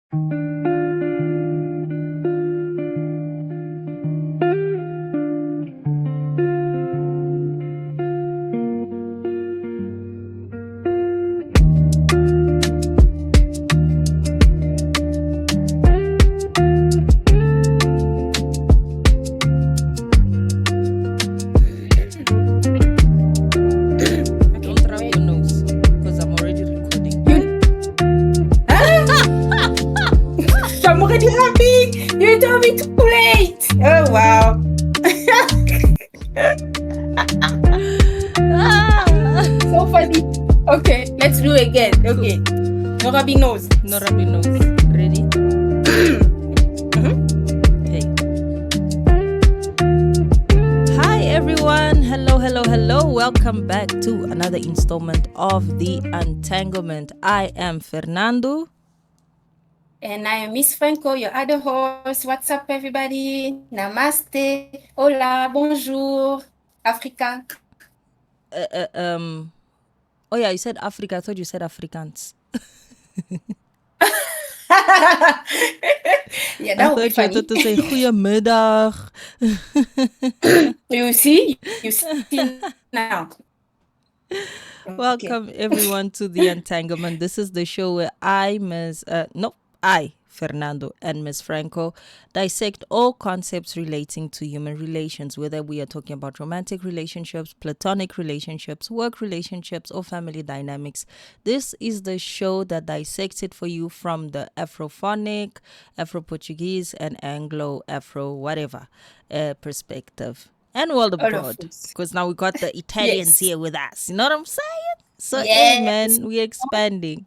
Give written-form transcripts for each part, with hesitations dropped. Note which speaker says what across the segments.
Speaker 1: Don't rub your nose because I'm already recording.
Speaker 2: I'm already happy. You told me too late. Oh wow. So funny. Okay, let's do it again. Okay. No rubbing nose.
Speaker 1: No rubbing nose. Ready? Okay. Hi everyone. Hello. Welcome back to another installment of the Untanglement. I am Fernannd'O.
Speaker 2: And I am Miss Franco, your other host. What's up, everybody? Namaste. Hola. Bonjour. Africa.
Speaker 1: Oh yeah, you said Africa. I thought you said Afrikaans.
Speaker 2: Yeah,
Speaker 1: I
Speaker 2: that would be
Speaker 1: thought you
Speaker 2: funny.
Speaker 1: wanted to say goeiemiddag.
Speaker 2: You see now. Okay.
Speaker 1: Welcome everyone to the Untanglement. This is the show where I, Fernannd'O and Miss Franco, dissect all concepts relating to human relations, whether we are talking about romantic relationships, platonic relationships, work relationships, or family dynamics. This is the show that dissects it for you from the Afrophonic, Afro-Portuguese, and Anglo-Afro whatever perspective. And world
Speaker 2: All of
Speaker 1: abroad,
Speaker 2: us.
Speaker 1: because now we got the Italians
Speaker 2: Yes.
Speaker 1: here with us. You know what I'm saying? So,
Speaker 2: Yes.
Speaker 1: amen. We're expanding.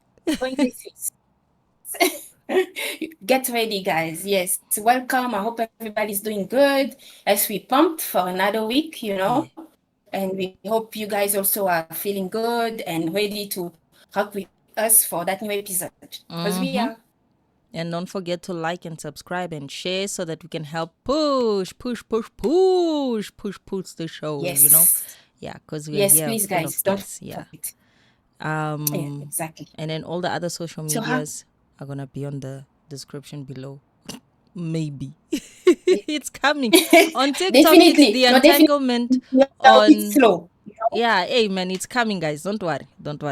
Speaker 2: Get ready, guys. Yes, welcome. I hope everybody's doing good as we pumped for another week, and we hope you guys also are feeling good and ready to rock with us for that new episode, because we are.
Speaker 1: And don't forget to like and subscribe and share so that we can help push the show,
Speaker 2: Yes.
Speaker 1: Yeah, because we're
Speaker 2: Yes,
Speaker 1: here
Speaker 2: please,
Speaker 1: full
Speaker 2: guys,
Speaker 1: of
Speaker 2: don't
Speaker 1: this. Yeah.
Speaker 2: forget. Yeah, exactly.
Speaker 1: And then all the other social
Speaker 2: So
Speaker 1: medias are going to be on the description below. Maybe. It's coming. On TikTok,
Speaker 2: Definitely.
Speaker 1: it's the
Speaker 2: No, definitely.
Speaker 1: Untanglement.
Speaker 2: We are a bit slow.
Speaker 1: Yeah, hey man, it's coming, guys. Don't worry,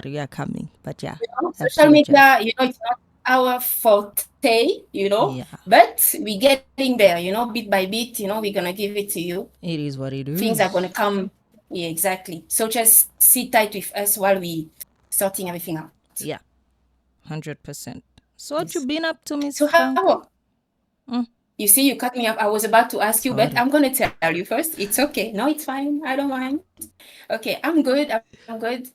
Speaker 1: we are coming. But yeah,
Speaker 2: Social media, it's not our forte,
Speaker 1: Yeah.
Speaker 2: but we're getting there, bit by bit, we're gonna give it to you.
Speaker 1: It is what it is.
Speaker 2: Things are gonna come. Yeah, exactly. So just sit tight with us while we sorting everything out.
Speaker 1: Yeah, 100%. So what
Speaker 2: Yes.
Speaker 1: you been up to, Miss
Speaker 2: So
Speaker 1: Franco?
Speaker 2: You see, you cut me up. I was about to ask you, but
Speaker 1: Sorry.
Speaker 2: I'm gonna tell you first. It's okay. No, it's fine. I don't mind. Okay, I'm good. I'm good.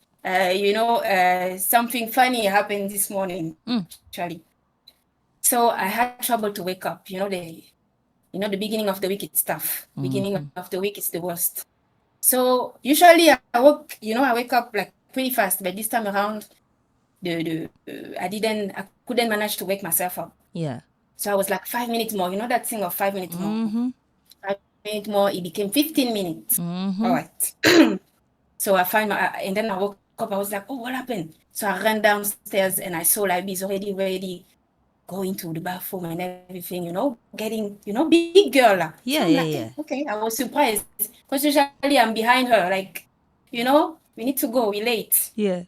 Speaker 2: Something funny happened this morning, actually. So I had trouble to wake up. The beginning of the week it's tough. Beginning of the week is the worst. So usually I wake up like pretty fast, but this time around, I couldn't manage to wake myself up.
Speaker 1: Yeah.
Speaker 2: So I was like 5 minutes more. That thing of 5 minutes more. 5 minutes more, it became 15 minutes. All right. So and then I woke up. I was like, oh, what happened? So I ran downstairs and I saw Libby's already ready, going to the bathroom and everything, getting, big girl.
Speaker 1: Yeah.
Speaker 2: Okay, I was surprised because usually I'm behind her, like, we need to go, we're late.
Speaker 1: Yeah.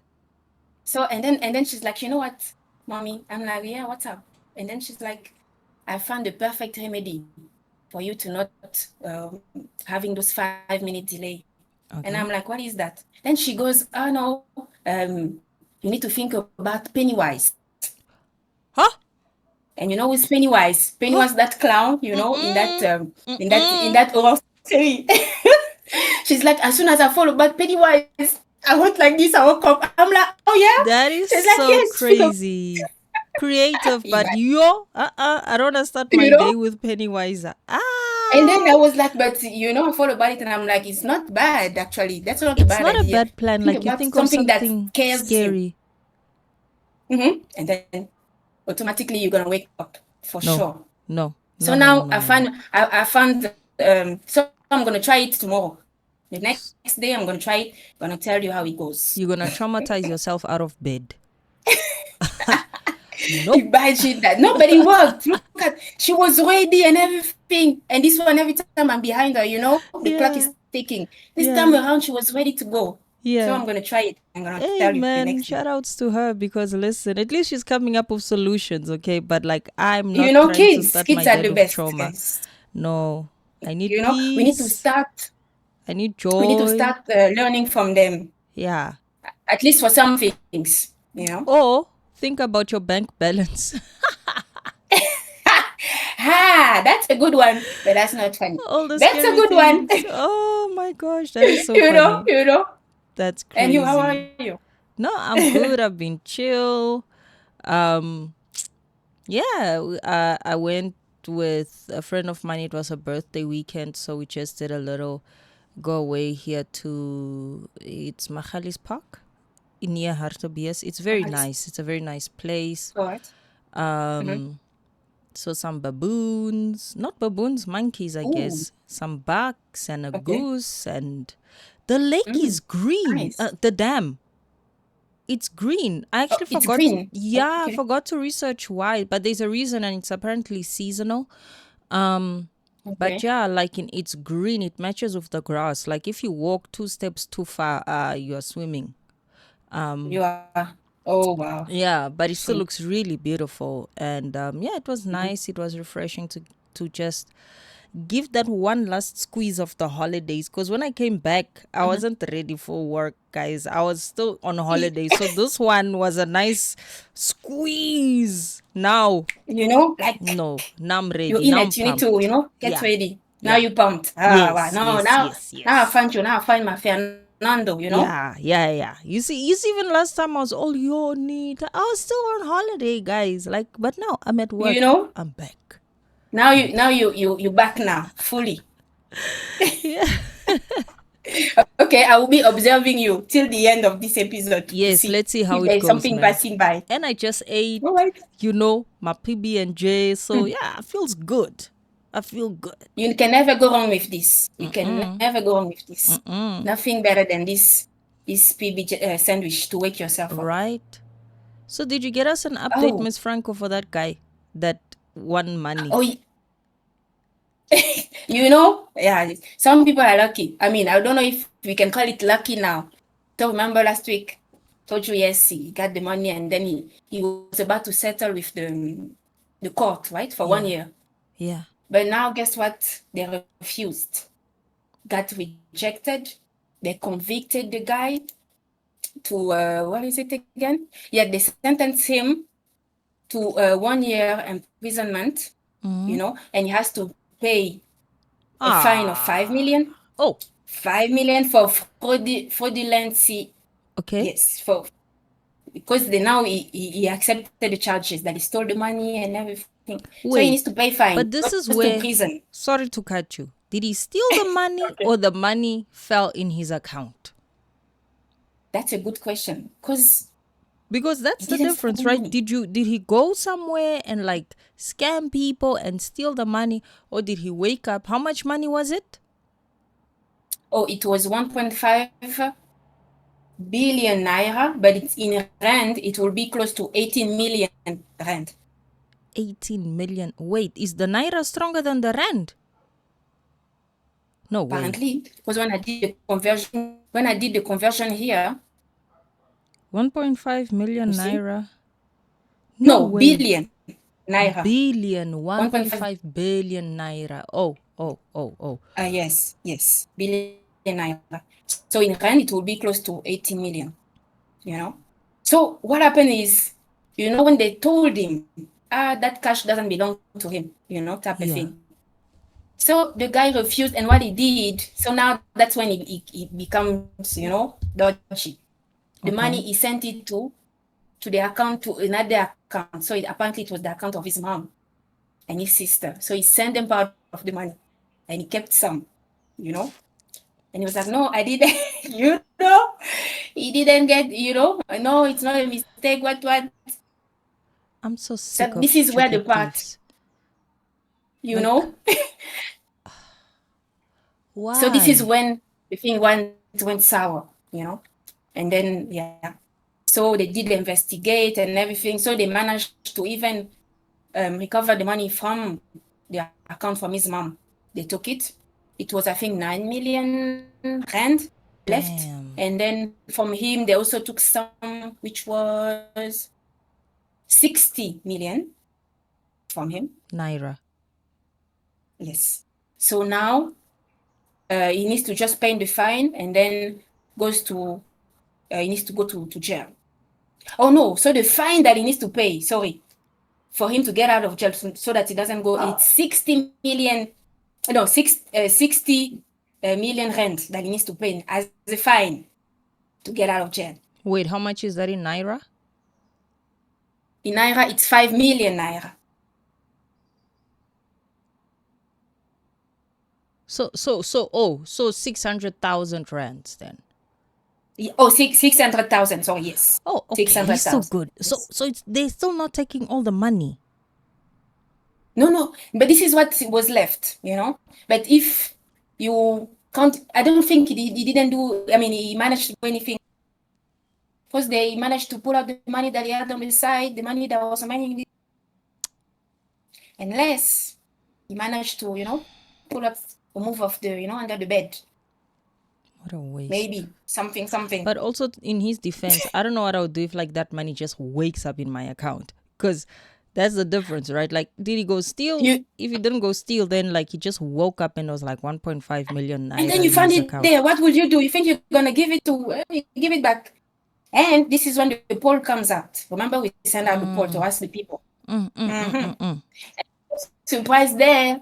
Speaker 2: So and then she's like, you know what, mommy? I'm like, yeah, what's up? And then she's like, I found the perfect remedy for you to not having those 5 minute delay.
Speaker 1: Okay.
Speaker 2: And I'm like, what is that? Then she goes, oh no, you need to think about Pennywise.
Speaker 1: Huh?
Speaker 2: And who's Pennywise? Pennywise, that clown, in that horror story. She's like, as soon as I follow about Pennywise, I went like this, I woke up. I'm like, oh yeah?
Speaker 1: That is
Speaker 2: She's like,
Speaker 1: so
Speaker 2: yes,
Speaker 1: crazy. Creative, but I don't want to start my day with Pennywise.
Speaker 2: And then I was like, but I thought about it and I'm like, it's not bad actually. That's not a bad idea.
Speaker 1: It's not a bad plan. Like you think of something
Speaker 2: that scares
Speaker 1: scary.
Speaker 2: You. And then automatically you're gonna wake up for sure.
Speaker 1: No.
Speaker 2: So now I found so I'm gonna try it tomorrow. The next day I'm gonna try it. I'm gonna tell you how it goes.
Speaker 1: You're gonna traumatize yourself out of bed. Nope.
Speaker 2: Imagine that. No, but it worked. Look at, she was ready and everything. And this one, every time I'm behind her, the clock is ticking. This time around, she was ready to go.
Speaker 1: Yeah.
Speaker 2: So I'm going to try it. I'm going to
Speaker 1: Hey,
Speaker 2: tell you the
Speaker 1: man,
Speaker 2: next
Speaker 1: shout
Speaker 2: time.
Speaker 1: outs to her because listen, at least she's coming up with solutions, okay? But like, I'm not trying to start my
Speaker 2: kids are
Speaker 1: dad
Speaker 2: the
Speaker 1: with
Speaker 2: best,
Speaker 1: trauma.
Speaker 2: guys.
Speaker 1: No, I need
Speaker 2: We need to
Speaker 1: peace.
Speaker 2: start.
Speaker 1: I need
Speaker 2: We need to
Speaker 1: joy.
Speaker 2: start learning from them.
Speaker 1: Yeah.
Speaker 2: At least for some things,
Speaker 1: Or think about your bank balance.
Speaker 2: That's a good one, but that's not funny.
Speaker 1: All the
Speaker 2: That's a
Speaker 1: scary
Speaker 2: good one.
Speaker 1: things. Oh my gosh, that is so funny. That's crazy.
Speaker 2: And you, how are you?
Speaker 1: No, I'm good. I've been chill. Yeah, I went with a friend of mine. It was a birthday weekend, so we just did a little go away here to, it's Machalis Park near Hartobias. It's very nice. It's a very nice place.
Speaker 2: All right.
Speaker 1: So some baboons, not baboons, monkeys, I guess. Some bucks and a goose, and the lake is green.
Speaker 2: Nice.
Speaker 1: The dam. It's green. I actually forgot.
Speaker 2: Green.
Speaker 1: I forgot to research why, but there's a reason, and it's apparently seasonal. But yeah, like it's green. It matches with the grass. Like if you walk 2 steps too far, you are swimming.
Speaker 2: You are. Oh wow.
Speaker 1: Yeah, but it still looks really beautiful, and it was nice. It was refreshing to just give that one last squeeze of the holidays, because when I came back, I wasn't ready for work, guys. I was still on holiday, so this one was a nice squeeze. Now,
Speaker 2: like
Speaker 1: no, now I'm ready.
Speaker 2: you're in
Speaker 1: now
Speaker 2: it. You need to, get ready. Now you pumped.
Speaker 1: Yes,
Speaker 2: Wow.
Speaker 1: now
Speaker 2: I find you. Now I find my Fernannd'O.
Speaker 1: Yeah. You see, even last time I was all neat. I was still on holiday, guys. Like, but now I'm at work. I'm back.
Speaker 2: Now you back now fully.
Speaker 1: Yeah.
Speaker 2: Okay, I will be observing you till the end of this episode.
Speaker 1: Yes, let's see how it
Speaker 2: there's
Speaker 1: goes.
Speaker 2: Something passing by.
Speaker 1: And I just ate,
Speaker 2: Right.
Speaker 1: my PB&J. So yeah, it feels good. I feel good.
Speaker 2: You can never go wrong with this. You can never go wrong with this. Nothing better than this PB sandwich to wake yourself up.
Speaker 1: Right. So did you get us an update, Miss Franco, for that guy that won money?
Speaker 2: Oh, yeah, some people are lucky. I mean, I don't know if we can call it lucky now. So remember last week, told you, yes, he got the money, and then he was about to settle with the court, right, for 1 year.
Speaker 1: Yeah.
Speaker 2: But now, guess what? They refused. Got rejected. They convicted the guy to, what is it again? Yeah, they sentenced him to 1 year imprisonment, and he has to pay a fine of 5 million.
Speaker 1: Oh.
Speaker 2: 5 million for fraudulency.
Speaker 1: Okay.
Speaker 2: Yes, because he accepted the charges that he stole the money and everything.
Speaker 1: Wait,
Speaker 2: so he needs to pay fine.
Speaker 1: But this is where,
Speaker 2: prison.
Speaker 1: Sorry to cut you. Did he steal the money or the money fell in his account?
Speaker 2: That's a good question.
Speaker 1: Because that's the difference, right?
Speaker 2: Money.
Speaker 1: Did he go somewhere and like scam people and steal the money, or did he wake up? How much money was it?
Speaker 2: Oh, it was 1.5 billion naira, but it's in rand, it will be close to 18 million rand.
Speaker 1: 18 million. Wait, is the naira stronger than the rand? No way.
Speaker 2: Apparently, because when I did the conversion here,
Speaker 1: 1.5 million naira.
Speaker 2: No, billion naira.
Speaker 1: Billion, 1.5 billion naira. Oh.
Speaker 2: Yes, billion naira. So in rand, it will be close to 18 million, So what happened is, when they told him, that cash doesn't belong to him, type of thing. So the guy refused, and what he did, so now that's when he becomes, dodgy. The money, he sent it to the account, to another account. So apparently it was the account of his mom and his sister. So he sent them part of the money, and he kept some, And he was like, no, I didn't, he didn't get, no, it's not a mistake, what?
Speaker 1: I'm so sick of
Speaker 2: this is where the part,
Speaker 1: thieves.
Speaker 2: Why? So this is when the thing went sour, And then, So they did investigate and everything. So they managed to even recover the money from the account from his mom. They took it. It was, I think, 9 million rand left.
Speaker 1: Damn.
Speaker 2: And then from him, they also took some, which was 60 million from him.
Speaker 1: Naira.
Speaker 2: Yes. So now he needs to just pay the fine and then he needs to go to jail. Oh no, so the fine that he needs to pay, for him to get out of jail so that he doesn't go, it's 60 million rand that he needs to pay as a fine to get out of jail.
Speaker 1: Wait, how much is that in Naira?
Speaker 2: In Naira, it's 5 million Naira.
Speaker 1: So 600,000 rands then.
Speaker 2: Oh, 600,000. So yes.
Speaker 1: Oh, okay.
Speaker 2: 600,000.
Speaker 1: So good.
Speaker 2: Yes.
Speaker 1: So they're still not taking all the money.
Speaker 2: No. But this is what was left, But if you can't, I don't think he didn't do. I mean, he managed to do anything. Because they managed to pull out the money that he had on the side, the money that was remaining. Unless he managed to, pull up or move off the, under the bed.
Speaker 1: What a waste.
Speaker 2: Maybe something.
Speaker 1: But also in his defense, I don't know what I would do if like that money just wakes up in my account. Because that's the difference, right? Like, did he go steal? If he didn't go steal, then like he just woke up and it was like 1.5 million naira.
Speaker 2: And then you find it there. What will you do? You think you're going to give it back? And this is when the poll comes out. Remember, we send out the poll to ask the people. Surprise there.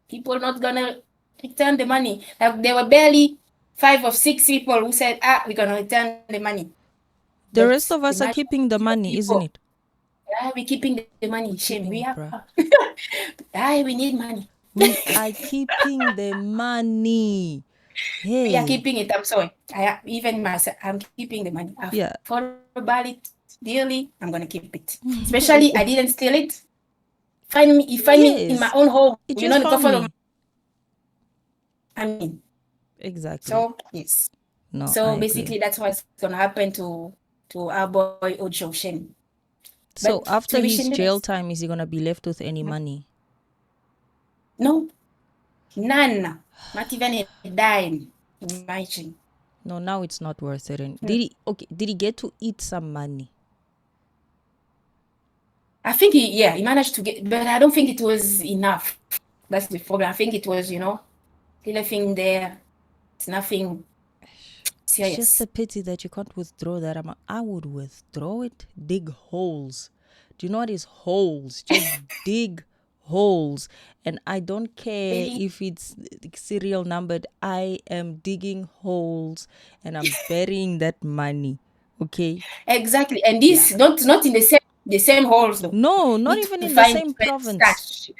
Speaker 2: People not going to return the money. Like there were barely 5 or 6 people who said, we're going to return the money.
Speaker 1: The rest of us are keeping the money, isn't it?
Speaker 2: Yeah, we're keeping the money. Shame. We are. We need money.
Speaker 1: We are keeping the money. Hey.
Speaker 2: We are keeping it. I'm sorry. Even myself, I'm keeping the money. I've thought about it dearly. I'm going to keep it. Especially, I didn't steal it. Find me in my own home.
Speaker 1: It just found me.
Speaker 2: I mean.
Speaker 1: Exactly.
Speaker 2: So, yes.
Speaker 1: No,
Speaker 2: so basically, that's what's going to happen to our boy Ojo Shen.
Speaker 1: So after his jail time, is he going to be left with any money?
Speaker 2: No. None. Not even a dime. Imagine.
Speaker 1: No, now it's not worth it. Did he get to eat some money?
Speaker 2: I think he managed to get, but I don't think it was enough. That's the problem. I think it was, little thing there. It's nothing serious.
Speaker 1: It's just a pity that you can't withdraw that amount. I would withdraw it. Dig holes. Do you know what is holes? Just dig holes. And I don't care if it's serial numbered. I am digging holes and I'm burying that money. Okay?
Speaker 2: Exactly. And this not in the same holes though.
Speaker 1: No, not even in the same province.
Speaker 2: Stash,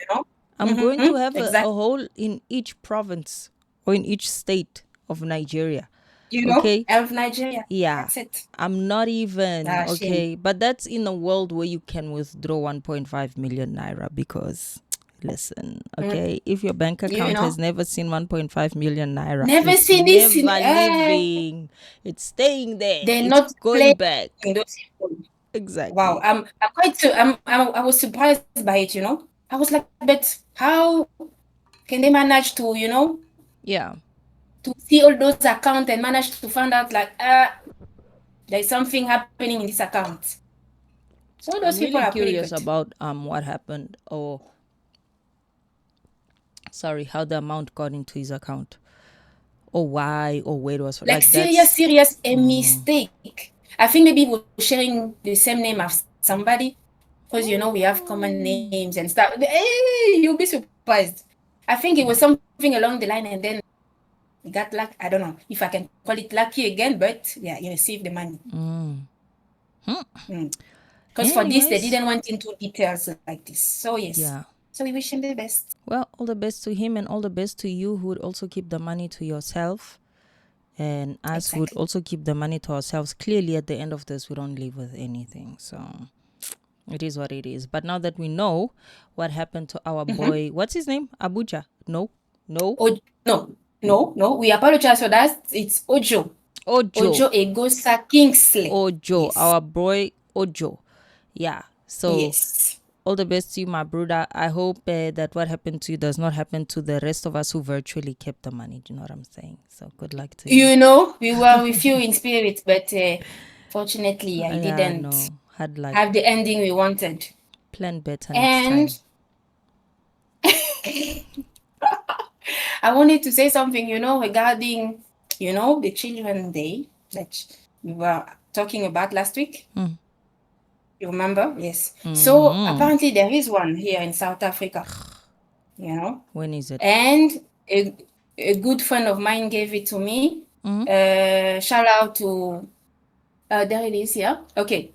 Speaker 1: I'm going to have a hole in each province or in each state of Nigeria. Okay?
Speaker 2: Of Nigeria.
Speaker 1: Yeah.
Speaker 2: That's it.
Speaker 1: I'm not even, okay? Shame. But that's in a world where you can withdraw 1.5 million naira because, listen, okay? If your bank account has never seen 1.5 million naira.
Speaker 2: Never seen this.
Speaker 1: Never living. It's staying there.
Speaker 2: They're
Speaker 1: it's
Speaker 2: not
Speaker 1: going back. Exactly.
Speaker 2: Wow. I was surprised by it, I was like, but how can they manage to,
Speaker 1: Yeah.
Speaker 2: to see all those accounts and manage to find out like there's something happening in this account. So those
Speaker 1: I'm
Speaker 2: people
Speaker 1: really
Speaker 2: are
Speaker 1: curious about what happened or how the amount got into his account or why or where it was
Speaker 2: like serious a mistake. I think maybe we're sharing the same name as somebody because we have common names and stuff. Hey, you'll be surprised. I think it was something along the line and then you got lucky. I don't know if I can call it lucky again, but you received the money. Because for this, they didn't want into details like this. So, yes.
Speaker 1: Yeah.
Speaker 2: So, we wish him the best.
Speaker 1: Well, all the best to him and all the best to you who would also keep the money to yourself. And us would also keep the money to ourselves. Clearly, at the end of this, we don't leave with anything. So, it is what it is. But now that we know what happened to our boy, what's his name? Abuja? No.
Speaker 2: No. We apologize for that. It's Ojo.
Speaker 1: Ojo.
Speaker 2: Egosa Kingsley.
Speaker 1: Ojo.
Speaker 2: Yes.
Speaker 1: Our boy Ojo. Yeah. So
Speaker 2: Yes.
Speaker 1: all the best to you, my brother. I hope that what happened to you does not happen to the rest of us who virtually kept the money. Do you know what I'm saying? So good luck to you.
Speaker 2: You know, we were with you in spirit, but fortunately, I didn't
Speaker 1: Hard luck.
Speaker 2: have the ending we wanted.
Speaker 1: Plan better next time.
Speaker 2: I wanted to say something, regarding, the Children's Day that we were talking about last week. You remember? Yes. So apparently there is one here in South Africa.
Speaker 1: When is it?
Speaker 2: And a good friend of mine gave it to me. Shout out to there it is here. Okay.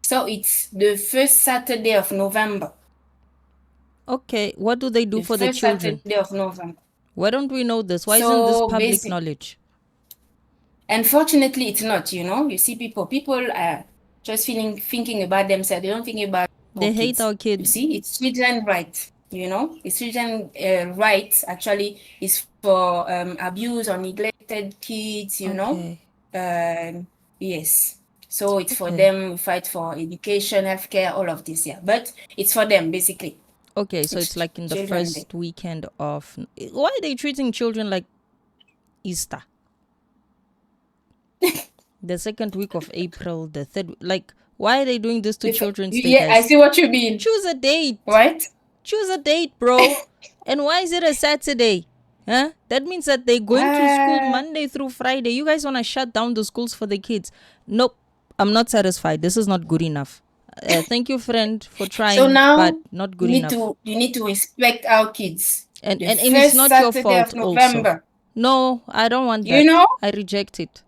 Speaker 2: So it's the first Saturday of November.
Speaker 1: Okay. What do they do for the children?
Speaker 2: Saturday of November.
Speaker 1: Why don't we know this? Why isn't this public knowledge?
Speaker 2: Unfortunately, it's not, You see people are just thinking about themselves. They don't think about
Speaker 1: they hate our kids.
Speaker 2: You see, it's children's right. It's children's rights actually is for abused or neglected kids, yes. So it's for them. We fight for education, healthcare, all of this, but it's for them basically.
Speaker 1: Okay, so it's like in the first weekend of... Why are they treating children like Easter? The second week of April, the third... Like, why are they doing this to Children's Day,
Speaker 2: guys? I see what you mean.
Speaker 1: Choose a date.
Speaker 2: What?
Speaker 1: Choose a date, bro. And why is it a Saturday? Huh? That means that they're going to school Monday through Friday. You guys want to shut down the schools for the kids. Nope. I'm not satisfied. This is not good enough. Thank you, friend, for trying, so now but not good enough.
Speaker 2: You need to respect our kids.
Speaker 1: And it's not your fault also. No, I don't want that. I reject it.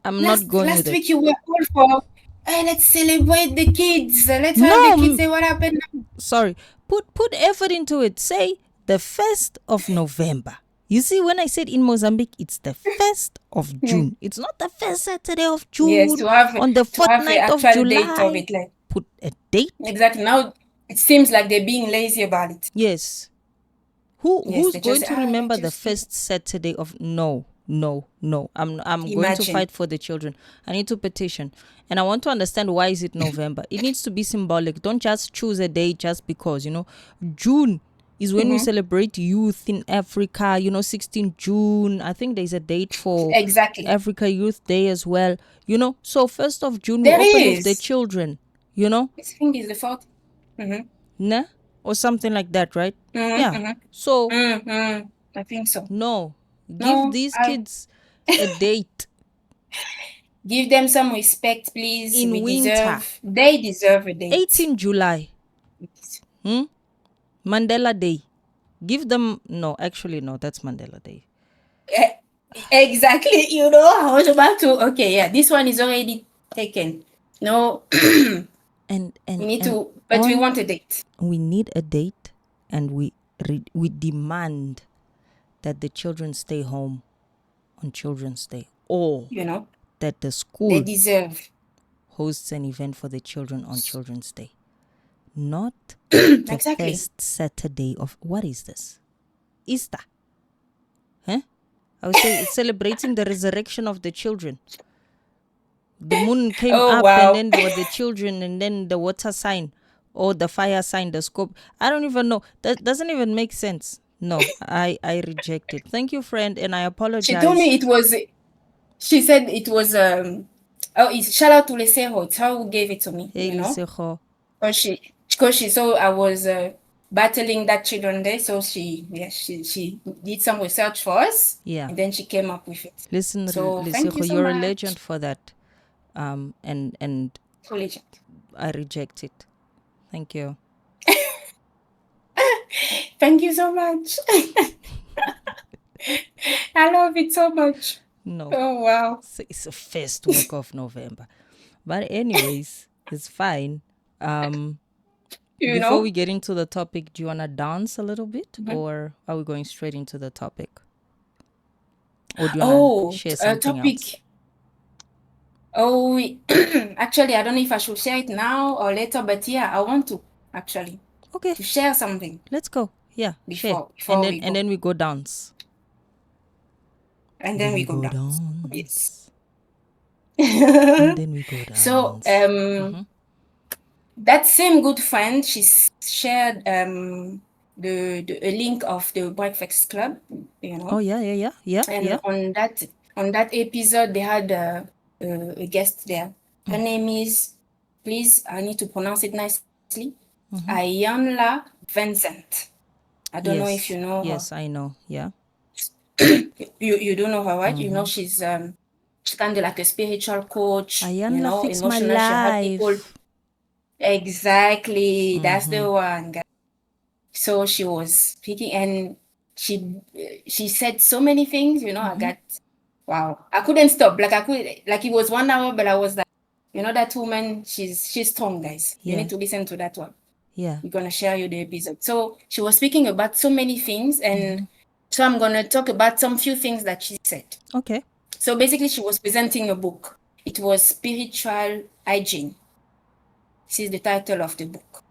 Speaker 1: I'm not going with it.
Speaker 2: Last week you were all for, hey, let's celebrate the kids. Let's have the kids say what happened.
Speaker 1: Sorry. Put effort into it. Say the 1st of November. You see, when I said in Mozambique, it's the 1st of June. It's not the first Saturday of June. Yes,
Speaker 2: on
Speaker 1: the fortnight of July.
Speaker 2: Date of it, like.
Speaker 1: Put a date.
Speaker 2: Exactly. Now it seems like they're being lazy about it.
Speaker 1: Yes. Who's going to remember the first Saturday of... No. I'm going to fight for the children. I need to petition. And I want to understand, why is it November? It needs to be symbolic. Don't just choose a day just because, June is when we celebrate youth in Africa, 16 June. I think there's a date for Africa Youth Day as well. So 1st of June, we open with the children,
Speaker 2: I think it's the 4th.
Speaker 1: Nah? Or something like that, right? Yeah. So,
Speaker 2: I think so.
Speaker 1: No. Give these kids a date.
Speaker 2: Give them some respect, please.
Speaker 1: In winter.
Speaker 2: They deserve a date.
Speaker 1: 18 July. Mandela Day. Give them... No, actually, no. That's Mandela Day.
Speaker 2: Exactly. I was about to... Okay, yeah. This one is already taken. No.
Speaker 1: and
Speaker 2: we need to... But we want a date.
Speaker 1: We need a date, and we demand that the children stay home on Children's Day, or that the school
Speaker 2: they deserve
Speaker 1: hosts an event for the children on Children's Day, not the first Saturday of... What is this? Easter? Huh? I would say it's celebrating the resurrection of the children. The moon came up, and then there were the children, and then the water sign or the fire sign, the scope. I don't even know. That doesn't even make sense. No, I reject it. Thank you, friend, and I apologize.
Speaker 2: She told me it was... She said it was... shout out to Leseho. It's her who gave it to me.
Speaker 1: Hey, Leseho.
Speaker 2: Because she saw I was battling that Children's Day, so she did some research for us.
Speaker 1: Yeah.
Speaker 2: And then she came up with it.
Speaker 1: Listen, so Leseho, you're a legend for that. And
Speaker 2: legend.
Speaker 1: I reject it. Thank you.
Speaker 2: Thank you so much. I love it so much.
Speaker 1: No.
Speaker 2: Oh, wow.
Speaker 1: It's the first week of November. But anyways, it's fine. Before we get into the topic, do you want to dance a little bit? Or are we going straight into the topic? Or do you want to share something else?
Speaker 2: Actually, I don't know if I should share it now or later, but yeah, I want to, actually.
Speaker 1: Okay.
Speaker 2: To share something.
Speaker 1: Let's go. Yeah.
Speaker 2: Before
Speaker 1: and then we go dance.
Speaker 2: and then we go dance.
Speaker 1: dance.
Speaker 2: Yes.
Speaker 1: And then we go dance.
Speaker 2: So that same good friend, she shared a link of the Breakfast Club,
Speaker 1: Oh yeah.
Speaker 2: and on that episode they had a guest there. Her name is, please, I need to pronounce it nicely, Ayanla Vincent. I don't know if you know her.
Speaker 1: Yes, I know. Yeah.
Speaker 2: You don't know her, right? You know she's kind of like a spiritual coach.
Speaker 1: Ayanla fix my
Speaker 2: Emotional. She help people.
Speaker 1: life.
Speaker 2: Exactly, that's the one, guys. So she was speaking, and she said so many things. I got, wow. I couldn't stop. Like it was 1 hour, but I was like, that woman, she's strong, guys. You
Speaker 1: Yeah.
Speaker 2: need to listen to that one.
Speaker 1: Yeah.
Speaker 2: We're gonna share you the episode. So she was speaking about so many things, and so I'm gonna talk about some few things that she said.
Speaker 1: Okay.
Speaker 2: So basically, she was presenting a book. It was Spiritual Hygiene. This is the title of the book.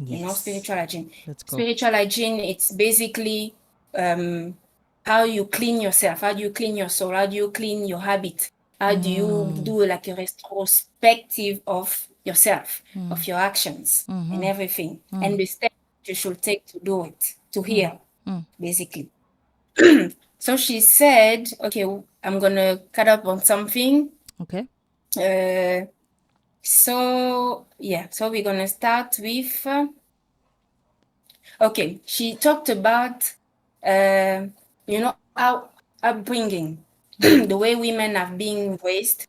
Speaker 1: Yes.
Speaker 2: Spiritual hygiene.
Speaker 1: Let's go.
Speaker 2: Spiritual hygiene, it's basically how you clean yourself, how do you clean your soul, how do you clean your habit, how do you do like a retrospective of yourself, of your actions and everything, and the steps you should take to do it, to heal, basically. So she said, okay, I'm gonna cut up on something.
Speaker 1: Okay.
Speaker 2: So we're gonna start with okay, she talked about our upbringing, the way women have been raised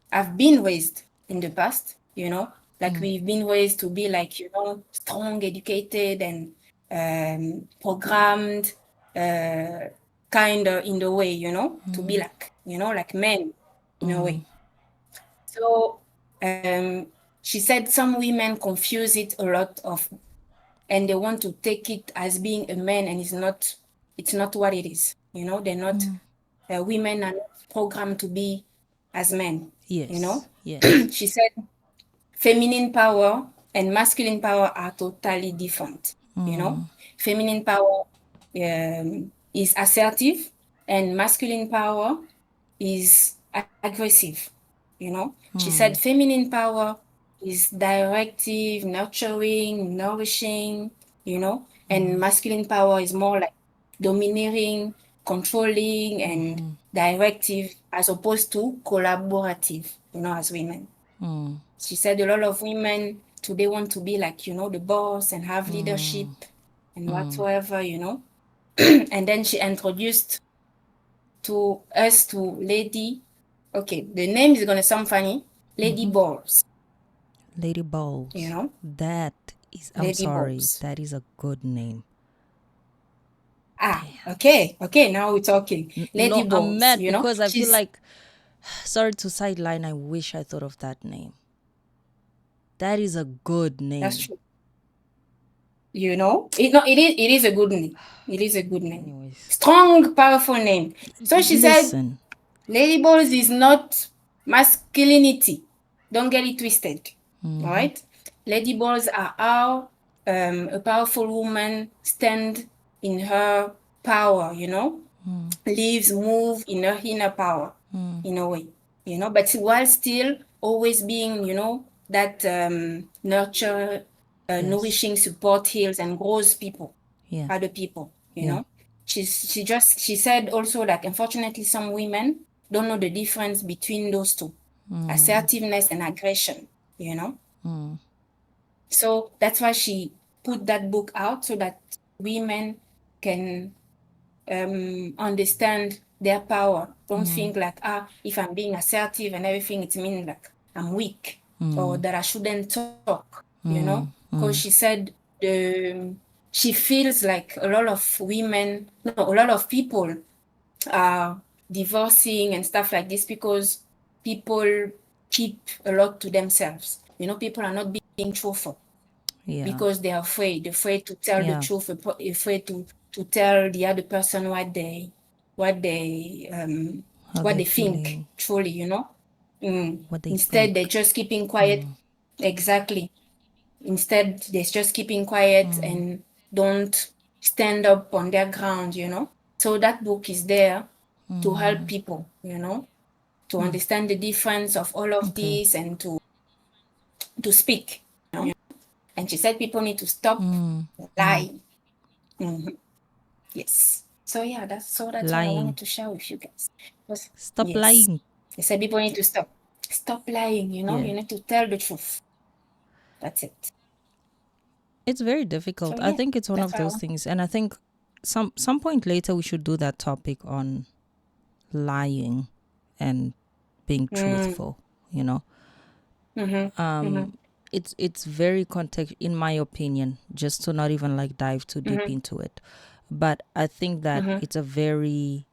Speaker 2: in the past, like we've been raised to be like, strong, educated, and programmed, kind of in the way, to be like, like men in a way. So she said some women confuse it a lot and they want to take it as being a man, and it's not what it is. They're not, women are not programmed to be as men.
Speaker 1: Yes. Yes.
Speaker 2: She said feminine power and masculine power are totally different. Feminine power is assertive, and masculine power is aggressive. She said feminine power is directive, nurturing, nourishing, and masculine power is more like domineering, controlling, and directive, as opposed to collaborative, as women. She said a lot of women today want to be like, the boss and have leadership and whatsoever, And then she introduced to Lady, okay, the name is going to sound funny, Lady Balls.
Speaker 1: Lady Balls. That is, I'm
Speaker 2: Lady
Speaker 1: sorry,
Speaker 2: Balls.
Speaker 1: that is a good name.
Speaker 2: Okay, now we're talking. Lady Balls.
Speaker 1: I'm mad because I feel like, sorry to sideline, I wish I thought of that name. That is a good name.
Speaker 2: That's true. It is a good name. It is a good name.
Speaker 1: Anyways.
Speaker 2: Strong, powerful name. So she said, Lady Balls is not masculinity. Don't get it twisted. All right? Lady Balls are how a powerful woman stand in her power, lives, move in her inner power, in a way, but while still always being, that nurture, nourishing, support, heals, and grows people, other people, She said also that unfortunately some women don't know the difference between those two, assertiveness and aggression, So that's why she put that book out, so that women can understand their power. Don't think like, if I'm being assertive and everything, it means like I'm weak or that I shouldn't talk, Because she said she feels like a lot of people are divorcing and stuff like this because people keep a lot to themselves. People are not being truthful. Because they are afraid to tell the truth, afraid to tell the other person what they think truly, Instead, they're just keeping quiet. Exactly. Instead, they're just keeping quiet and don't stand up on their ground, So that book is there. to help people, to understand the difference of all of this and to speak. And she said people need to stop lying. Yes. So yeah, that's what I
Speaker 1: Lying.
Speaker 2: wanted to share with you guys.
Speaker 1: Stop lying.
Speaker 2: They said people need to stop lying. You
Speaker 1: Yeah.
Speaker 2: need to tell the truth. That's it.
Speaker 1: It's very difficult.
Speaker 2: So,
Speaker 1: I
Speaker 2: yeah,
Speaker 1: think it's one
Speaker 2: that's
Speaker 1: of
Speaker 2: what I
Speaker 1: those
Speaker 2: want.
Speaker 1: things, and I think some point later we should do that topic on lying and being truthful. It's very context, in my opinion, just to not even like dive too deep into it. But I think that it's a very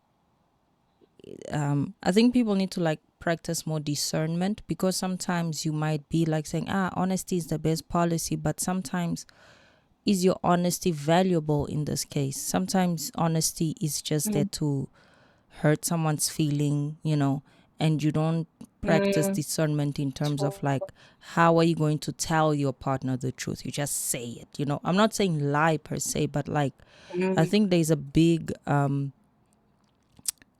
Speaker 1: I think people need to like practice more discernment, because sometimes you might be like saying, honesty is the best policy, but sometimes is your honesty valuable in this case? Sometimes honesty is just there to hurt someone's feeling, and you don't practice discernment in terms of like, how are you going to tell your partner the truth? You just say it, I'm not saying lie per se, but like, I think there's a big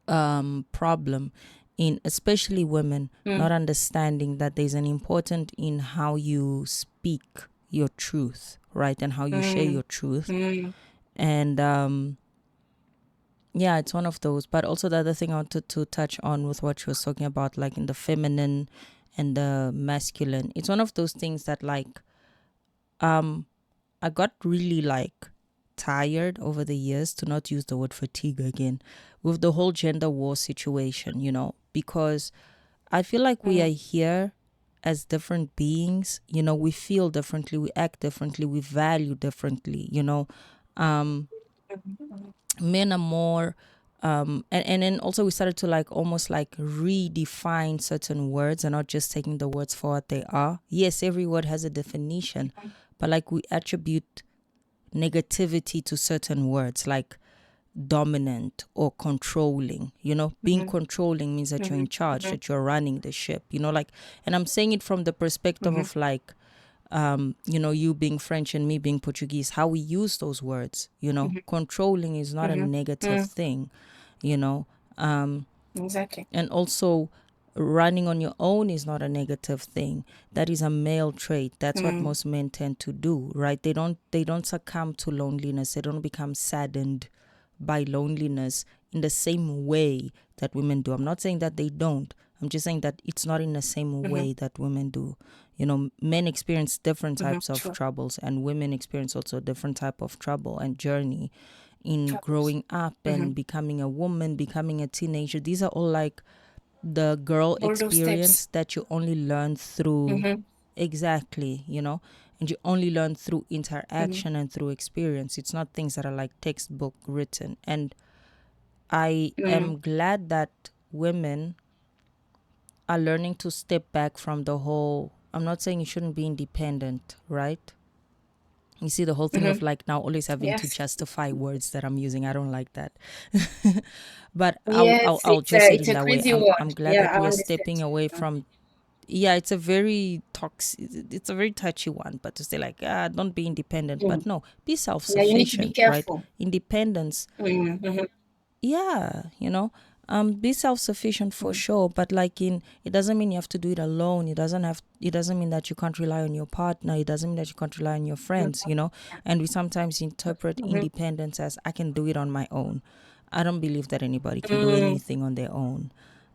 Speaker 1: problem in especially women not understanding that there's an important in how you speak your truth, right, and how you share your truth. And yeah, it's one of those. But also the other thing I wanted to touch on with what she was talking about, like in the feminine and the masculine, it's one of those things that like I got really like tired over the years, to not use the word fatigue again, with the whole gender war situation, because I feel like we are here as different beings, we feel differently, we act differently, we value differently, men are more and then also we started to like almost like redefine certain words and not just taking the words for what they are. Yes, every word has a definition, but like we attribute negativity to certain words, like dominant or controlling. Being controlling means that you're in charge, that you're running the ship, like, and I'm saying it from the perspective of like you being French and me being Portuguese, how we use those words. Controlling is not a negative thing,
Speaker 2: Exactly.
Speaker 1: and also running on your own is not a negative thing. That is a male trait. That's what most men tend to do, right? They don't succumb to loneliness. They don't become saddened by loneliness in the same way that women do. I'm not saying that they don't. I'm just saying that it's not in the same way that women do. Men experience different types of troubles, and women experience also different type of trouble and journey in growing up and becoming a woman, becoming a teenager. These are all like the girl
Speaker 2: All those
Speaker 1: experience
Speaker 2: steps.
Speaker 1: that you only learn through exactly, and you only learn through interaction and through experience. It's not things that are like textbook written. And I am glad that women are learning to step back from the whole, I'm not saying you shouldn't be independent, right? You see the whole thing of like now always having to
Speaker 2: Yes.
Speaker 1: justify words that I'm using. I don't like that. But
Speaker 2: Yes,
Speaker 1: I'll just say it
Speaker 2: it's
Speaker 1: in
Speaker 2: a
Speaker 1: that way.
Speaker 2: crazy
Speaker 1: I'm
Speaker 2: word.
Speaker 1: glad
Speaker 2: Yeah,
Speaker 1: that
Speaker 2: I
Speaker 1: we are
Speaker 2: understand.
Speaker 1: stepping away from, yeah, it's a very toxic, it's a very touchy one, but to say like, don't be independent, but no, be
Speaker 2: Yeah, you need to be
Speaker 1: self-sufficient, right?
Speaker 2: careful.
Speaker 1: Independence, yeah, be self-sufficient for sure, but like it doesn't mean you have to do it alone. It doesn't mean that you can't rely on your partner. It doesn't mean that you can't rely on your friends, and we sometimes interpret independence as I can do it on my own. I don't believe that anybody can do anything on their own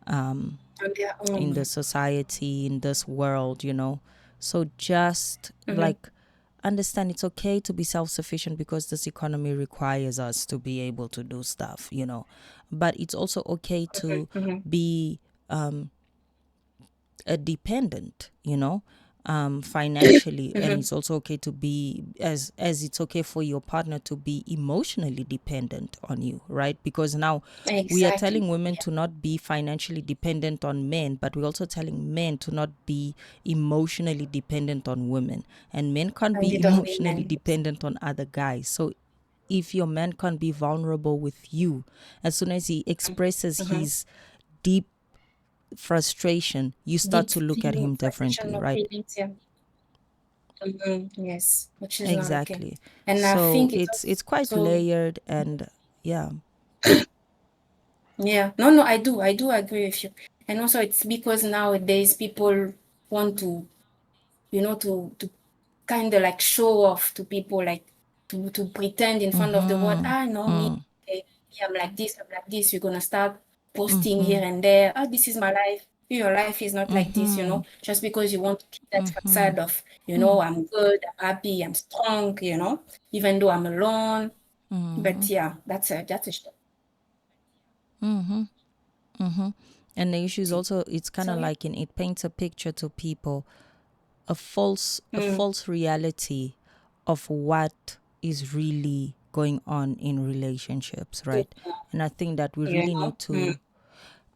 Speaker 2: On their
Speaker 1: in the
Speaker 2: own.
Speaker 1: society, in this world, so just like understand it's okay to be self-sufficient, because this economy requires us to be able to do stuff, but it's also okay to be a dependent, financially, and it's also okay to be as it's okay for your partner to be emotionally dependent on you, right? Because now we are telling
Speaker 2: Exactly.
Speaker 1: women
Speaker 2: Yeah.
Speaker 1: to not be financially dependent on men, but we're also telling men to not be emotionally dependent on women, and men can't
Speaker 2: And
Speaker 1: be
Speaker 2: they don't
Speaker 1: emotionally
Speaker 2: amen.
Speaker 1: dependent on other guys. So if your man can't be vulnerable with you, as soon as he expresses his deep frustration, you start
Speaker 2: Deep
Speaker 1: to look at
Speaker 2: feeling,
Speaker 1: him
Speaker 2: frustration
Speaker 1: differently,
Speaker 2: of
Speaker 1: right?
Speaker 2: feelings, yeah. Yes, which is not okay.
Speaker 1: Exactly.
Speaker 2: And I
Speaker 1: So
Speaker 2: think
Speaker 1: it's quite
Speaker 2: also,
Speaker 1: layered, and yeah.
Speaker 2: Yeah. No, I do agree with you. And also it's because nowadays people want to, to kind of like show off to people, like to pretend in front of the world, no, I'm like this, you're gonna start posting here and there, this is my life. Your life is not like this, just because you want to keep that facade of, I'm good, I'm happy, I'm strong, even though I'm alone. But yeah, that's a shame.
Speaker 1: And the issue is also, it's kind
Speaker 2: So
Speaker 1: of
Speaker 2: yeah.
Speaker 1: like it paints a picture to people, a false reality of what is really going on in relationships, right? And I think that we really need to,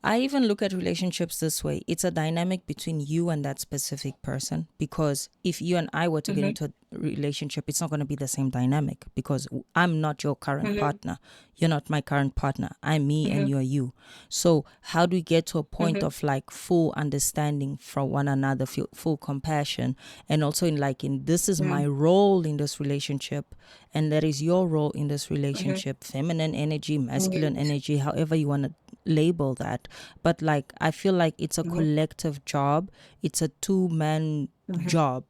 Speaker 1: I even look at relationships this way. It's a dynamic between you and that specific person, because if you and I were to get into a relationship, it's not going to be the same dynamic, because I'm not your current partner. You're not my current partner. I'm me and you're you. So how do we get to a point of like full understanding from one another, full compassion, and also in this is my role in this relationship, and that is your role in this relationship, feminine energy, masculine energy, however you want to label that. But like, I feel like it's a collective job. It's a two-man job,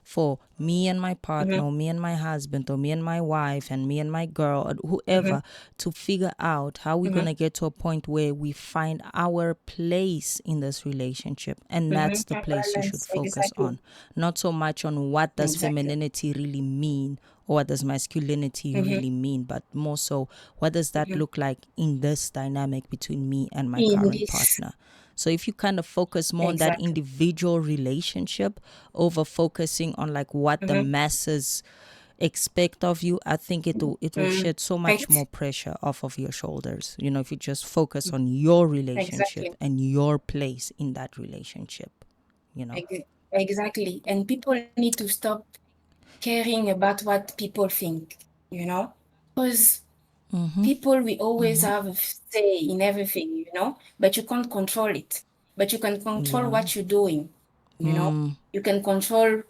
Speaker 1: for me and my partner, or me and my husband, or me and my wife, and me and my girl, or whoever, to figure out how we're going to get to a point where we find our place in this relationship. And that's the place you should
Speaker 2: Balance,
Speaker 1: focus
Speaker 2: exactly.
Speaker 1: on, not so much on what does
Speaker 2: Exactly.
Speaker 1: femininity really mean, or what does masculinity really mean, but more so, what does that look like in this dynamic between me and my
Speaker 2: In
Speaker 1: current
Speaker 2: this,
Speaker 1: partner? So if you kind of focus more on that
Speaker 2: exactly.
Speaker 1: individual relationship over focusing on like what the masses expect of you, I think it will shed so much more
Speaker 2: Right?
Speaker 1: pressure off of your shoulders. If you just focus on your relationship
Speaker 2: Exactly.
Speaker 1: and your place in that relationship, you know.
Speaker 2: Exactly. And people need to stop caring about what people think, because people will always have a say in everything, but you can't control it. But you can control
Speaker 1: Yeah.
Speaker 2: what you're doing, you know. You can control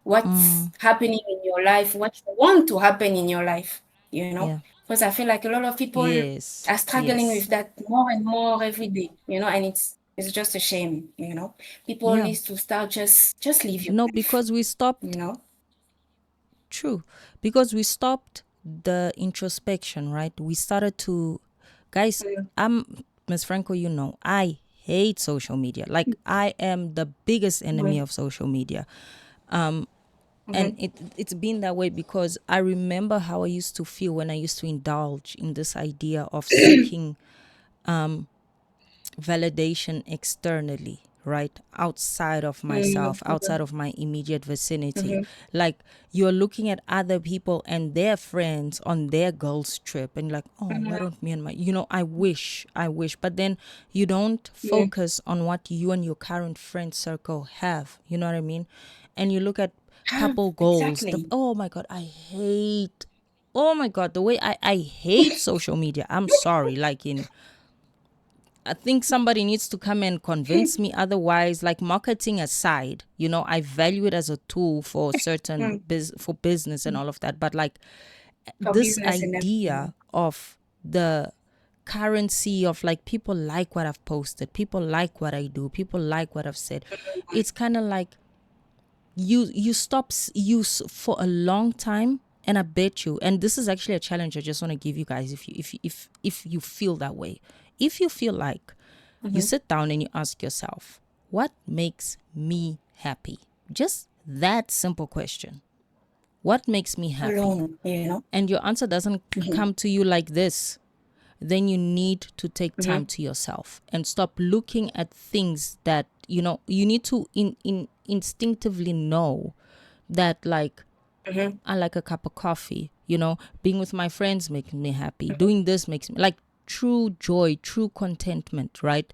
Speaker 2: what's happening in your life, what you want to happen in your life,
Speaker 1: Yeah.
Speaker 2: Because I feel like a lot of people
Speaker 1: Yes.
Speaker 2: are struggling with
Speaker 1: Yes.
Speaker 2: that more and more every day, and it's just a shame, People
Speaker 1: Yeah.
Speaker 2: need to start just live your
Speaker 1: No,
Speaker 2: life,
Speaker 1: because we stopped.
Speaker 2: you know.
Speaker 1: True. Because we stopped the introspection, right? We started to, guys, I'm, Miss Franco, I hate social media. Like, I am the biggest enemy
Speaker 2: Mm-hmm.
Speaker 1: of social media. And
Speaker 2: Mm-hmm.
Speaker 1: it's been that way because I remember how I used to feel when I used to indulge in this idea of seeking validation externally, right? Outside of myself, outside of my immediate vicinity. Like, you're looking at other people and their friends on their girls' trip, and you're like, oh, why don't me and my, I wish. But then you don't
Speaker 2: Mm-hmm.
Speaker 1: focus on what you and your current friend circle have. You know what I mean? And you look at couple goals.
Speaker 2: Exactly.
Speaker 1: Oh my God, oh my God, the way I hate social media. I'm sorry. I think somebody needs to come and convince me otherwise. Like, marketing aside, I value it as a tool for certain for business and all of that. But like,
Speaker 2: For
Speaker 1: this
Speaker 2: business and everything.
Speaker 1: idea of the currency of like, people like what I've posted, people like what I do, people like what I've said. It's kind of like you stop for a long time. And I bet you, and this is actually a challenge I just want to give you guys, if you feel that way, if you feel like, you sit down and you ask yourself, what makes me happy? Just that simple question. What makes me happy?
Speaker 2: Alone,
Speaker 1: And your answer doesn't come to you like this, then you need to take time to yourself and stop looking at things that, you need to instinctively know that, like, I like a cup of coffee, being with my friends makes me happy, doing this makes me, like, true joy, true contentment, right?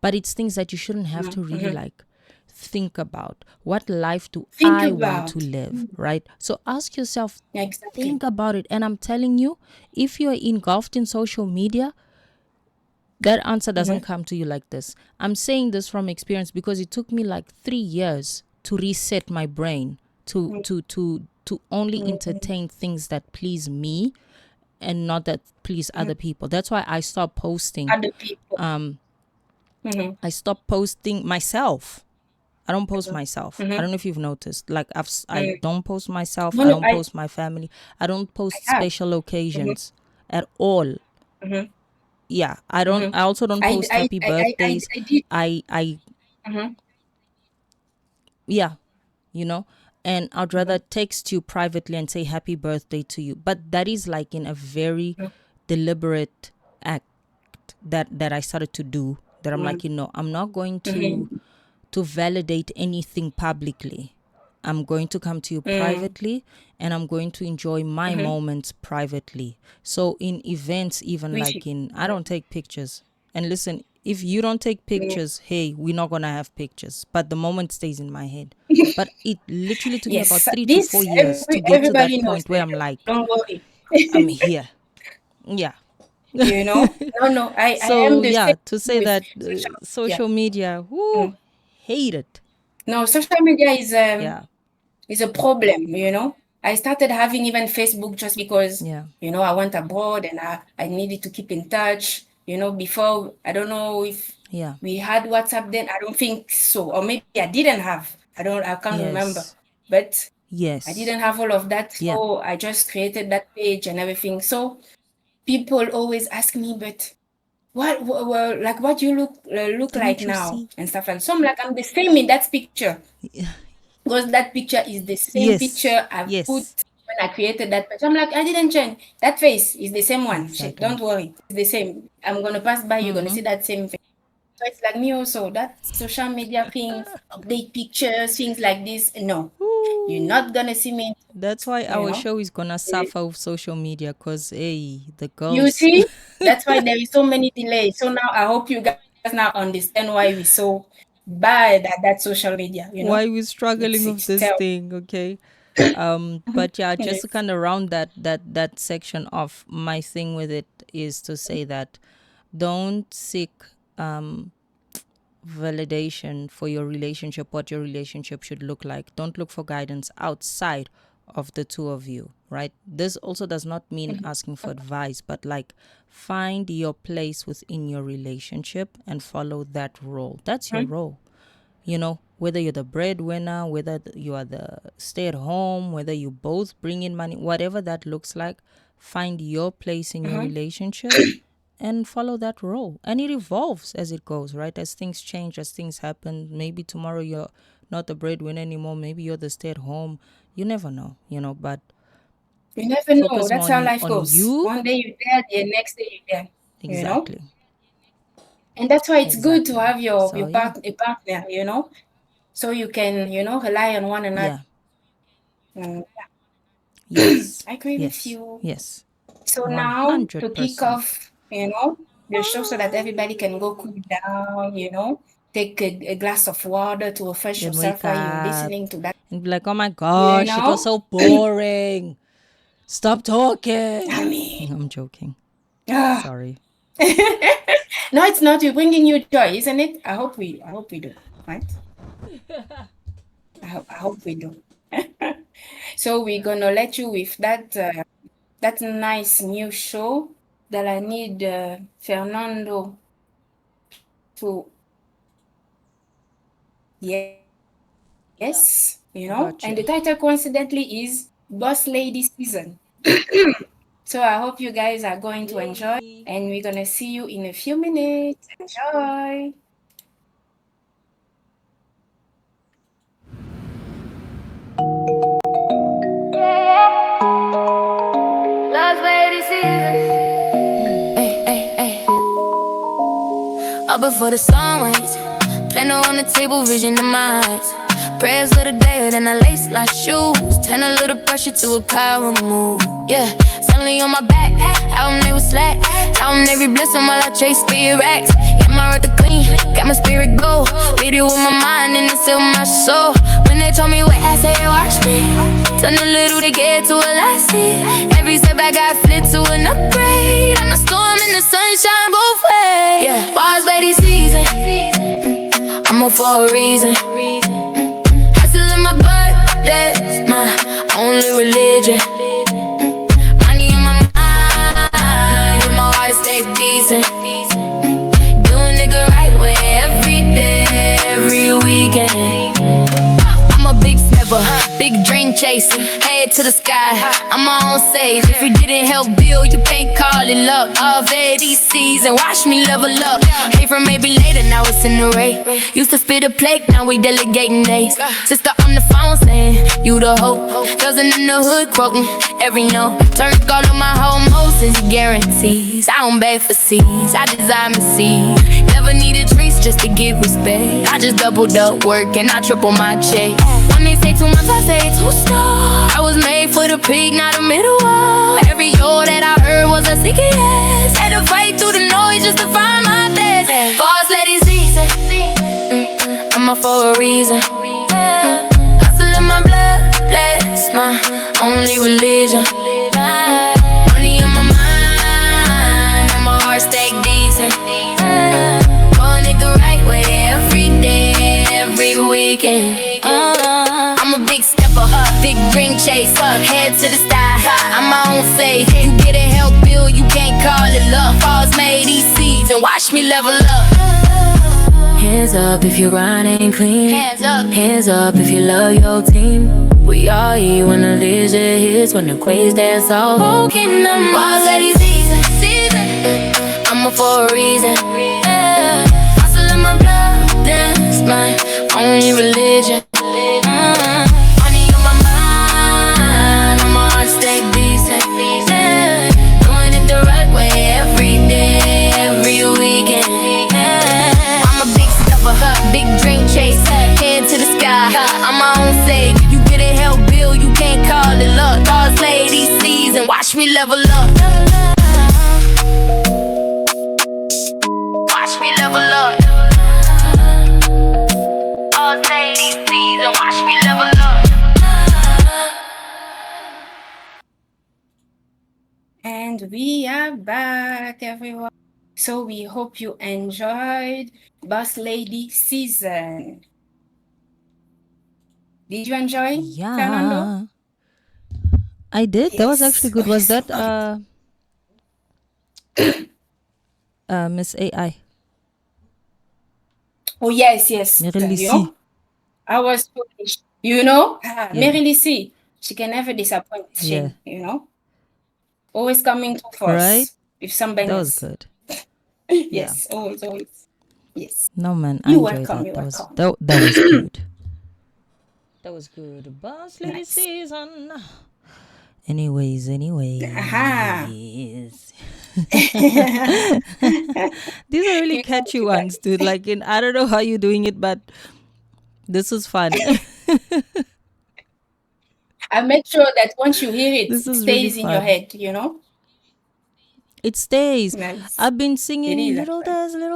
Speaker 1: But it's things that you shouldn't have to really like think about. What life do
Speaker 2: Think
Speaker 1: I want to
Speaker 2: about.
Speaker 1: live, right? So ask yourself,
Speaker 2: Exactly.
Speaker 1: think about it. And I'm telling you, if you're engulfed in social media, that answer doesn't come to you like this. I'm saying this from experience because it took me like 3 years to reset my brain to only entertain things that please me and not that please other people. That's why I stopped posting.
Speaker 2: Other people.
Speaker 1: I stopped posting myself. I don't post myself. I don't know if you've noticed. Like I don't post myself.
Speaker 2: No,
Speaker 1: I
Speaker 2: no,
Speaker 1: don't post my family. I don't post
Speaker 2: have.
Speaker 1: special occasions at all. Yeah, I don't. I also don't post happy birthdays.
Speaker 2: I did.
Speaker 1: Yeah, you know, and I'd rather text you privately and say happy birthday to you. But that is like in a very deliberate act that I started to do. That I'm like, I'm not going to validate anything publicly. I'm going to come to you privately, and I'm going to enjoy my moments privately. So in events, even I don't take pictures. And listen, if you don't take pictures, hey, we're not going to have pictures. But the moment stays in my head. But it literally took me about 3 to 4 years to get to that point where I'm like,
Speaker 2: don't worry.
Speaker 1: I'm here. Yeah.
Speaker 2: No, I am the same
Speaker 1: to say
Speaker 2: with
Speaker 1: that social media, hate it.
Speaker 2: No, social media is a problem, I started having even Facebook just because, I went abroad and I needed to keep in touch. Before, I don't know if we had WhatsApp then. I don't think so. Or maybe I didn't have. I can't remember. But I didn't have all of that. So I just created that page and everything. So people always ask me, but what you look like now and stuff like that. So I'm like, I'm the same in that picture. Because that picture is the same picture I put when I created that picture. I'm like, I didn't change. That face is the same one. Exactly. Don't worry. It's the same. I'm going to pass by, you're going to see that same face. So it's like me also, that social media things, update pictures, things like this. No, you're not going to see me.
Speaker 1: That's why our show is going to suffer with social media because, hey, the girls.
Speaker 2: You see, that's why there is so many delays. So now I hope you guys now understand why we're so bad at that social media.
Speaker 1: Why we're struggling with this thing, okay? But yeah, just to kind of round that section off, my thing with it is to say that don't seek validation for your relationship, what your relationship should look like. Don't look for guidance outside of the two of you, right? This also does not mean asking for advice, but like find your place within your relationship and follow that role. That's your role. Whether you're the breadwinner, whether you are the stay-at-home, whether you both bring in money, whatever that looks like, find your place in your relationship and follow that role. And it evolves as it goes, right? As things change, as things happen. Maybe tomorrow you're not the breadwinner anymore. Maybe you're the stay-at-home. You never know, but
Speaker 2: you never know. That's how life goes. One day you're there, the next day you're there.
Speaker 1: Exactly.
Speaker 2: And that's why it's good to have a partner, so you can, rely on one another.
Speaker 1: Yes.
Speaker 2: I agree with you.
Speaker 1: Yes.
Speaker 2: So 100%. Now to kick off, the show so that everybody can go cool down, take a glass of water to refresh yourself while you're listening to that.
Speaker 1: And be like, oh my gosh, it was so boring. Stop talking. I'm joking. Sorry.
Speaker 2: No, it's not. We're bringing you joy, isn't it? I hope we do, right? I hope we do. So we're gonna let you with that nice new show that I need Fernannd'O to. Yes, and the title coincidentally is Boss Lady Season. So I hope you guys are going to enjoy, and we're going to see you in a few minutes. Enjoy.
Speaker 3: Boss Lady Season. Hey. Up before the sun rays, planner on the table, vision in my eyes. Prayers of the day, then I lace my shoes. Turn a little pressure to a power move. Yeah, suddenly on my back, how I'm never slack. How I'm every blessing while I chase speed racks. Got my record clean, got my spirit go. Video with my mind and it's in my soul. When they told me what I say, watch me. Turn a little to get to a lot see. Every step I got flipped to an upgrade. I'm a storm in the sunshine both ways. Yeah, Boss Lady Season. I'm up for a reason. Hustle in my blood, that's my only religion. Money in my mind, to the sky. I'm my own sage. If you didn't help build, you can't call it luck. All VDCs and watch me level up. Came from maybe later, now it's in the race. Used to spit a plate, now we delegating days. Sister on the phone saying, you the hope. Cousin in the hood quoting every note. Turned all of my whole emotions, he guarantees. I don't beg for seeds, I design the seed. Never needed trees just to get respect. I just doubled up work and I triple my check. When they say too much, I say too slow. I was made for the peak, not a middle wall. Every yo that I heard was a sick yes. Had to fight through the noise just to find my best. Boss lady season, I'm up for a reason. Hustle in my blood, bless my only religion. Money on my mind, and my heart stay decent. Doing it the right way every day, every weekend. I'm a big stepper, big dream chaser, head to the sky. I'm my own faith. You get it, help build, you can't call it luck. Falls made these seeds and watch me level up. Hands up if your grind ain't clean. Hands up if you love your team. We all eat when the leisure hits, when the queens dance all broken. I'm all lady season. I'm up for a reason. Hustle in my blood, that's my only religion. Money on my mind, on my heart stay decent. Doing it the right way every day, every weekend. I'm a big stepper, big dream chaser, head to the sky. I'm my own sage. You get it, help build, you can't call it luck. Stars lay these seas and watch me level up. Watch me level up. Stars lay these seas and watch me level up.
Speaker 2: And we are back, everyone. So we hope you enjoyed Boss Lady season. Did you enjoy, Fernando?
Speaker 1: I did. That was actually good. Was that Miss AI?
Speaker 2: Oh, yes.
Speaker 1: Merely
Speaker 2: I was foolish. Mary Lissy, she can never disappoint.
Speaker 1: Yeah.
Speaker 2: Always coming to force
Speaker 1: Right?
Speaker 2: with some bangers.
Speaker 1: That was good.
Speaker 2: Yes, always. Yes.
Speaker 1: No, man, I
Speaker 2: You're
Speaker 1: enjoyed
Speaker 2: welcome,
Speaker 1: that.
Speaker 2: you're
Speaker 1: That was
Speaker 2: welcome.
Speaker 1: that was good. That was good. Boss Lady
Speaker 2: Nice.
Speaker 1: season. Anyways.
Speaker 2: Aha.
Speaker 1: These are really catchy ones, dude. Like, I don't know how you're doing it, but this is fun.
Speaker 2: I make sure that once you hear it,
Speaker 1: This
Speaker 2: it
Speaker 1: is really
Speaker 2: stays in your
Speaker 1: fun.
Speaker 2: head,
Speaker 1: It stays.
Speaker 2: Nice.
Speaker 1: I've been singing
Speaker 2: It is
Speaker 1: little
Speaker 2: actually.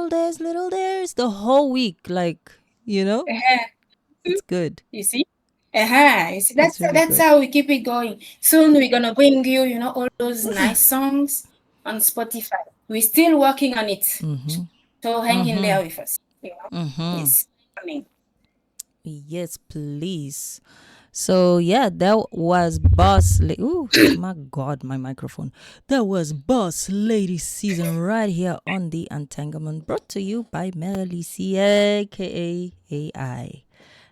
Speaker 1: dares, little dares the whole week. Like, it's good.
Speaker 2: You see? You see, that's
Speaker 1: really
Speaker 2: that's
Speaker 1: good.
Speaker 2: how we keep it going. Soon we're gonna bring you, all those nice songs on Spotify. We're still working on it.
Speaker 1: Mm-hmm.
Speaker 2: So hang in there with us.
Speaker 1: Mm-hmm.
Speaker 2: Yes. Coming.
Speaker 1: Yes, please. So yeah, that was Ooh, my God, my microphone. That was Boss Lady season right here on the Untanglement, brought to you by Melissa, aka AI.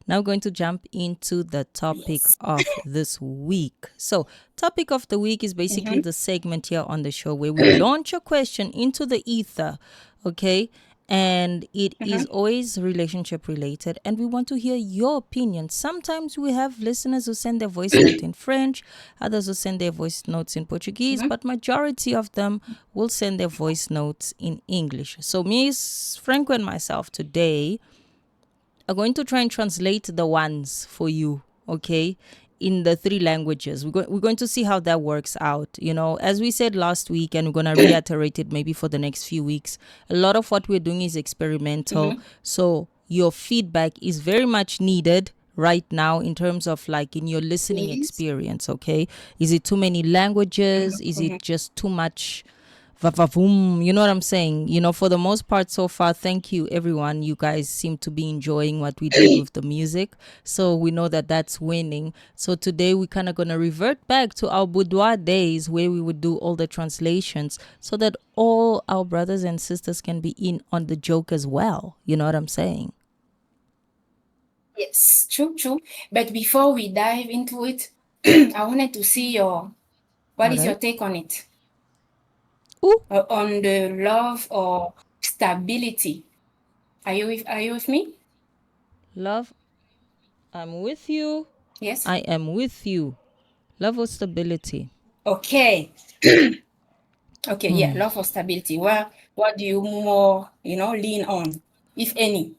Speaker 1: Now going to jump into the topic of this week. So topic of the week is basically the segment here on the show where we launch a question into the ether, okay? And it is always relationship related, and we want to hear your opinion. Sometimes we have listeners who send their voice note in French, others who send their voice notes in Portuguese, but majority of them will send their voice notes in English. So Miss Franco and myself today are going to try and translate the ones for you, okay, in the 3 languages. We're going to see how that works out. As we said last week, and we're going to reiterate it maybe for the next few weeks, a lot of what we're doing is experimental. So your feedback is very much needed right now in terms of like in your listening experience, okay? Is it too many languages? Is it just too much vavavoom? You know what I'm saying? For the most part so far, thank you everyone. You guys seem to be enjoying what we did with the music. So we know that that's winning. So today we're kind of going to revert back to our boudoir days where we would do all the translations so that all our brothers and sisters can be in on the joke as well. You know what I'm saying?
Speaker 2: Yes, true. But before we dive into it, I wanted to see what is your take on it? On the love or stability. Are you with me?
Speaker 1: Love, I'm with you.
Speaker 2: Yes.
Speaker 1: I am with you. Love or stability?
Speaker 2: Okay. Okay, yeah, love or stability. What do you more, lean on, if any?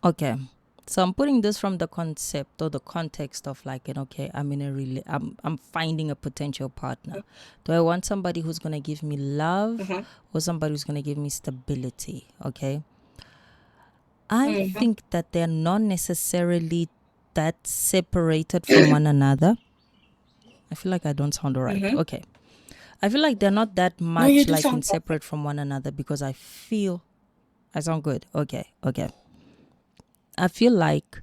Speaker 1: Okay. So I'm putting this from the concept or the context of like, okay, I'm in I'm finding a potential partner. Do I want somebody who's going to give me love or somebody who's going to give me stability? Okay. I think that they're not necessarily that separated from one another. I feel like I don't sound right. Okay. I feel like they're not that much separate from one another because I sound good. Okay. I feel like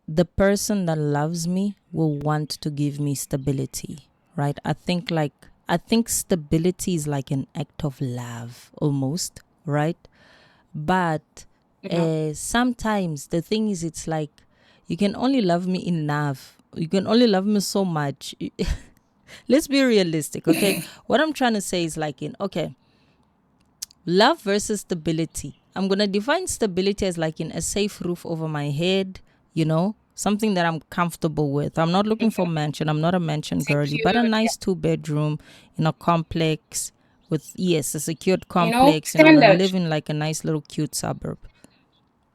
Speaker 1: the person that loves me will want to give me stability, right? I think stability is like an act of love almost, right? But sometimes the thing is, it's like you can only love me enough. You can only love me so much. Let's be realistic, okay? What I'm trying to say is like love versus stability. I'm going to define stability as like a safe roof over my head, something that I'm comfortable with. I'm not looking for mansion. I'm not a mansion girly, but a nice 2-bedroom in a complex with, a secured complex, and I live in like a nice little cute suburb.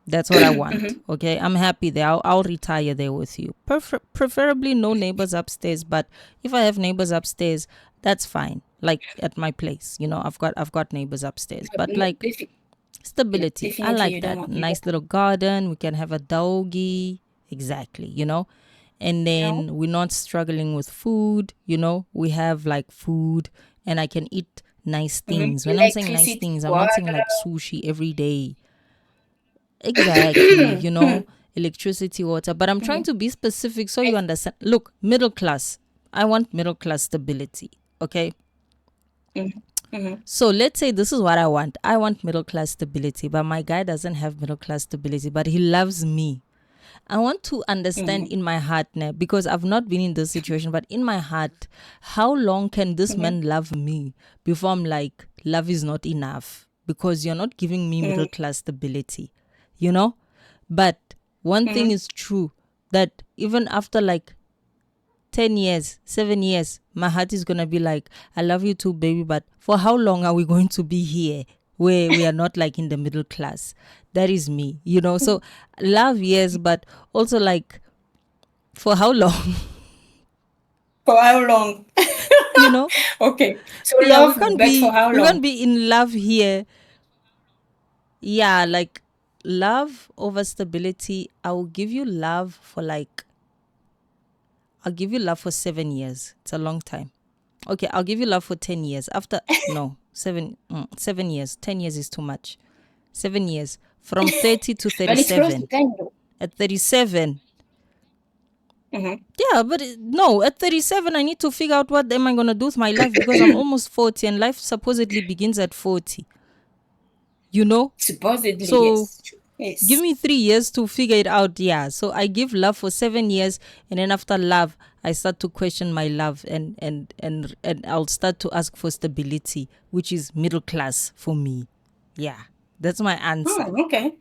Speaker 1: That's what I want. Okay, I'm happy there. I'll retire there with you. Preferably no neighbors upstairs, but if I have neighbors upstairs, that's fine. Like at my place, I've got neighbors upstairs, but like stability. I like that. Nice little garden. We can have a doggy. Exactly, and then we're not struggling with food. We have like food, and I can eat nice things. When I'm saying nice things, I'm not saying like sushi every day. Exactly, electricity, water. But I'm trying to be specific so you understand. Look, middle class. I want middle class stability. Okay. So let's say this is what I want. I want middle class stability, but my guy doesn't have middle class stability, but he loves me. I want to understand in my heart now, because I've not been in this situation, but in my heart, how long can this man love me before I'm like, love is not enough because you're not giving me middle class stability, But one thing is true, that even after like 10 years, 7 years, my heart is going to be like, I love you too, baby, but for how long are we going to be here where we are not like in the middle class? That is me, So love, yes, but also like, for how long?
Speaker 2: For how long? Okay. So love, but for how long?
Speaker 1: We can't be in love here. Yeah, like love over stability. I will give you love for I'll give you love for 7 years. It's a long time. Okay, I'll give you love for 10 years. After, no, 7 years. 10 years is too much. 7 years. From 30 to 37.
Speaker 2: But it's close to 10 though.
Speaker 1: At 37. Yeah, but no, at 37, I need to figure out what am I going to do with my life, because I'm almost 40 and life supposedly begins at 40.
Speaker 2: Supposedly,
Speaker 1: so,
Speaker 2: yes.
Speaker 1: Give me 3 years to figure it out. Yeah. So I give love for 7 years, and then after love, I start to question my love, and I'll start to ask for stability, which is middle class for me. Yeah. That's my answer.
Speaker 2: Oh, okay.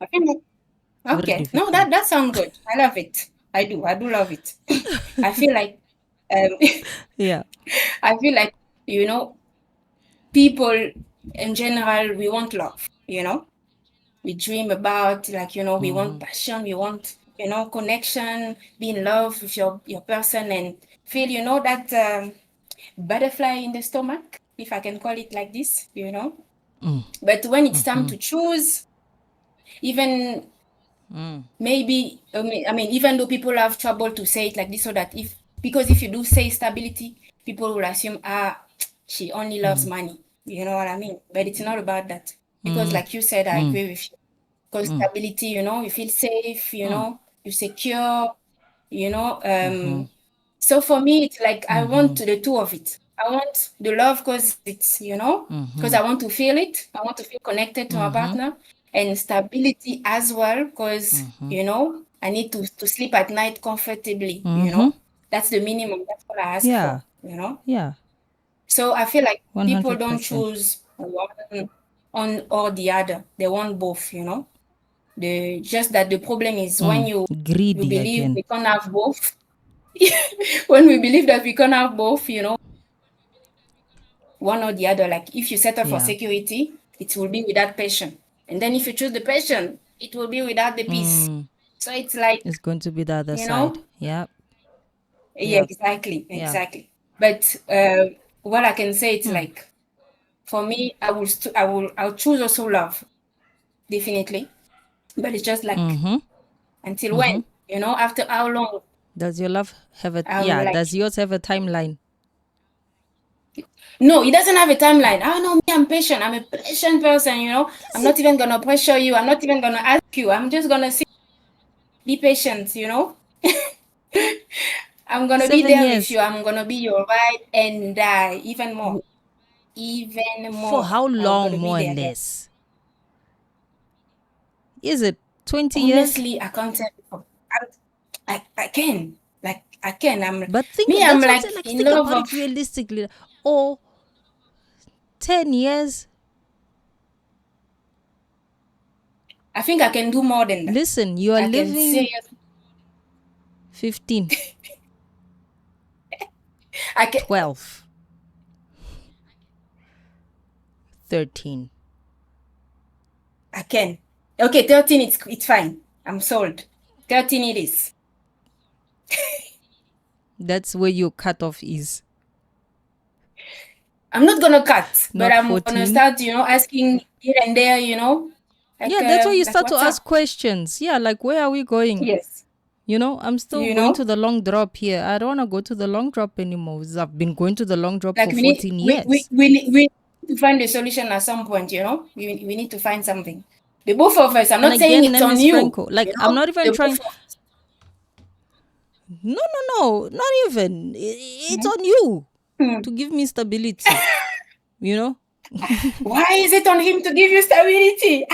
Speaker 2: Okay. No, that sounds good. I love it. I do love it. I feel like
Speaker 1: yeah.
Speaker 2: I feel like, people in general, we want love, we dream about, like, we want passion, we want, connection, be in love with your person, and feel, that butterfly in the stomach, if I can call it like this, But when it's time to choose, even maybe, I mean, even though people have trouble to say it like this, so that because if you do say stability, people will assume, she only loves money. You know what I mean? But it's not about that. Because like you said, I agree with you. Because stability, you feel safe, you're secure, So for me, it's like I want the two of it. I want the love because it's, because I want to feel it. I want to feel connected to my partner. And stability as well because, I need to sleep at night comfortably, you know. That's the minimum. That's what I ask
Speaker 1: Yeah.
Speaker 2: for, you know.
Speaker 1: Yeah.
Speaker 2: So I feel like people don't
Speaker 1: 100%.
Speaker 2: choose one or the other. They want both, you know. Just that the problem is when you
Speaker 1: Greedy
Speaker 2: believe
Speaker 1: again.
Speaker 2: we can't have both. When we believe that we can't have both, you know, one or the other. Like if you settle for
Speaker 1: Yeah.
Speaker 2: security, it will be without passion. And then if you choose the passion, it will be without the peace. So it's like,
Speaker 1: It's going to be the other
Speaker 2: you
Speaker 1: side.
Speaker 2: know,
Speaker 1: Yeah.
Speaker 2: yeah,
Speaker 1: Yeah.
Speaker 2: exactly.
Speaker 1: Yeah.
Speaker 2: But what I can say, it's like, for me, I'll choose also love, definitely. But it's just like, until when, you know, after how long?
Speaker 1: Does your love have a
Speaker 2: I'm like,
Speaker 1: does yours have a timeline?
Speaker 2: no, it doesn't have a timeline. Oh no, me, I'm patient. I'm a patient person, you know. I'm not even gonna pressure you. I'm not even gonna ask you. I'm just gonna say, be patient, you know. I'm gonna be
Speaker 1: 7
Speaker 2: there with
Speaker 1: years.
Speaker 2: you. I'm gonna be your ride and die. Even more. Even more.
Speaker 1: For how
Speaker 2: I'm
Speaker 1: long,
Speaker 2: gonna be
Speaker 1: more or
Speaker 2: there.
Speaker 1: less? Is it 20 years?
Speaker 2: Honestly, I can't tell you. I can. Like, I can.
Speaker 1: But think
Speaker 2: Me,
Speaker 1: that's
Speaker 2: I'm
Speaker 1: what I'm
Speaker 2: like
Speaker 1: saying, like
Speaker 2: in
Speaker 1: think
Speaker 2: love
Speaker 1: about
Speaker 2: of,
Speaker 1: it realistically. Or 10 years.
Speaker 2: I think I can do more than that.
Speaker 1: Listen, you are
Speaker 2: I can
Speaker 1: living
Speaker 2: seriously,
Speaker 1: 15,
Speaker 2: I can,
Speaker 1: 12, 13.
Speaker 2: I can. Okay, 13, it's fine. I'm sold. 13 it is.
Speaker 1: That's where your cutoff is.
Speaker 2: I'm not gonna cut, but
Speaker 1: Not
Speaker 2: I'm
Speaker 1: 14.
Speaker 2: gonna start, you know, asking here and there, you know. Like,
Speaker 1: Yeah, that's why you
Speaker 2: like,
Speaker 1: start to
Speaker 2: what's
Speaker 1: ask
Speaker 2: up?
Speaker 1: questions. Yeah, like where are we going?
Speaker 2: Yes.
Speaker 1: You know, I'm still
Speaker 2: You
Speaker 1: going
Speaker 2: know,
Speaker 1: to the long drop here. I don't want to go to the long drop anymore. I've been going to the long drop
Speaker 2: like
Speaker 1: for
Speaker 2: we need
Speaker 1: 14 years.
Speaker 2: we need to find a solution at some point, you know. We need to find something. The both of us. I'm
Speaker 1: And
Speaker 2: not saying
Speaker 1: again,
Speaker 2: it's on
Speaker 1: Miss
Speaker 2: you.
Speaker 1: Franco, like
Speaker 2: You
Speaker 1: I'm
Speaker 2: know,
Speaker 1: not even
Speaker 2: the
Speaker 1: trying.
Speaker 2: both of us.
Speaker 1: No, not even. It's on you to give me stability. You know?
Speaker 2: Why is it on him to give you stability?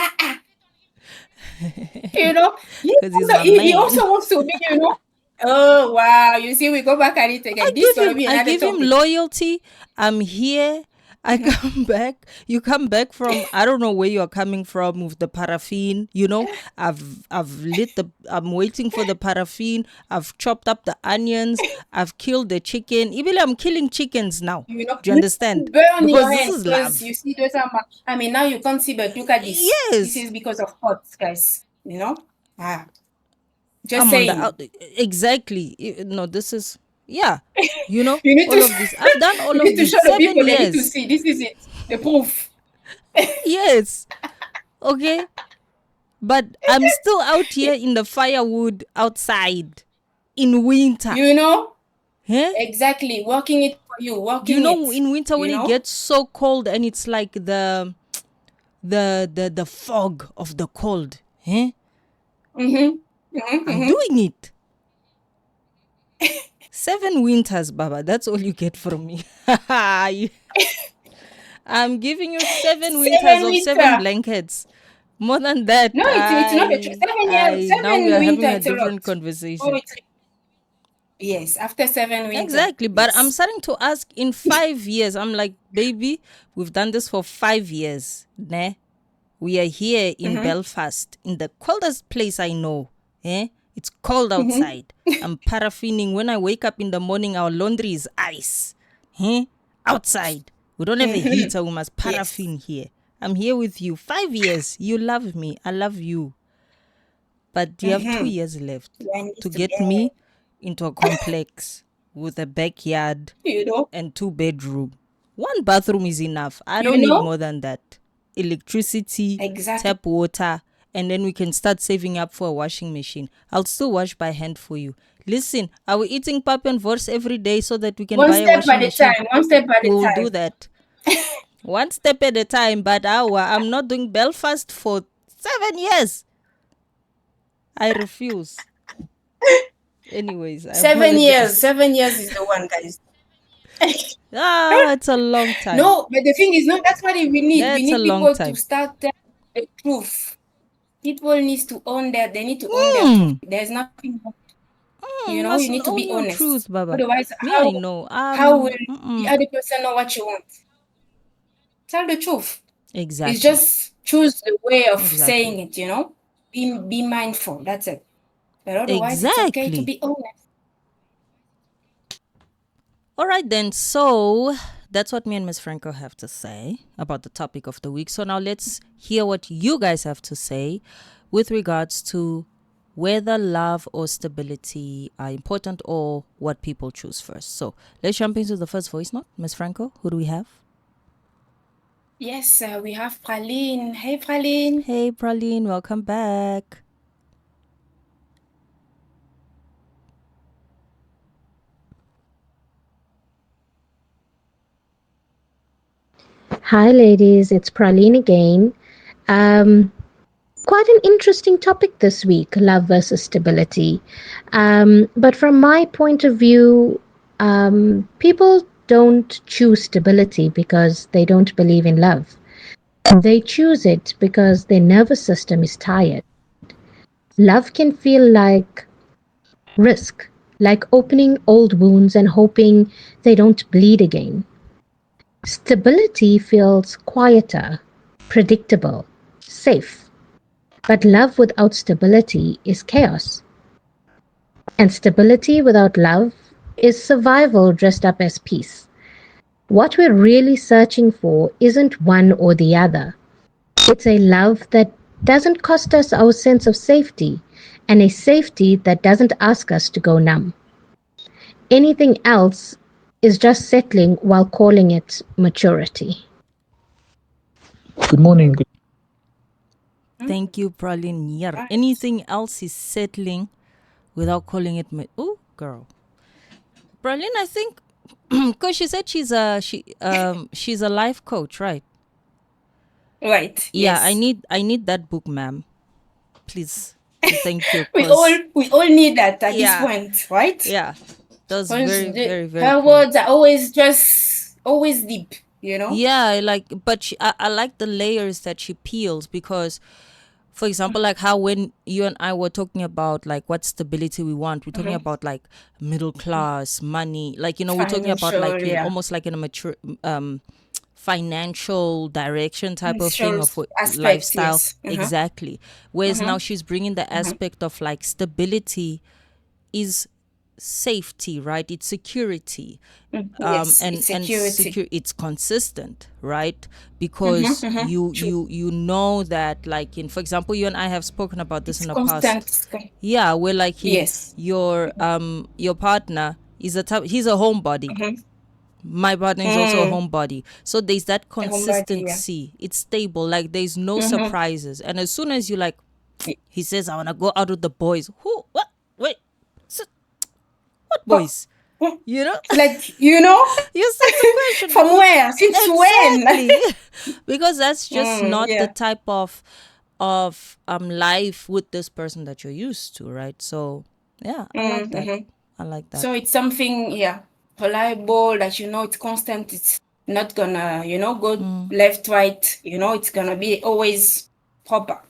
Speaker 2: You know,
Speaker 1: Because he's my
Speaker 2: he
Speaker 1: man.
Speaker 2: also wants to be, you know. Oh wow! You see, we go back at it again. This is gonna be
Speaker 1: I
Speaker 2: another
Speaker 1: give him
Speaker 2: topic.
Speaker 1: loyalty. I'm here. I come back. You come back from I don't know where you're coming from with the paraffin. You know, I'm waiting for the paraffin. I've chopped up the onions. I've killed the chicken. Even I'm killing chickens now.
Speaker 2: You know,
Speaker 1: Do you understand?
Speaker 2: burn
Speaker 1: Because
Speaker 2: your
Speaker 1: this
Speaker 2: hand
Speaker 1: is
Speaker 2: because
Speaker 1: love.
Speaker 2: you see those are. I mean, now you can't see, but look at this. This
Speaker 1: Yes.
Speaker 2: is because of pots, guys. You know. Just
Speaker 1: I'm
Speaker 2: saying.
Speaker 1: on the out. Exactly. No, this is yeah. You know,
Speaker 2: You need
Speaker 1: all
Speaker 2: to.
Speaker 1: of this. I've done all
Speaker 2: You
Speaker 1: of
Speaker 2: need to
Speaker 1: this.
Speaker 2: show the
Speaker 1: 7
Speaker 2: people. They need to
Speaker 1: years.
Speaker 2: see. This is it. The proof.
Speaker 1: Yes. Okay. But I'm still out here in the firewood outside in winter.
Speaker 2: You know.
Speaker 1: Huh?
Speaker 2: Exactly. Working it for you. Working
Speaker 1: You know,
Speaker 2: it.
Speaker 1: in winter when
Speaker 2: You
Speaker 1: it
Speaker 2: know?
Speaker 1: gets so cold and it's like the fog of the cold. Huh? I'm doing it. 7 winters, Baba. That's all you get from me. I'm giving you 7 winters of 7
Speaker 2: winter.
Speaker 1: blankets. More than that,
Speaker 2: No, it's not a 7 years. 7
Speaker 1: now we are
Speaker 2: winter.
Speaker 1: having a
Speaker 2: It's a lot.
Speaker 1: different conversation.
Speaker 2: Yes, after 7 winter.
Speaker 1: Exactly, but
Speaker 2: yes.
Speaker 1: I'm starting to ask in 5 years. I'm like, baby, we've done this for 5 years. Nah? We are here in Belfast, in the coldest place I know. Eh? It's cold outside. I'm paraffining. When I wake up in the morning, our laundry is ice. Outside. We don't have a heater. We must paraffin here. I'm here with you. 5 years. You love me. I love you. But you have 2 years left to get me into a complex with a backyard and 2 bedroom. 1 bathroom is enough. I don't need more than that. Electricity, tap water, and then we can start saving up for a washing machine. I'll still wash by hand for you. Listen, are we eating pap and vorse every day so that we can buy a washing machine?
Speaker 2: One step at a time.
Speaker 1: We'll do that. 1 step at a time, but I'm not doing Belfast for 7 years. I refuse. Anyways,
Speaker 2: 7 years. 7 years is the one, guys.
Speaker 1: It's a long time.
Speaker 2: No, but the thing is, no, that's what we need.
Speaker 1: That's
Speaker 2: we need
Speaker 1: a long
Speaker 2: people
Speaker 1: time.
Speaker 2: to start telling the truth. People need to own their truth. There's nothing wrong. You need to be honest.
Speaker 1: Truth, Baba.
Speaker 2: Otherwise,
Speaker 1: I know.
Speaker 2: How will the other person know what you want? Tell the truth.
Speaker 1: Exactly.
Speaker 2: It's just choose the way of saying it, Be mindful. That's it. But otherwise, it's okay to be honest.
Speaker 1: All right, then. So that's what me and Miss Franco have to say about the topic of the week. So now let's hear what you guys have to say with regards to whether love or stability are important or what people choose first. So let's jump into the first voice note. Miss Franco, who do we have?
Speaker 2: Yes, we have Praline. Hey, Praline.
Speaker 1: Hey, Praline. Welcome back.
Speaker 4: Hi, ladies. It's Praline again. Quite an interesting topic this week, love versus stability. But from my point of view, people don't choose stability because they don't believe in love. They choose it because their nervous system is tired. Love can feel like risk, like opening old wounds and hoping they don't bleed again. Stability feels quieter, predictable, safe. But love without stability is chaos. And stability without love is survival dressed up as peace. What we're really searching for isn't one or the other. It's a love that doesn't cost us our sense of safety, and a safety that doesn't ask us to go numb. Anything else is just settling while calling it maturity.
Speaker 5: Good morning.
Speaker 1: Thank you, Praline. Yeah. Anything else is settling without calling it. Oh, girl. Praline, I think, because she said she's a life coach, right?
Speaker 2: Right.
Speaker 1: Yeah,
Speaker 2: yes.
Speaker 1: I need that book, ma'am. Please. Thank you.
Speaker 2: we all need that at this point, right?
Speaker 1: Yeah. That's very, very, very
Speaker 2: her
Speaker 1: cool.
Speaker 2: words are always deep,
Speaker 1: Yeah, but I like the layers that she peels because, for example, like how when you and I were talking about like what stability we want, we're talking about like middle class, money, like, we're talking about like almost like in a mature financial direction type of thing of lifestyle.
Speaker 2: Yes.
Speaker 1: Exactly. Whereas now she's bringing the aspect of like stability is safety, right? It's security.
Speaker 2: Yes, it's security.
Speaker 1: It's consistent, right? Because you know that, like, for example, you and I have spoken about this in the past. Yeah, where like your partner is he's a homebody. My partner is also a homebody. So there's that consistency. It's stable. Like there's no surprises. And as soon as you like, he says, I want to go out with the boys. Who? What? Wait. What boys?
Speaker 2: Like,
Speaker 1: you
Speaker 2: said the question. From where? Since when?
Speaker 1: Because that's just not the type of life with this person that you're used to, right? So I like that. I like that.
Speaker 2: So it's something reliable that it's constant. It's not gonna go left, right. It's gonna be always proper.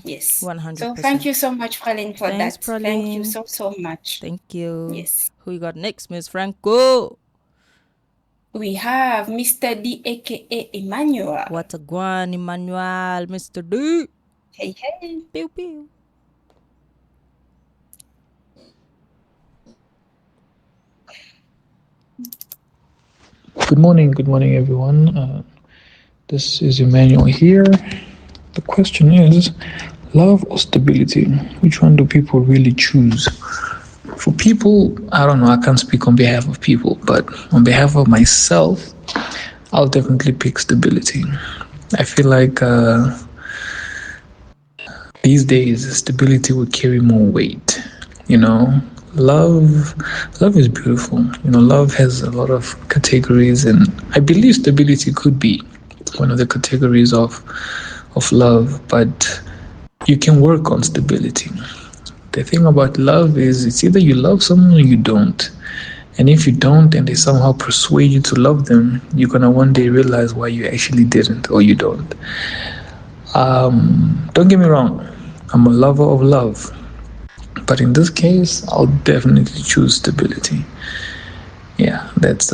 Speaker 2: Yes.
Speaker 1: 100%.
Speaker 2: So thank you so much, Praline, for that.
Speaker 1: Praline.
Speaker 2: Thank you so much.
Speaker 1: Thank you.
Speaker 2: Yes.
Speaker 1: Who you got next, Miss Franco?
Speaker 2: We have Mr. D, aka Emmanuel.
Speaker 1: What a guan, Emmanuel, Mr. D.
Speaker 2: Hey.
Speaker 1: Pew pew.
Speaker 5: Good morning, everyone. This is Emmanuel here. The question is, love or stability? Which one do people really choose? For people, I don't know, I can't speak on behalf of people, but on behalf of myself, I'll definitely pick stability. I feel like these days, stability would carry more weight, Love is beautiful. Love has a lot of categories, and I believe stability could be one of the categories of love, but you can work on stability. The thing about love is it's either you love someone or you don't. And if you don't and they somehow persuade you to love them, you're going to one day realize why you actually didn't or you don't. Don't get me wrong. I'm a lover of love. But in this case, I'll definitely choose stability. Yeah, that's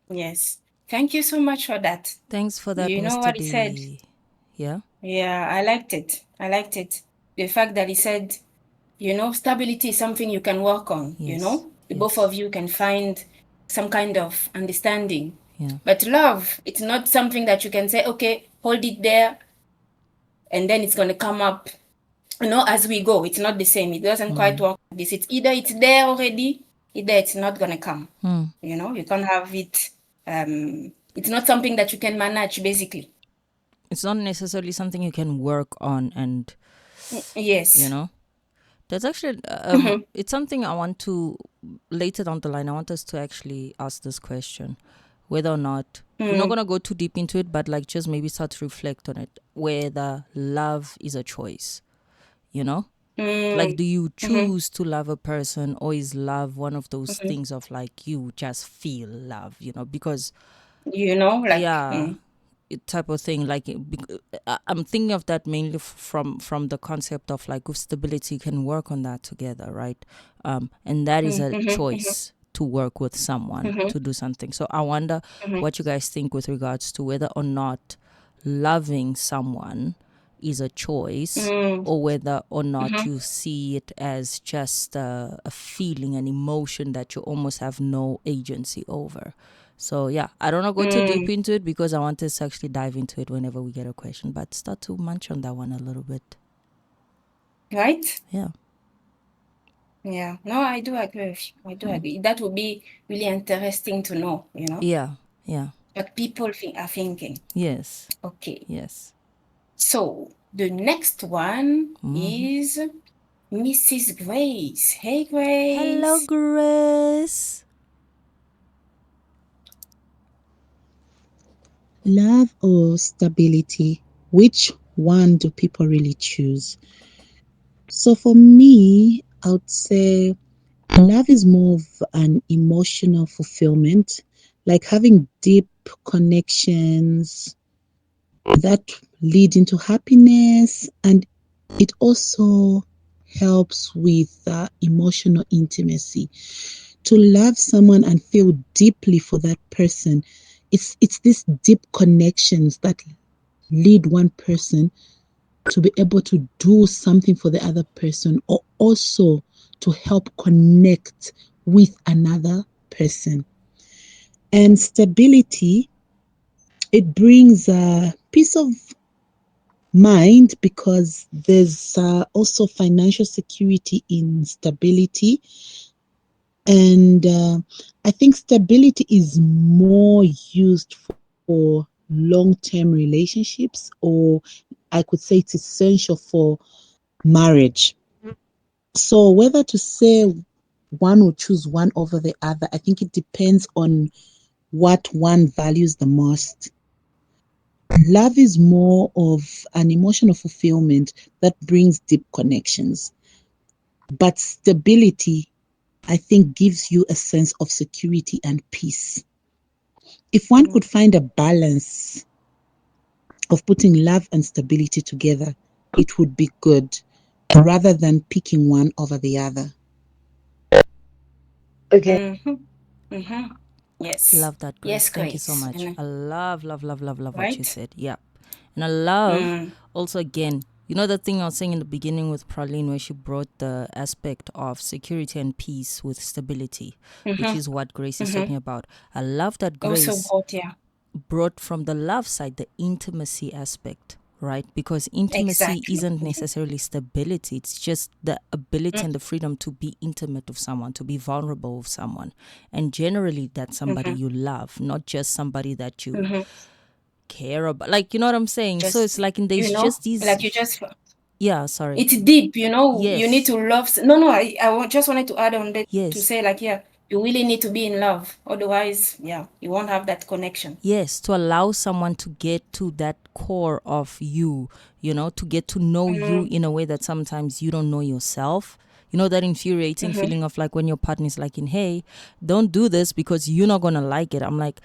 Speaker 2: Yes. Thank you so much for that.
Speaker 1: Thanks for that,
Speaker 2: You know
Speaker 1: Mr.
Speaker 2: what he said?
Speaker 1: D. Yeah.
Speaker 2: Yeah, I liked it. The fact that he said, stability is something you can work on,
Speaker 1: Yes.
Speaker 2: The both of you can find some kind of understanding.
Speaker 1: Yeah.
Speaker 2: But love, it's not something that you can say, okay, hold it there, and then it's going to come up, as we go. It's not the same. It doesn't quite work like this. It's either it's there already, either it's not going to come. You can't have it. It's not something that you can manage, basically.
Speaker 1: It's not necessarily something you can work on, and
Speaker 2: yes,
Speaker 1: that's actually it's something I want to later down the line. I want us to actually ask this question, whether or not we're not gonna go too deep into it, but like just maybe start to reflect on it, whether love is a choice. Like, do you choose to love a person, or is love one of those things of like you just feel love? Because type of thing. Like, I'm thinking of that mainly from the concept of like with stability, you can work on that together, right? And that is a choice to work with someone to do something. So I wonder what you guys think with regards to whether or not loving someone is a choice, or whether or not you see it as just a feeling, an emotion that you almost have no agency over. So yeah, I don't want to go too deep into it because I want us to actually dive into it whenever we get a question, but start to munch on that one a little bit.
Speaker 2: Right?
Speaker 1: Yeah.
Speaker 2: Yeah. No, I do agree with you. I do agree. That would be really interesting to know,
Speaker 1: Yeah. Yeah.
Speaker 2: What people are thinking.
Speaker 1: Yes.
Speaker 2: Okay.
Speaker 1: Yes.
Speaker 2: So the next one is Mrs. Grace. Hey, Grace.
Speaker 1: Hello, Grace.
Speaker 6: Love or stability? Which one do people really choose? So for me, I would say love is more of an emotional fulfillment, like having deep connections that lead into happiness, and it also helps with emotional intimacy. To love someone and feel deeply for that person, it's these deep connections that lead one person to be able to do something for the other person, or also to help connect with another person. And stability, it brings a peace of mind because there's also financial security in stability. And I think stability is more used for long-term relationships, or I could say it's essential for marriage. So whether to say one will choose one over the other, I think it depends on what one values the most. Love is more of an emotional fulfillment that brings deep connections. But stability, I think, gives you a sense of security and peace. If one could find a balance of putting love and stability together, it would be good, rather than picking one over the other.
Speaker 4: Okay.
Speaker 2: Yes.
Speaker 1: Love that, Grace.
Speaker 2: Yes,
Speaker 1: Thank you so
Speaker 2: Grace.
Speaker 1: much. I love what you
Speaker 2: Right?
Speaker 1: said. Yeah. And I love also, again, the thing I was saying in the beginning with Praline, where she brought the aspect of security and peace with stability, which is what Grace is talking about. I love that Grace
Speaker 2: Also
Speaker 1: brought from the love side the intimacy aspect, right? Because intimacy isn't necessarily stability. It's just the ability and the freedom to be intimate with someone, to be vulnerable with someone. And generally that's somebody you love, not just somebody that you care about. Like, you know what I'm saying? So it's like there's just these...
Speaker 2: like you just...
Speaker 1: Yeah, sorry.
Speaker 2: It's deep,
Speaker 1: Yes.
Speaker 2: You need to love... No, I just wanted to add on that to say, like, you really need to be in love. Otherwise, you won't have that connection.
Speaker 1: Yes, to allow someone to get to that core of you, to get to know you in a way that sometimes you don't know yourself. That infuriating feeling of like when your partner is like, hey, don't do this because you're not going to like it. I'm like,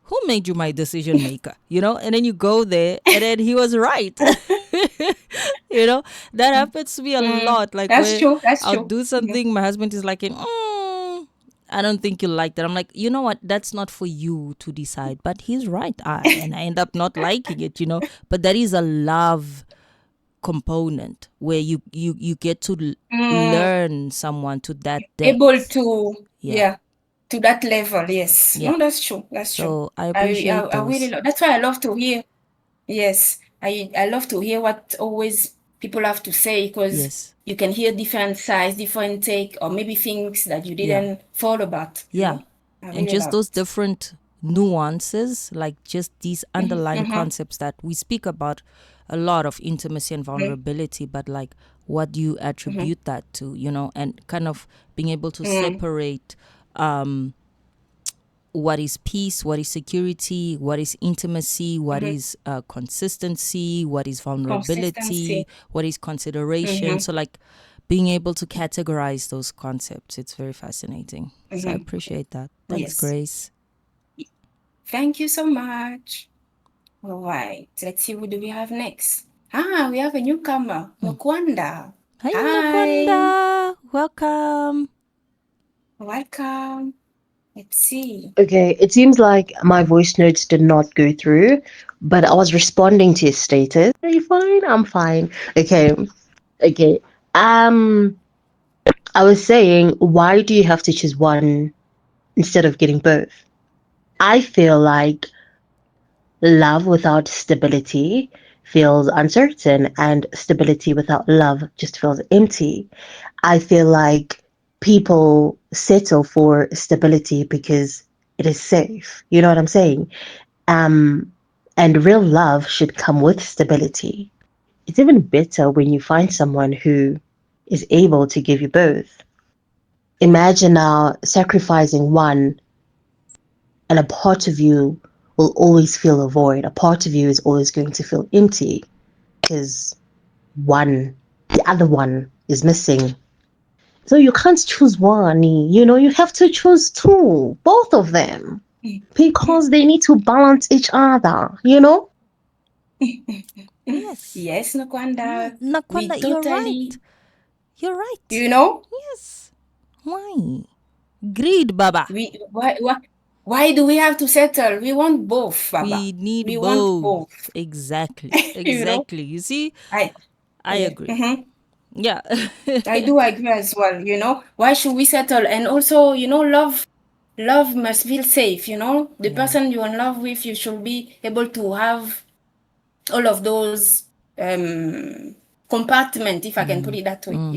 Speaker 1: who made you my decision maker? And then you go there, and then he was right. That happens to me a lot. Like,
Speaker 2: That's
Speaker 1: where
Speaker 2: true. That's
Speaker 1: I'll
Speaker 2: true.
Speaker 1: do something, my husband is like, I don't think you like that. I'm like, you know what? That's not for you to decide. But he's right. And I end up not liking it, But that is a love component where you get to learn someone to that depth.
Speaker 2: Able to, to that level. Yes.
Speaker 1: Yeah.
Speaker 2: No, that's true. That's true.
Speaker 1: So I appreciate
Speaker 2: I really love. That's why I love to hear. Yes, I love to hear what always people have to say, because you can hear different sides, different take, or maybe things that you didn't thought about.
Speaker 1: Yeah. And just those different nuances, like just these underlying concepts that we speak about a lot of intimacy and vulnerability, but like, what do you attribute that to, and kind of being able to separate what is peace, what is security, what is intimacy, what is consistency, what is vulnerability, what is consideration. So like being able to categorize those concepts, it's very fascinating. So I appreciate that. Thanks, Grace.
Speaker 2: Thank you so much. All right, let's see, what do we have next? We have a newcomer, Nokwanda.
Speaker 1: Hi, Nokwanda. Welcome.
Speaker 2: Welcome. Let's see.
Speaker 7: Okay, it seems like my voice notes did not go through, but I was responding to his status. Are you fine? I'm fine. Okay. I was saying, why do you have to choose one instead of getting both? I feel like love without stability feels uncertain, and stability without love just feels empty. I feel like people settle for stability because it is safe. You know what I'm saying? And real love should come with stability. It's even better when you find someone who is able to give you both. Imagine now sacrificing one, and a part of you will always feel a void. A part of you is always going to feel empty because the other one is missing. So you can't choose one, you have to choose two, both of them, because they need to balance each other,
Speaker 1: Yes.
Speaker 2: Yes, Nokwanda.
Speaker 1: Nokwanda, you're right. You're right. Yes. Why? Greed, Baba.
Speaker 2: Why do we have to settle? We want both, Baba.
Speaker 1: We need both.
Speaker 2: Want both.
Speaker 1: Exactly. You see? I agree. Yeah.
Speaker 2: I do agree as well, Why should we settle? And also, love must feel safe, The person you're in love with, you should be able to have all of those compartment, if I can put it that way,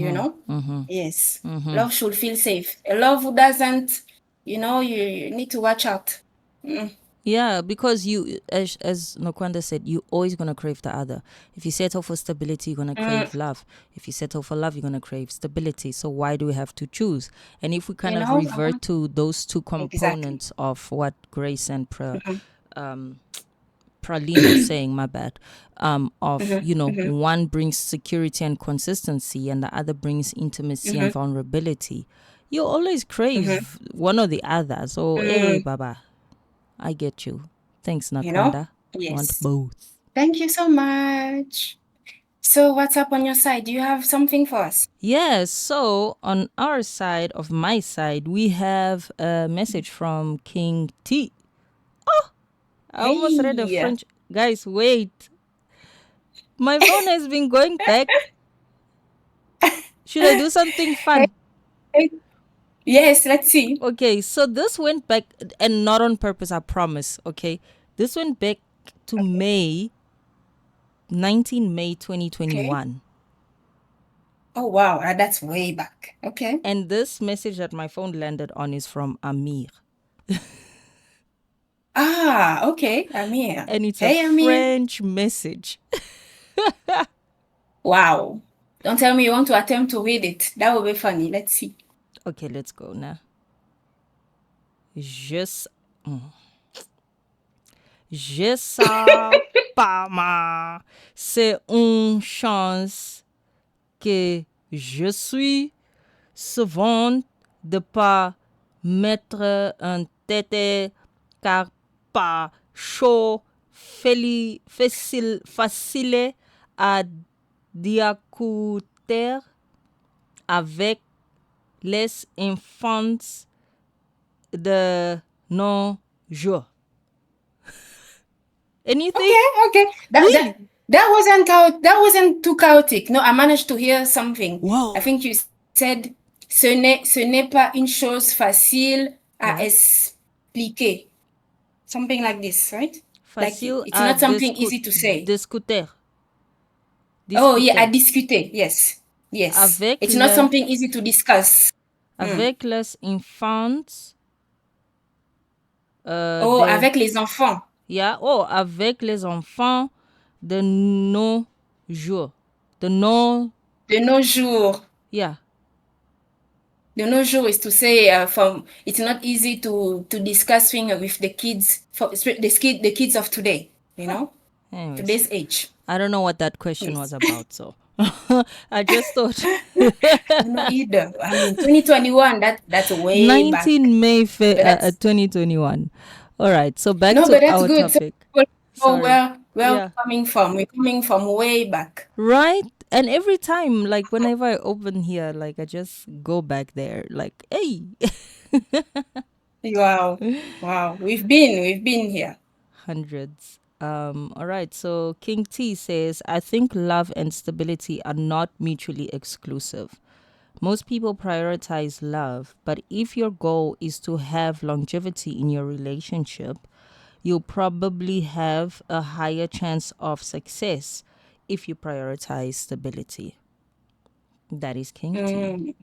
Speaker 2: Yes. Love should feel safe. A love who doesn't, you need to watch out.
Speaker 1: Yeah, because you, as Nokwanda said, you're always going to crave the other. If you settle for stability, you're going to crave love. If you settle for love, you're going to crave stability. So why do we have to choose? And if we kind of revert to those two components of what Grace and Praline was saying, my bad, one brings security and consistency and the other brings intimacy and vulnerability, you always crave one or the other. So, hey, Baba, I get you. Thanks, Nakwanda.
Speaker 2: Yes.
Speaker 1: Want both.
Speaker 2: Thank you so much. So what's up on your side? Do you have something for us?
Speaker 1: Yes. So on our side, of my side, we have a message from King T. Oh, I almost read a French. Guys, wait. My phone has been going back. Should I do something fun?
Speaker 2: Yes, let's see.
Speaker 1: Okay, so this went back, and not on purpose, I promise, okay? This went back to May 2021.
Speaker 2: Okay. Oh, wow. That's way back. Okay.
Speaker 1: And this message that my phone landed on is from Amir.
Speaker 2: Okay, Amir.
Speaker 1: And it's
Speaker 2: Hey,
Speaker 1: a
Speaker 2: Amir.
Speaker 1: French message.
Speaker 2: Wow. Don't tell me you want to attempt to read it. That would be funny. Let's see.
Speaker 1: Okay, let's go now. Je sais pas, ma. C'est une chance que je suis souvent de pas mettre en tête, car pas chaud, facile à discuter avec les enfants de nos jours. Anything?
Speaker 2: Okay. That wasn't too chaotic. No, I managed to hear something.
Speaker 1: Wow.
Speaker 2: I think you said ce n'est pas une chose facile à expliquer. Something like this, right?
Speaker 1: Facile
Speaker 2: like it's not something easy to say.
Speaker 1: Discuter.
Speaker 2: Oh yeah, à discuter. Yes.
Speaker 1: Avec
Speaker 2: it's not something easy to discuss.
Speaker 1: Avec les enfants.
Speaker 2: Avec les enfants.
Speaker 1: Yeah. Avec les enfants de nos jours. De nos
Speaker 2: jours.
Speaker 1: Yeah.
Speaker 2: De nos jours is to say it's not easy to discuss things with the kids, the kids of today, you know?
Speaker 1: Anyways,
Speaker 2: today's age.
Speaker 1: I don't know what that question was about, so I just thought.
Speaker 2: No, either. I mean, 2021, that's way
Speaker 1: 19
Speaker 2: back.
Speaker 1: May 2021. All right, so back to our
Speaker 2: good.
Speaker 1: topic.
Speaker 2: So we're coming from. We're coming from way back.
Speaker 1: Right? And every time, like, whenever I open here, like, I just go back there, like, hey.
Speaker 2: Wow. We've been here.
Speaker 1: Hundreds. All right, so King T says, I think love and stability are not mutually exclusive. Most people prioritize love, but if your goal is to have longevity in your relationship, you'll probably have a higher chance of success if you prioritize stability. That is King T.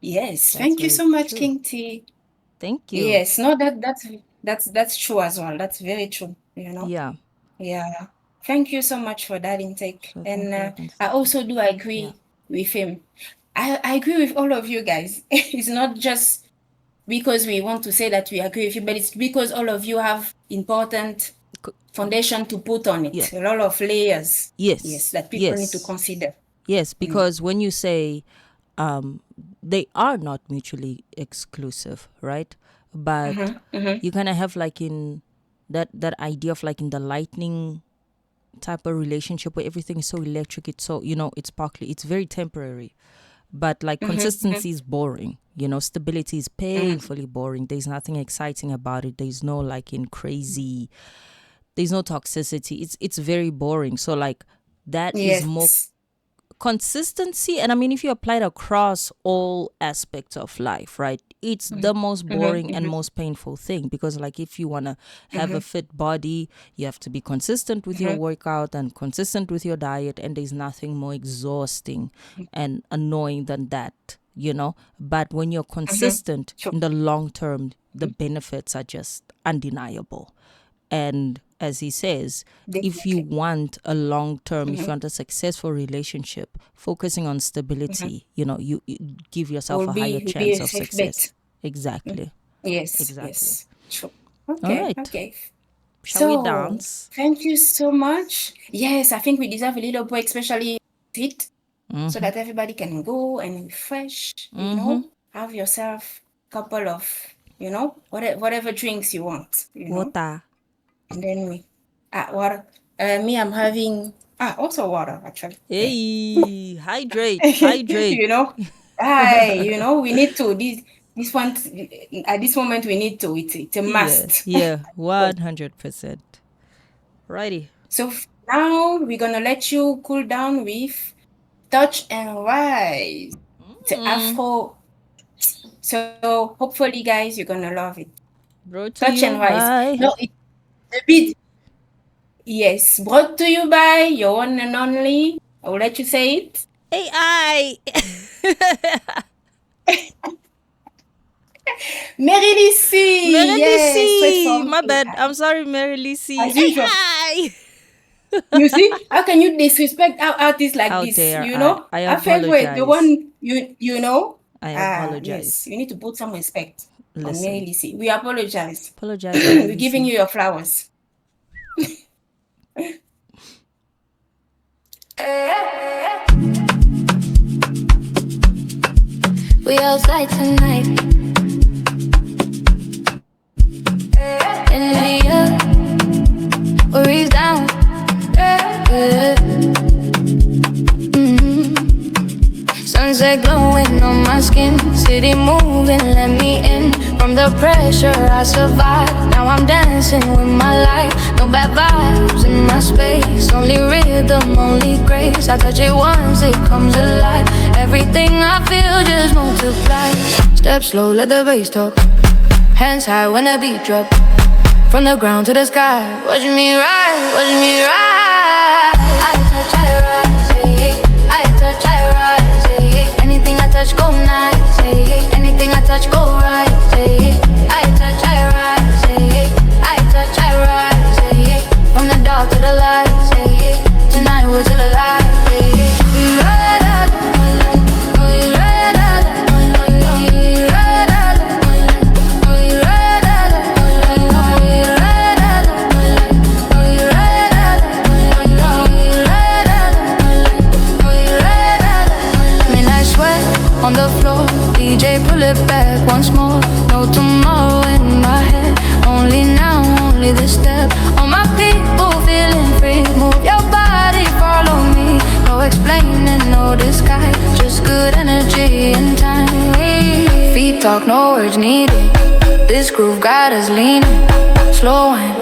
Speaker 2: Yes, thank you so much, true. King T.
Speaker 1: Thank you.
Speaker 2: Yes, no, that's true as well. That's very true, you know. Yeah. Thank you so much for that intake. So and I also do agree with him. I agree with all of you guys. It's not just because we want to say that we agree with you, but it's because all of you have important foundation to put on it. Yeah. A lot of layers. Yes, that people need to consider.
Speaker 1: Yes, because when you say they are not mutually exclusive, right? But you kind of have like in that idea of like in the lightning type of relationship where everything is so electric, it's so, you know, it's sparkly, it's very temporary. But like consistency is boring, you know, stability is painfully boring. There's nothing exciting about it. There's no like in crazy, there's no toxicity. It's very boring. So like that is more consistency. And I mean, if you apply it across all aspects of life, right, it's the most boring and most painful thing, because like if you want to have a fit body, you have to be consistent with your workout and consistent with your diet, and there's nothing more exhausting and annoying than that, you know. But when you're consistent in the long term, the benefits are just undeniable. And as he says, if you want a long-term, if you want a successful relationship, focusing on stability, you know, you give yourself a higher chance of success. Exactly.
Speaker 2: Yes.
Speaker 1: Exactly.
Speaker 2: Yes. Sure.
Speaker 1: Okay. All right.
Speaker 2: Okay.
Speaker 1: Shall we dance?
Speaker 2: Thank you so much. Yes, I think we deserve a little break, especially it, so that everybody can go and refresh, you know, have yourself a couple of, you know, whatever drinks you want. You know?
Speaker 1: Water.
Speaker 2: And then water. Me, I'm having also water actually.
Speaker 1: Hey, hydrate.
Speaker 2: You know, you know, we need to this one at this moment we need to. It's a must.
Speaker 1: Yeah, 100%. Righty.
Speaker 2: So now we're gonna let you cool down with Touch and Rise. It's Afro. So hopefully, guys, you're gonna love it. Touch and Rise. No, it's a bit. Yes, brought to you by your one and only. I will let you say it.
Speaker 1: AI.
Speaker 2: Mary Lissy.
Speaker 1: Yes, my bad. I'm sorry, Mary Lissy.
Speaker 2: As usual. You see, how can you disrespect our artists like
Speaker 1: How
Speaker 2: this?
Speaker 1: dare
Speaker 2: You know,
Speaker 1: I
Speaker 2: our favorite, the one you know.
Speaker 1: I apologize.
Speaker 2: Yes, you need to put some respect on Mary Lissy. We apologize.
Speaker 1: We're
Speaker 2: giving you your flowers.
Speaker 3: We outside tonight. And sunlight glowing on my skin. City moving, let me in. From the pressure I survived. Now I'm dancing with my life. No bad vibes in my space. Only rhythm, only grace. I touch it once, it comes alive. Everything I feel just multiplies. Step slow, let the bass talk. Hands high when the beat drop. From the ground to the sky. Watch me ride, watch me ride. I touch, I rise, hey. I touch, I rise, hey. Anything I touch go nice, hey. Anything I touch go right, hey. I touch, I rise, hey. I touch, I rise, hey. From the dark to the light, hey. Tonight we're still alive, hey. We ride out, we ride out, we ride out, we ride out, we ride out, we ride out, we ride out. Midnight sweat on the floor. DJ pull it back once more. No tomorrow in my head. Only now, only this step. All my people feeling free. Move your body, follow me. No explaining, no disguise. Just good energy and time. Feet talk, no words needed. This groove got us leaning. Slow wine,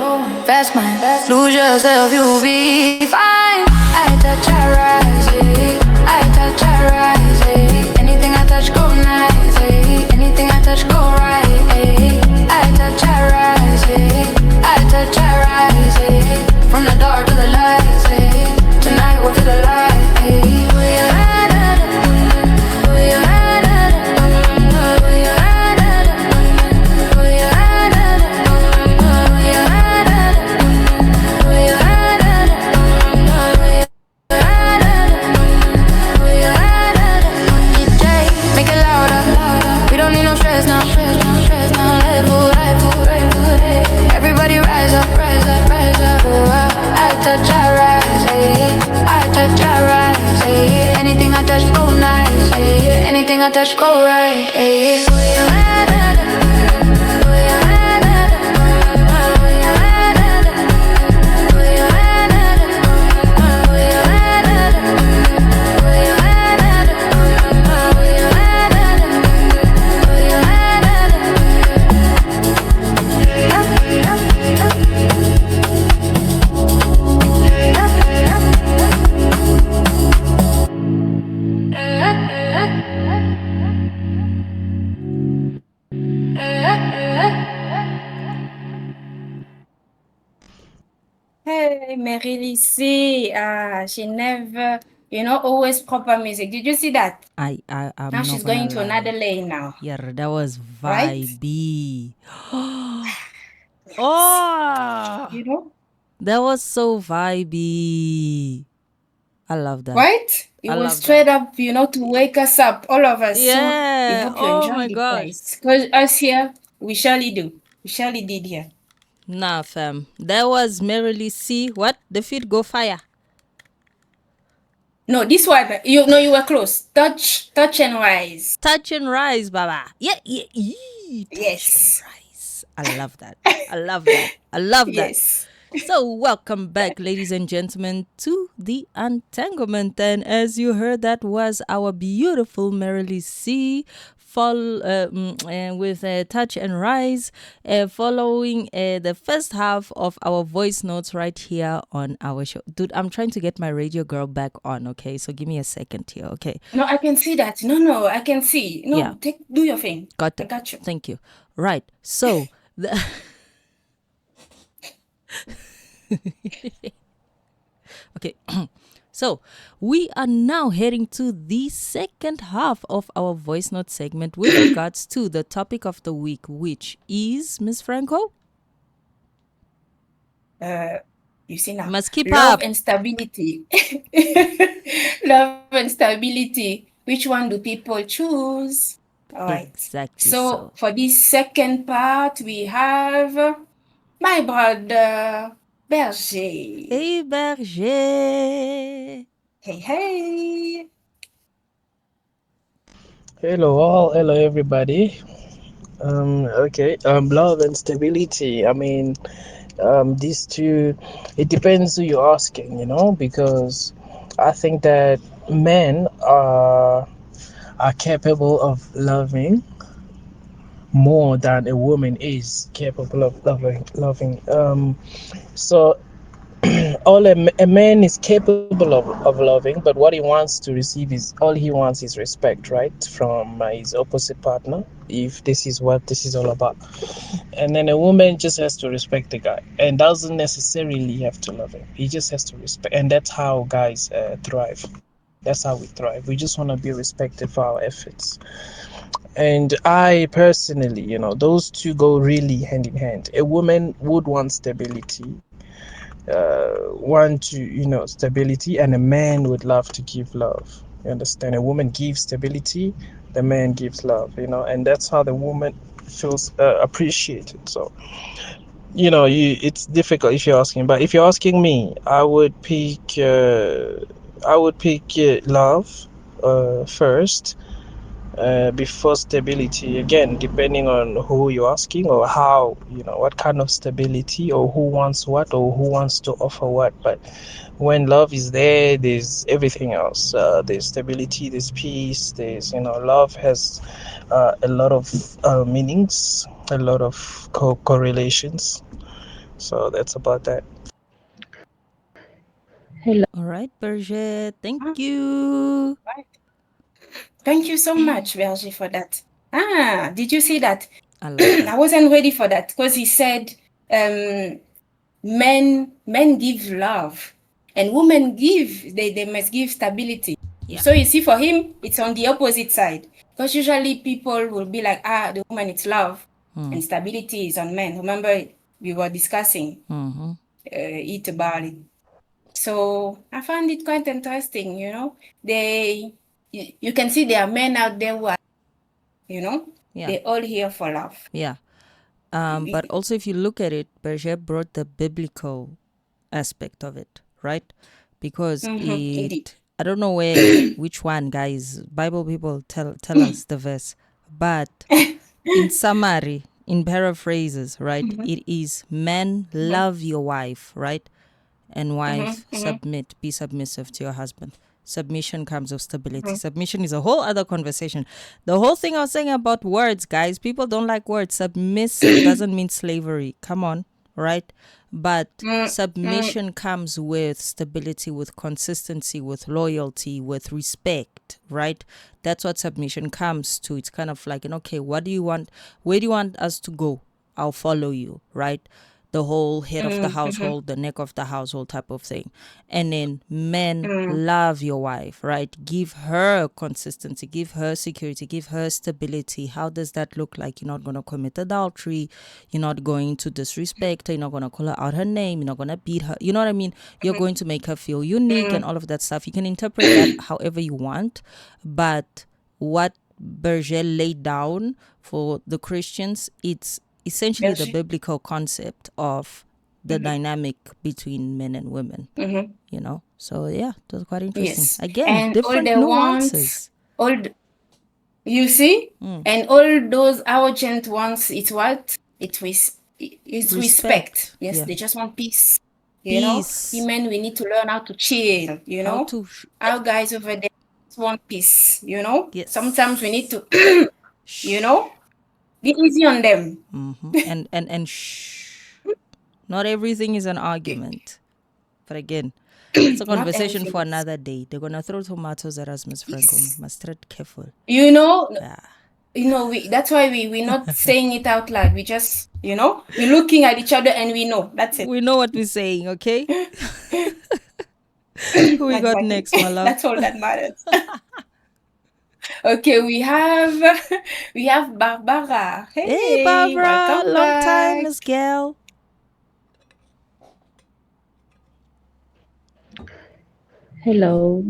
Speaker 3: fast mind. Lose yourself, you'll be fine. I touch, I rise, hey. I touch, I rise, hey. Anything I touch go nice, hey. Anything I touch go right, hey. I touch, I rise, hey. I touch, I rise, hey. From the dark to the light, hey. Tonight we'll feel alive, hey. We ride out, we ride out, we ride out, we ride out, we ride out, we ride out, we ride out. DJ, make it louder. We don't need no stress now. Let it right. Everybody rise up, rise up, rise up. I touch, I rise, hey. I touch, I rise, hey. Anything I touch go nice, hey. Anything I touch go right, hey.
Speaker 2: Hey, Mary C. She never, always proper music. Did you see that?
Speaker 1: I'm
Speaker 2: Now
Speaker 1: not
Speaker 2: she's
Speaker 1: gonna
Speaker 2: going to
Speaker 1: lie.
Speaker 2: another lane now.
Speaker 1: Yeah, that was
Speaker 2: Right?
Speaker 1: vibey. Oh,
Speaker 2: You know?
Speaker 1: that was so vibey. I love that.
Speaker 2: Right? It
Speaker 1: I
Speaker 2: was
Speaker 1: love
Speaker 2: straight up, to wake us up, all of us. So we
Speaker 1: Yeah.
Speaker 2: hope you
Speaker 1: Oh
Speaker 2: enjoyed
Speaker 1: my
Speaker 2: it,
Speaker 1: gosh.
Speaker 2: guys. Because us here, we surely do. We surely did here.
Speaker 1: Nah, fam. That was merrily see what the feet go fire.
Speaker 2: No, this one, you were close. Touch and rise.
Speaker 1: Touch and rise, Baba. Yeah. Touch
Speaker 2: Yes.
Speaker 1: and rise. I love that. I love that. I love that.
Speaker 2: Yes.
Speaker 1: So, welcome back, ladies and gentlemen, to the Untanglement. And as you heard, that was our beautiful Merrily C with Touch and Rise, following the first half of our voice notes right here on our show. Dude, I'm trying to get my radio girl back on, okay? So give me a second here, okay?
Speaker 2: No, I can see that. No, I can see. No,
Speaker 1: Yeah.
Speaker 2: do your thing.
Speaker 1: Got it.
Speaker 2: I got you.
Speaker 1: Thank you. Right. So, okay. So, we are now heading to the second half of our voice note segment with regards to the topic of the week, which is, Miss Franco?
Speaker 2: You see now.
Speaker 1: You must keep
Speaker 2: Love
Speaker 1: up.
Speaker 2: and stability. Love and stability. Which one do people choose? All right.
Speaker 1: Exactly.
Speaker 2: So for this second part, we have my brother Berger.
Speaker 1: Hey, Berger.
Speaker 2: Hey.
Speaker 8: Hello all, hello everybody. Love and stability. I mean, these two, it depends who you're asking, because I think that men are are capable of loving more than a woman is capable of loving. So a man is capable of loving, but what he wants to receive is all he wants is respect, right, from his opposite partner, if this is what this is all about. And then a woman just has to respect the guy and doesn't necessarily have to love him. He just has to respect, and that's how guys thrive. That's how we thrive. We just want to be respected for our efforts. And I personally, those two go really hand in hand. A woman would want stability, want to, stability, and a man would love to give love. You understand? A woman gives stability, the man gives love, and that's how the woman feels appreciated. So, it's difficult if you're asking, but if you're asking me, I would pick love first before stability, again depending on who you're asking, or how, what kind of stability, or who wants what, or who wants to offer what. But when love is there, there's everything else. There's stability, there's peace, there's, love has a lot of meanings, a lot of correlations. So that's about that.
Speaker 1: All right, Berger. Thank you.
Speaker 2: Thank you so much, Berger, for that. Did you see that?
Speaker 1: I love that.
Speaker 2: I wasn't ready for that because he said men give love and women they must give stability.
Speaker 1: Yeah.
Speaker 2: So you see, for him, it's on the opposite side. Because usually people will be like, the woman it's love and stability is on men. Remember, we were discussing it about it. So I found it quite interesting, you can see there are men out there who are, they're all here for love.
Speaker 1: Yeah. But also, if you look at it, Berger brought the biblical aspect of it, right? Because
Speaker 2: Indeed.
Speaker 1: I don't know which one, guys. Bible people tell us the verse, but in summary, in paraphrases, right? It is men, love your wife, right? And wife, be submissive to your husband. Submission comes with stability. Submission is a whole other conversation. The whole thing I was saying about words, guys, people don't like words. Submissive doesn't mean slavery. Come on, right? But submission comes with stability, with consistency, with loyalty, with respect, right? That's what submission comes to. It's kind of like, okay, what do you want? Where do you want us to go? I'll follow you, right? The whole head of the household, the neck of the household type of thing. And then men, love your wife, right? Give her consistency, give her security, give her stability. How does that look like? You're not going to commit adultery. You're not going to disrespect her. You're not going to call her out her name. You're not going to beat her. You know what I mean? You're going to make her feel unique and all of that stuff. You can interpret that however you want. But what Berger laid down for the Christians, it's essentially the biblical concept of the dynamic between men and women, So yeah, it was quite interesting.
Speaker 2: Yes.
Speaker 1: Again,
Speaker 2: and
Speaker 1: different
Speaker 2: all
Speaker 1: nuances.
Speaker 2: You see? And all those urgent ones, it's what? It's respect. Yes,
Speaker 1: Yeah.
Speaker 2: they just want peace.
Speaker 1: Peace.
Speaker 2: Women, we need to learn how to chill, Our guys over there just want peace,
Speaker 1: Yes.
Speaker 2: Sometimes we need to, be easy on them.
Speaker 1: And shh. Not everything is an argument. But again, it's a conversation for another day. They're gonna throw tomatoes at us, Miss Franco. Must tread careful.
Speaker 2: That's why we're not saying it out loud. We just, we're looking at each other and we know. That's it.
Speaker 1: We know what we're saying, okay? Who we got next, my love?
Speaker 2: That's all that matters. Okay, we have Barbara.
Speaker 1: Hey, Barbara, long
Speaker 2: back.
Speaker 1: time, Miss Gail.
Speaker 9: Hello.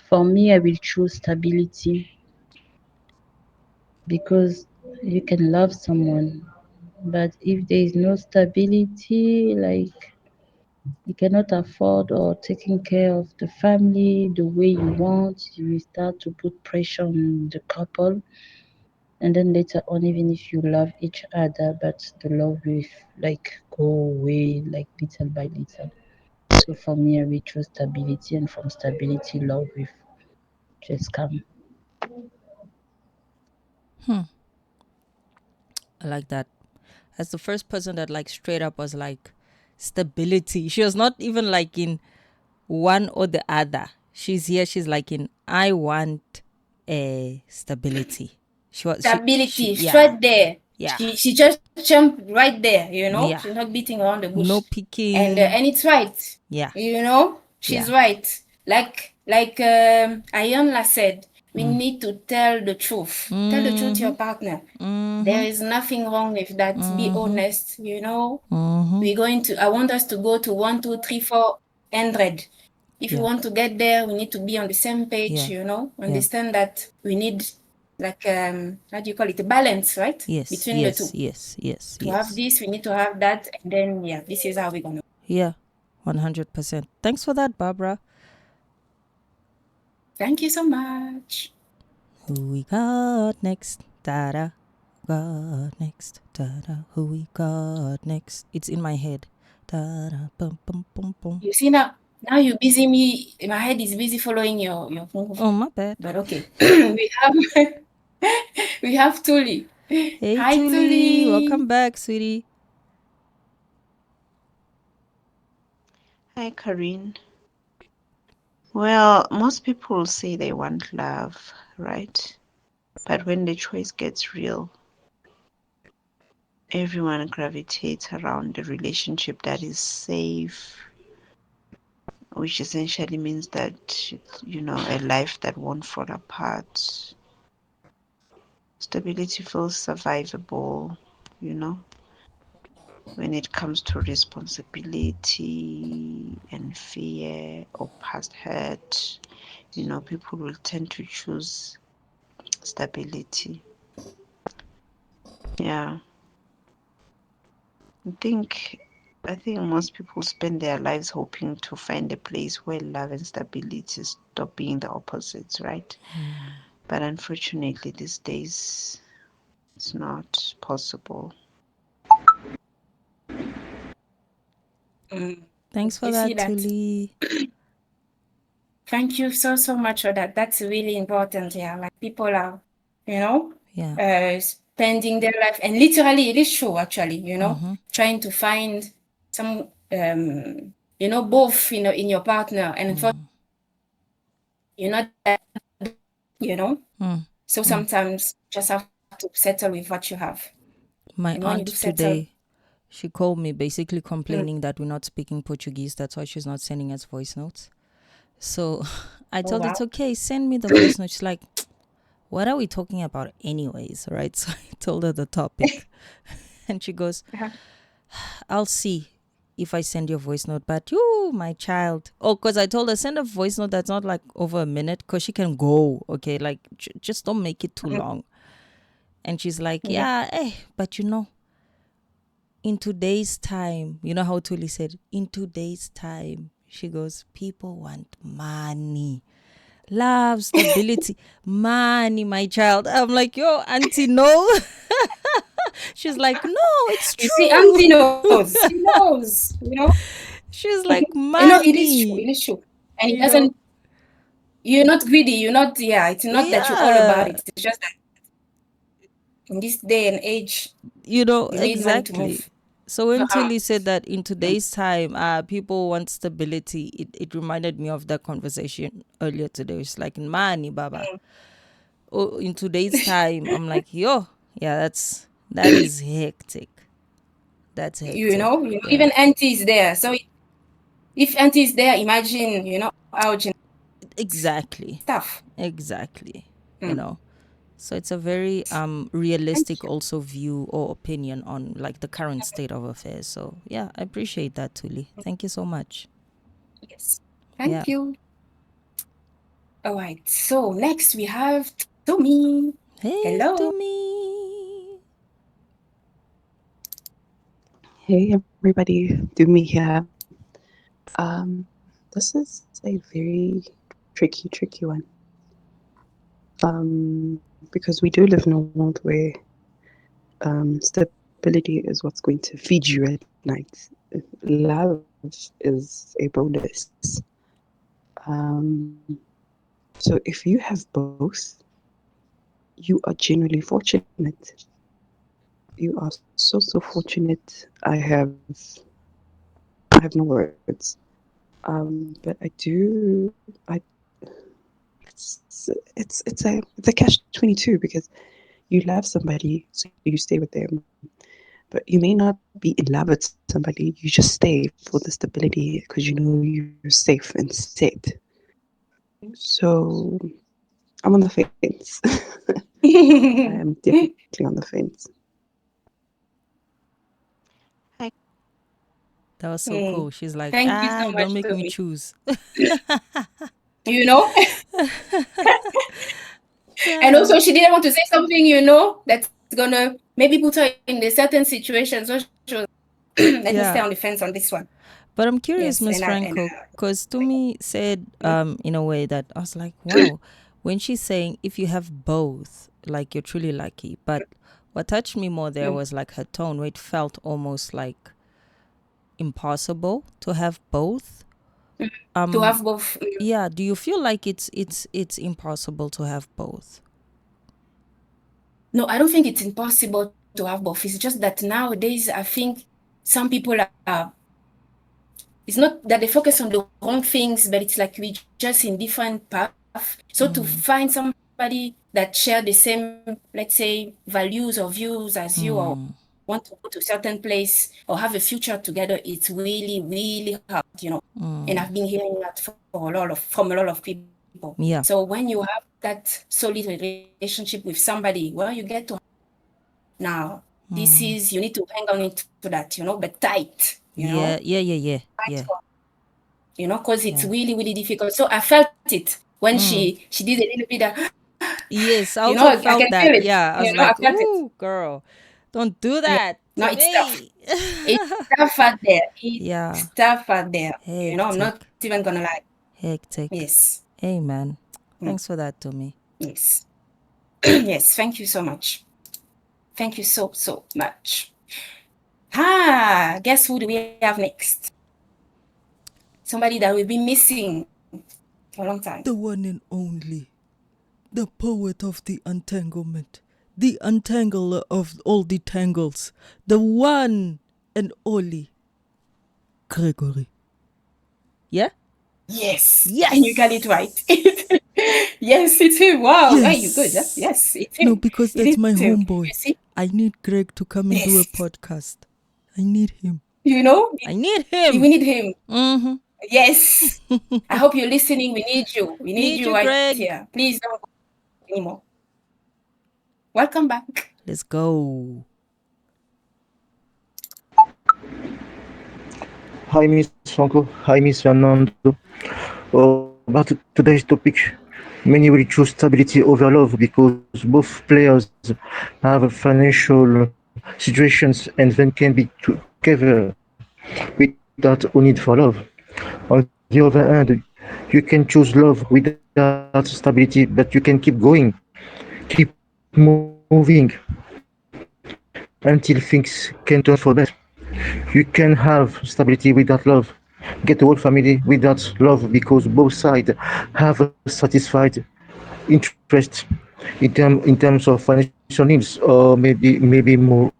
Speaker 9: For me, I will choose stability because you can love someone, but if there is no stability, like you cannot afford or taking care of the family the way you want, you will start to put pressure on the couple. And then later on, even if you love each other, but the love will like go away like little by little. So for me, I will choose stability, and from stability, love will just come.
Speaker 1: I like that. As the first person that like straight up was like stability. She was not even like in one or the other. She's here. She's like in I want a stability.
Speaker 2: Stability,
Speaker 1: yeah,
Speaker 2: straight there.
Speaker 1: yeah,
Speaker 2: She just jumped right there, you know.
Speaker 1: yeah.
Speaker 2: She's not beating around the bush.
Speaker 1: No picking.
Speaker 2: And it's right.
Speaker 1: Yeah.
Speaker 2: You know, she's
Speaker 1: Yeah.
Speaker 2: right. Like Ayanla said, we need to tell the truth. Tell the truth to your partner. There is nothing wrong with that. Be honest, you know. I want us to go to 1, 2, 3, 400. If we want to get there, we need to be on the same page, you know. Understand that we need like how do you call it, a balance, right?
Speaker 1: Yes.
Speaker 2: Between
Speaker 1: yes.
Speaker 2: the two.
Speaker 1: Yes.
Speaker 2: To have this, we need to have that, and then this is how we're gonna.
Speaker 1: Yeah, 100%. Thanks for that, Barbara.
Speaker 2: Thank you so much.
Speaker 1: Who we got next? Tada. Got next. Tada. Who we got next? It's in my head. Tada. Bum, bum, bum, bum.
Speaker 2: You see now you busy me. My head is busy following your move.
Speaker 1: Oh, my bad.
Speaker 2: But okay, we have Tuli.
Speaker 1: Hey,
Speaker 2: Hi,
Speaker 1: Tuli. Welcome back, sweetie.
Speaker 10: Hi, Karine. Well, most people say they want love, right? But when the choice gets real, everyone gravitates around a relationship that is safe, which essentially means that, a life that won't fall apart. Stability feels survivable, when it comes to responsibility and fear or past hurt, people will tend to choose stability. Yeah. I think most people spend their lives hoping to find a place where love and stability stop being the opposites, right? But unfortunately, these days, it's not possible.
Speaker 1: Thanks for that, Tuli.
Speaker 2: Thank you so much for that. That's really important. Yeah, like people are, spending their life, and literally it is true actually, trying to find some, both, in your partner, and for that, so sometimes just have to settle with what you have.
Speaker 1: My
Speaker 2: And when you
Speaker 1: aunt
Speaker 2: do settle,
Speaker 1: today, she called me basically complaining that we're not speaking Portuguese. That's why she's not sending us voice notes. So I told her, it's okay, send me the voice note. She's like, what are we talking about anyways, right? So I told her the topic. And she goes, I'll see if I send you a voice note. But you, my child. Oh, because I told her, send a voice note that's not like over a minute, because she can go, okay? Like, just don't make it too long. And she's like, but in today's time, you know how Tuli said, in today's time, she goes, people want money, love, stability, money, my child. I'm like, yo, auntie, no. She's like, no, it's true.
Speaker 2: You see, auntie knows. She knows,
Speaker 1: She's like, money.
Speaker 2: It is true. And it doesn't, you're not greedy. You're not, it's not that you're all about it. It's just that in this day and age, you need money to move.
Speaker 1: So when Tuli said that in today's time, people want stability, it reminded me of that conversation earlier today. It's like, money, Baba. Oh, in today's time, I'm like, that is hectic. That's hectic.
Speaker 2: Even auntie is there. So if auntie is there, imagine, ouch.
Speaker 1: Exactly.
Speaker 2: Stuff.
Speaker 1: Exactly. So it's a very realistic also view or opinion on like the current state of affairs. So yeah, I appreciate that, Tuli. Thank you so much.
Speaker 2: Yes. Thank you. All right. So next we have Tumi.
Speaker 1: Hey,
Speaker 2: hello.
Speaker 1: Tumi.
Speaker 11: Hey everybody, Tumi here. This is a very tricky one. Because we do live in a world where stability is what's going to feed you at night. Love is a bonus. So if you have both, you are genuinely fortunate. You are so fortunate. I have no words. But I do. It's a catch-22 because you love somebody, so you stay with them. But you may not be in love with somebody. You just stay for the stability because you know you're safe and set. So I'm on the fence. I am definitely on the fence.
Speaker 1: That was so cool. She's like,
Speaker 2: Thank you so much,
Speaker 1: don't make me
Speaker 2: Toby.
Speaker 1: choose.
Speaker 2: You know? And
Speaker 1: Yeah.
Speaker 2: also, she didn't want to say something, that's gonna maybe put her in a certain situation. So she was, let me stay on the fence on this one.
Speaker 1: But I'm curious,
Speaker 2: Yes,
Speaker 1: Miss Franco, because Tumi said in a way that I was like, wow, when she's saying if you have both, like you're truly lucky. But what touched me more there was like her tone, where it felt almost like impossible to have both.
Speaker 2: to have both.
Speaker 1: Yeah, do you feel like it's impossible to have both?
Speaker 2: No, I don't think it's impossible to have both. It's just that nowadays, I think some people are. It's not that they focus on the wrong things, but it's like we just in different paths. So to find somebody that share the same, let's say, values or views as you, or want to go to a certain place or have a future together, it's really, really hard, And I've been hearing that from a lot of people.
Speaker 1: Yeah.
Speaker 2: So when you have that solid relationship with somebody, well, you get to now. This is you need to hang on into that, but tight.
Speaker 1: Yeah.
Speaker 2: Because it's really, really difficult. So I felt it when she did a little bit of,
Speaker 1: yes, I
Speaker 2: I
Speaker 1: also
Speaker 2: can
Speaker 1: felt that.
Speaker 2: feel it.
Speaker 1: Yeah, I was like,
Speaker 2: I felt
Speaker 1: ooh, girl, don't do that
Speaker 2: No,
Speaker 1: to
Speaker 2: it's
Speaker 1: me.
Speaker 2: tough. It's tough out there. It's tough out there. I'm not even gonna lie.
Speaker 1: Hectic.
Speaker 2: Yes.
Speaker 1: Amen. Thanks for that, Tumi.
Speaker 2: Yes. Yes, thank you so much. Thank you so much. Guess who do we have next? Somebody that we've been missing for a long time.
Speaker 1: The one and only, the poet of the untanglement, the untangler of all the tangles, the one and only Gregory. Yeah?
Speaker 2: Yes. And you got it right. Yes, it's him. Wow.
Speaker 1: Yes.
Speaker 2: Hey, you good. Yes, it's him.
Speaker 1: No, because that's my homeboy. You see? I need Greg to come and do a podcast. I need him.
Speaker 2: I
Speaker 1: need him.
Speaker 2: We need him.
Speaker 1: Mm-hmm.
Speaker 2: Yes. I hope you're listening. We need you. We need you right
Speaker 1: Greg.
Speaker 2: here. Please don't go anymore. Welcome back.
Speaker 1: Let's go.
Speaker 12: Hi, Miss Franco. Hi, Miss Fernannd'O. About today's topic, many will choose stability over love because both players have financial situations and then can be together without a need for love. On the other hand, you can choose love without stability, but you can keep going, keep moving until things can turn for better. You can have stability without love, get a whole family without love because both sides have a satisfied interest in terms of financial needs or maybe more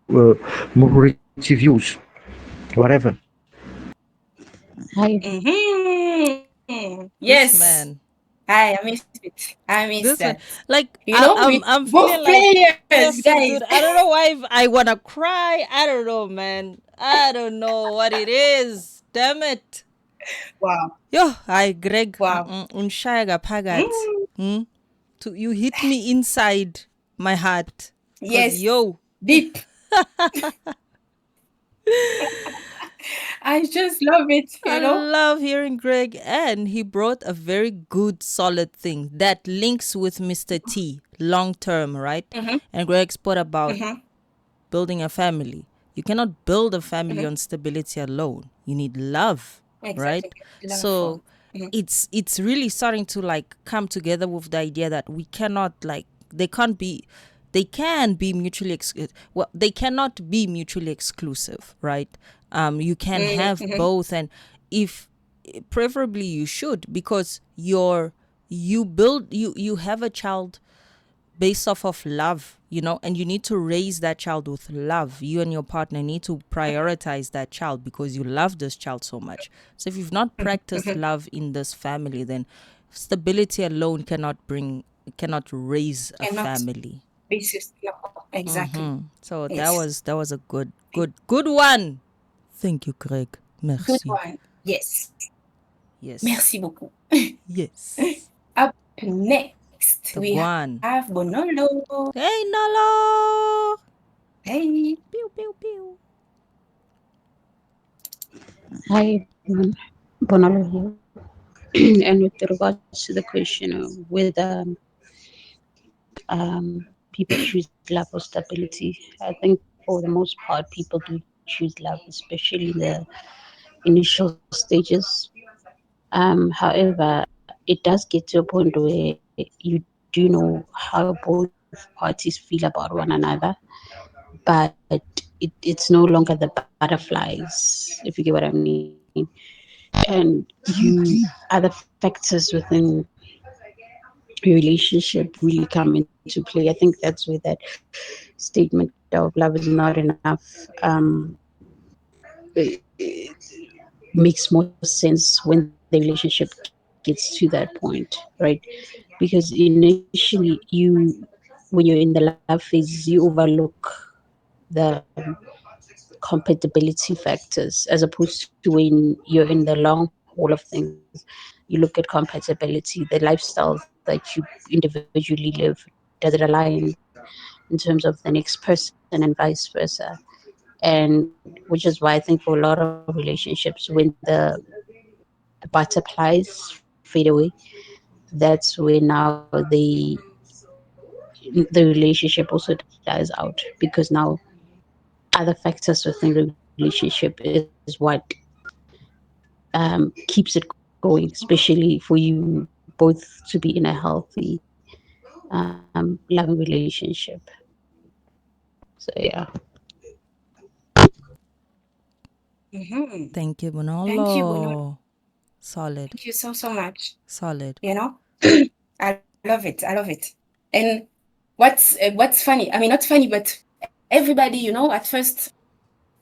Speaker 12: morality views, whatever.
Speaker 9: Hi.
Speaker 2: Yes.
Speaker 1: Man.
Speaker 2: I missed it. I missed that.
Speaker 1: Like,
Speaker 2: I'm
Speaker 1: feeling
Speaker 2: like
Speaker 1: yes,
Speaker 2: guys.
Speaker 1: Dude, I don't know why I want to cry. I don't know, man. I don't know what it is. Damn it.
Speaker 2: Wow.
Speaker 1: Yo, Greg.
Speaker 2: Wow.
Speaker 1: Unshayaga pagat. You hit me inside my heart.
Speaker 2: Yes.
Speaker 1: Yo.
Speaker 2: Deep. I just love it.
Speaker 1: I love hearing Greg, and he brought a very good, solid thing that links with Mr. T long term, right?
Speaker 2: Mm-hmm.
Speaker 1: And Greg spoke about building a family. You cannot build a family on stability alone. You need love, right? So it's really starting to like come together with the idea that we cannot they can be mutually they cannot be mutually exclusive, right? You can have both, and if preferably you should, because you have a child based off of love, and you need to raise that child with love. You and your partner need to prioritize that child because you love this child so much. So if you've not practiced love in this family, then stability alone cannot raise a family.
Speaker 2: Exactly.
Speaker 1: So
Speaker 2: Yes.
Speaker 1: that was a good one. Thank you, Greg. Merci.
Speaker 2: Good one. Yes. Merci beaucoup.
Speaker 1: Yes.
Speaker 2: Up next, we
Speaker 1: one.
Speaker 2: have Bonolo.
Speaker 1: Hey, Nolo.
Speaker 2: Hey.
Speaker 1: Pew, pew, pew.
Speaker 13: Hi, Bonolo here. And with regards to the question of whether people choose love or stability, I think for the most part, people do choose love, especially in the initial stages. However, it does get to a point where you do know how both parties feel about one another, but it's no longer the butterflies, if you get what I mean. And other factors within your relationship really come into play. I think that's where that statement of love is not enough it makes more sense when the relationship gets to that point, right? Because initially when you're in the love phase, you overlook the compatibility factors, as opposed to when you're in the long haul of things. You look at compatibility, the lifestyles that you individually live. Does it align in terms of the next person and vice versa? And which is why I think for a lot of relationships, when the butterflies fade away, that's where now the relationship also dies out, because now other factors within the relationship is what keeps it going, especially for you both to be in a healthy loving relationship. So yeah.
Speaker 1: Thank you, Bonolo.
Speaker 2: Thank you, Bonolo.
Speaker 1: Solid.
Speaker 2: Thank you so much.
Speaker 1: Solid.
Speaker 2: I love it. And what's funny? I mean, not funny, but everybody, at first,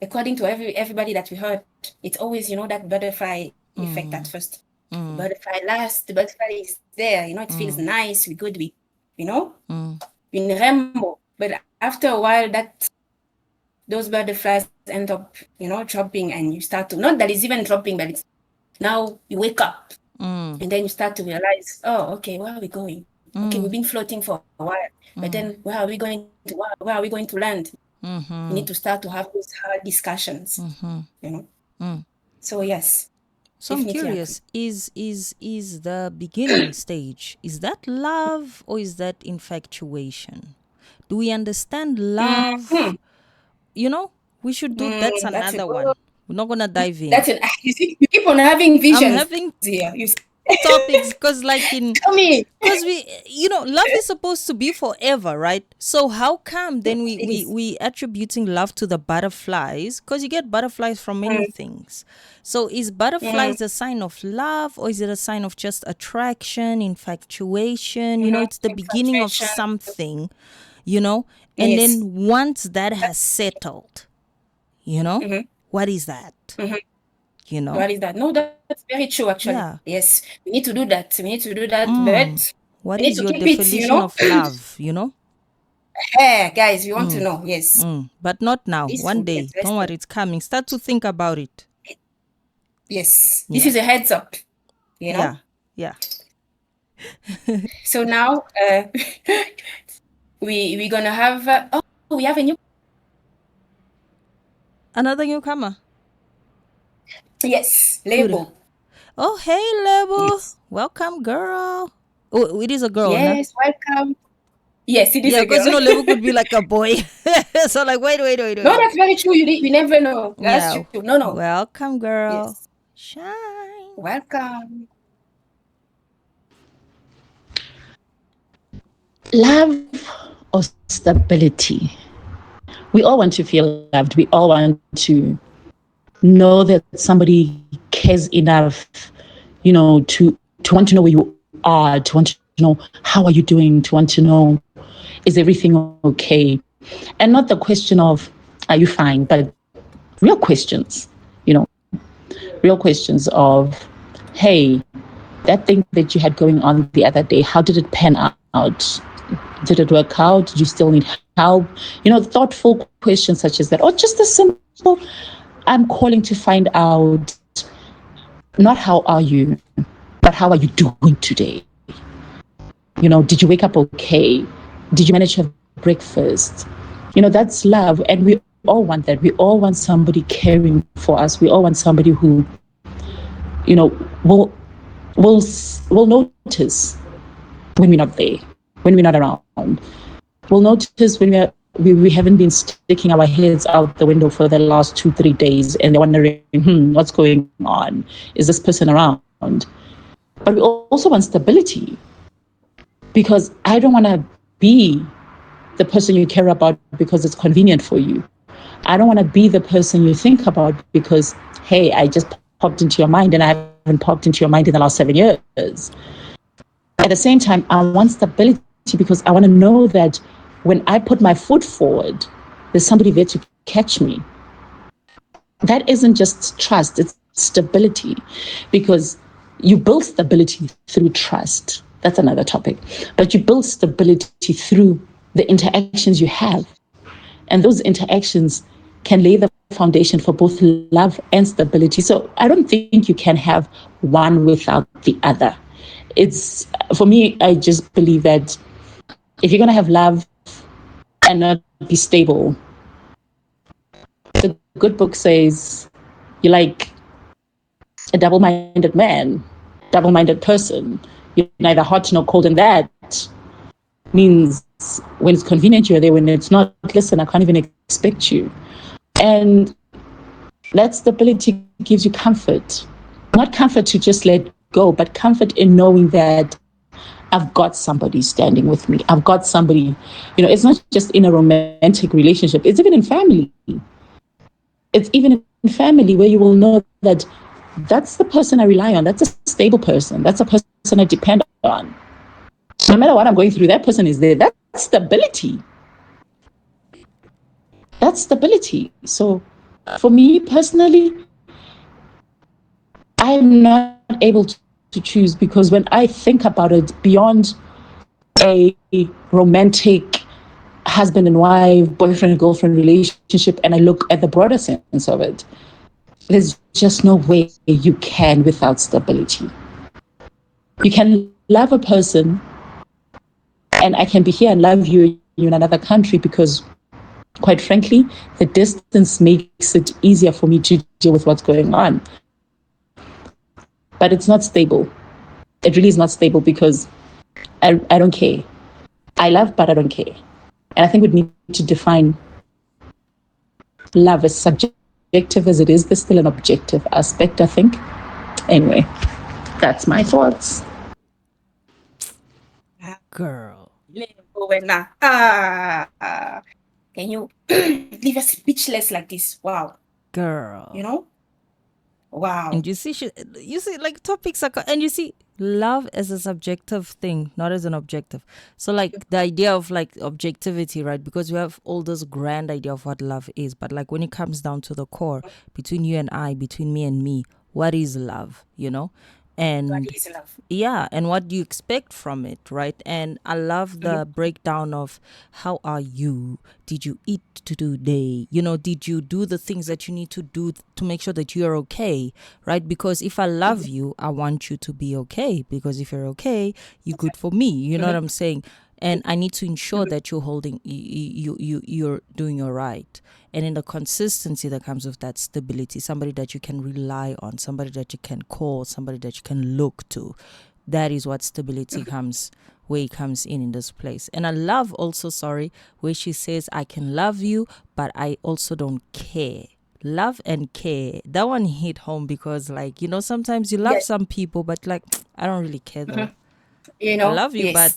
Speaker 2: according to everybody that we heard, it's always, that butterfly effect at first. The butterfly lasts, the butterfly is there, it feels nice, we good, we in rainbow. But after a while, those butterflies end up, dropping, and you start to, not that it's even dropping, but it's now you wake up and then you start to realize, oh, okay, where are we going? Okay, we've been floating for a while, but then where are we going to land? We need to start to have those hard discussions, So yes.
Speaker 1: So I'm curious, is the beginning stage, is that love or is that infatuation? Do we understand love? We should do, that's another one. We're not going to dive in.
Speaker 2: You see, you keep on having visions.
Speaker 1: I'm having topics because because love is supposed to be forever, right? So how come then we attributing love to the butterflies? Because you get butterflies from many things. So is butterflies a sign of love, or is it a sign of just attraction, infatuation? It's the beginning of something, and then once that has settled, what is that?
Speaker 2: What is that? No, that's very true, actually.
Speaker 1: Yeah.
Speaker 2: Yes, we need to do that. But
Speaker 1: what is your definition of love?
Speaker 2: Hey, guys, we want to know. Yes,
Speaker 1: but not now.
Speaker 2: This
Speaker 1: One
Speaker 2: will be
Speaker 1: day,
Speaker 2: interesting.
Speaker 1: don't worry, it's coming. Start to think about it.
Speaker 2: Yes, this is a heads up.
Speaker 1: Yeah.
Speaker 2: So now, we're gonna have. We have
Speaker 1: another newcomer.
Speaker 2: Yes, Lebo.
Speaker 1: Oh, hey, Lebo.
Speaker 2: Yes.
Speaker 1: Welcome, girl. Oh, it is a girl,
Speaker 2: yes, welcome. Yes, it is a girl.
Speaker 1: Yeah, because Lebo could be like a boy. So like, wait.
Speaker 2: No, that's very true. You never know. That's true. No.
Speaker 1: Welcome, girl.
Speaker 2: Yes.
Speaker 1: Shine.
Speaker 2: Welcome.
Speaker 6: Love or stability? We all want to feel loved. We all want to know that somebody cares enough, to want to know where you are, to want to know how are you doing, to want to know
Speaker 14: is everything okay? And not the question of, are you fine? But real questions, real questions of, hey, that thing that you had going on the other day, how did it pan out? Did it work out? Did you still need help? Thoughtful questions such as that. Or just a simple, I'm calling to find out, not how are you, but how are you doing today? Did you wake up okay? Did you manage to have breakfast? That's love. And we all want that. We all want somebody caring for us. We all want somebody who, will notice when we're not there, when we're not around. We'll notice when we haven't been sticking our heads out the window for the last 2-3 days and they're wondering, what's going on? Is this person around? But we also want stability, because I don't want to be the person you care about because it's convenient for you. I don't want to be the person you think about because, hey, I just popped into your mind and I haven't popped into your mind in the last 7 years. At the same time, I want stability because I want to know that when I put my foot forward, there's somebody there to catch me. That isn't just trust, it's stability, because you build stability through trust. That's another topic. But you build stability through the interactions you have. And those interactions can lay the foundation for both love and stability. So I don't think you can have one without the other. For me, I just believe that if you're going to have love and not be stable, the good book says you're like a double-minded man, double-minded person. You're neither hot nor cold, and that means when it's convenient, you're there. When it's not, listen, I can't even expect you. And that stability gives you comfort. Not comfort to just let go, but comfort in knowing that I've got somebody standing with me. I've got somebody, it's not just in a romantic relationship. It's even in family. It's even in family where you will know that that's the person I rely on. That's a stable person. That's a person I depend on. No matter what I'm going through, that person is there. That's stability. That's stability. So for me personally, I'm not able to choose, because when I think about it beyond a romantic husband and wife, boyfriend and girlfriend relationship, and I look at the broader sense of it, there's just no way you can without stability. You can love a person and I can be here and love you in another country because, quite frankly, the distance makes it easier for me to deal with what's going on. But it's not stable. It really is not stable because I don't care. I love, but I don't care. And I think we need to define love as subjective as it is. There's still an objective aspect, I think. Anyway, that's my thoughts.
Speaker 1: Girl.
Speaker 2: Can you leave us speechless like this? Wow.
Speaker 1: Girl.
Speaker 2: Wow.
Speaker 1: And you see, like topics are, and you see, love as a subjective thing, not as an objective. So like the idea of like objectivity, right? Because we have all this grand idea of what love is, but like when it comes down to the core, between you and I, between me and me, what is love, And
Speaker 2: what is love?
Speaker 1: Yeah, and what do you expect from it, right? And I love the breakdown of how are you? Did you eat today? Did you do the things that you need to do to make sure that you're okay, right? Because if I love you, I want you to be okay. Because if you're okay, you're good for me. You know what I'm saying? And I need to ensure that you're holding, you're doing all right. And in the consistency that comes with that stability, somebody that you can rely on, somebody that you can call, somebody that you can look to. That is what stability comes, where it comes in this place. And I love also, where she says, I can love you, but I also don't care. Love and care. That one hit home because sometimes you love some people, but like, I don't really care though. I love you, but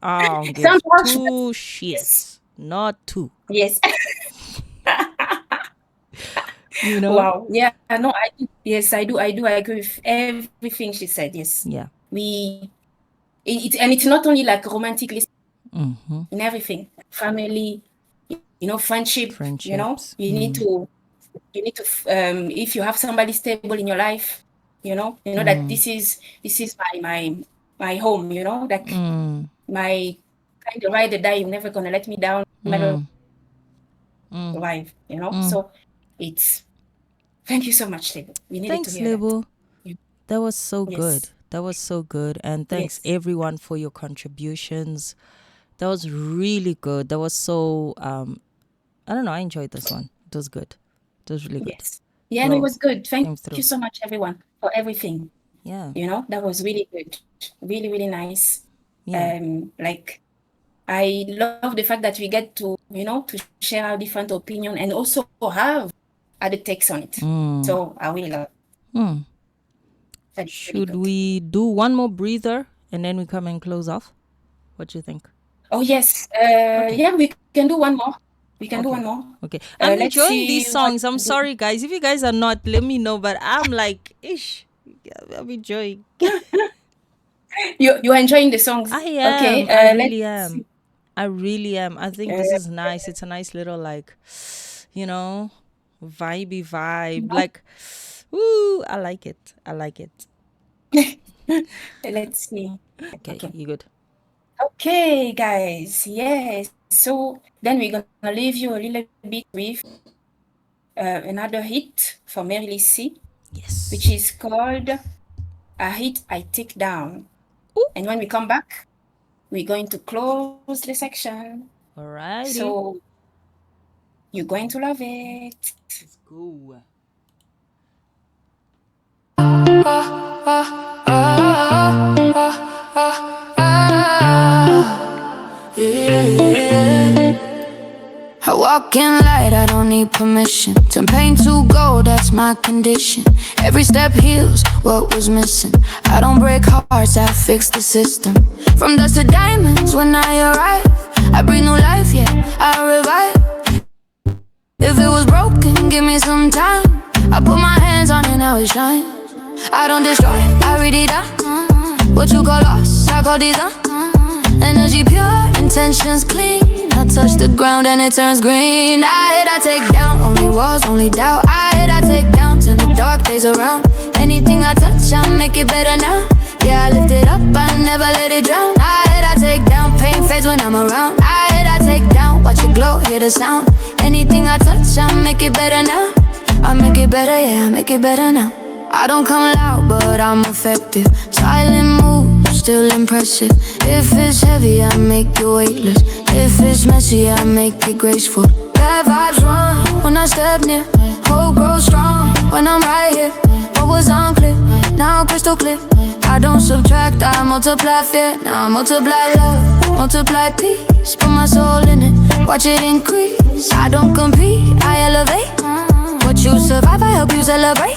Speaker 1: I don't give two shits. Not two.
Speaker 2: Yes. Wow. Yeah. No, I do. Yes, I do. I agree with everything she said. Yes.
Speaker 1: Yeah.
Speaker 2: And it's not only like romantic in everything, family, friendship.
Speaker 1: Friendships.
Speaker 2: You need to if you have somebody stable in your life, that this is my home, like my kind of ride or die. You're never gonna let me down, no matter life, So it's thank you so much, Lebo. We needed
Speaker 1: Thanks,
Speaker 2: to hear
Speaker 1: Lebo.
Speaker 2: that.
Speaker 1: That was so
Speaker 2: Yes.
Speaker 1: good. That was so good. And thanks everyone for your contributions. That was really good. That was so I don't know, I enjoyed this one. It was good. It was really good.
Speaker 2: Yes. Yeah, and it was good.
Speaker 1: came
Speaker 2: Thank
Speaker 1: through.
Speaker 2: you so much, everyone, for everything.
Speaker 1: Yeah.
Speaker 2: That was really good. Really, really nice.
Speaker 1: Yeah.
Speaker 2: Like I love the fact that we get to, to share our different opinion and also have other takes on it. So I really love it. That's really
Speaker 1: Should
Speaker 2: good.
Speaker 1: we do one more breather and then we come and close off? What do you think?
Speaker 2: Oh, yes. Yeah, we can do one more. We can do one more.
Speaker 1: Okay. I'm
Speaker 2: Let's
Speaker 1: enjoying these
Speaker 2: see
Speaker 1: songs.
Speaker 2: what
Speaker 1: I'm sorry, guys. If you guys are not, let me know. But I'm like, ish. I'm enjoying.
Speaker 2: You're enjoying the songs?
Speaker 1: I am.
Speaker 2: Okay.
Speaker 1: I really
Speaker 2: let's
Speaker 1: am. I really am. I think this is nice. It's a nice little, like, vibey vibe. Like, ooh, I like it. I like it.
Speaker 2: Let's see.
Speaker 1: Okay, you good?
Speaker 2: Okay, guys. Yes. So then we're gonna leave you a little bit with another hit from Mary C.
Speaker 1: Yes.
Speaker 2: Which is called A Hit I Take Down. And when we come back, we're going to close the section.
Speaker 1: All right.
Speaker 2: So you're going to love it.
Speaker 1: Let's go.
Speaker 3: I walk in light, I don't need permission. Turn pain to gold, that's my condition. Every step heals what was missing. I don't break hearts, I fix the system. From dust to diamonds when I arrive, I breathe new life, yeah, I revive. If it was broken, give me some time. I put my hands on it, now it shines. I don't destroy, I read it down. What you call loss, I call design. Energy pure, intentions clean. I touch the ground and it turns green. I hit, I take down, only walls, only doubt. I hit, I take down, turn the dark days around. Anything I touch, I make it better now. Yeah, I lift it up, I never let it drown. I hit, I take down, pain fades when I'm around. I hit, I take down, watch it glow, hear the sound. Anything I touch, I make it better now. I make it better, yeah, I make it better now. I don't come loud, but I'm effective. Silent moves, still impressive. If it's heavy, I make it weightless. If it's messy, I make it graceful. Bad vibes run when I step near. Hope grows strong when I'm right here. What was unclear, now crystal clear. I don't subtract, I multiply fear. Now I multiply love, multiply peace. Put my soul in it, watch it increase. I don't compete, I elevate. What you survive, I help you celebrate.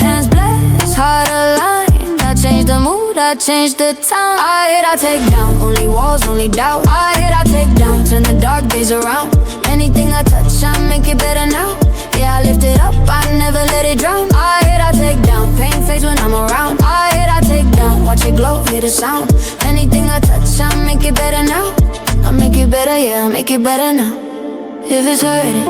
Speaker 3: Hands blessed, heart aligned. I change the mood, I change the time. I hit, I take down, only walls, only doubt. I hit, I take down, turn the dark days around. Anything I touch, I make it better now. Yeah, I lift it up, I never let it drown. I hit, I take down, pain fades when I'm around. I hit, I take down, watch it glow, hear the sound. Anything I touch, I make it better now. I make it better, yeah, I make it better now. If it's hurting,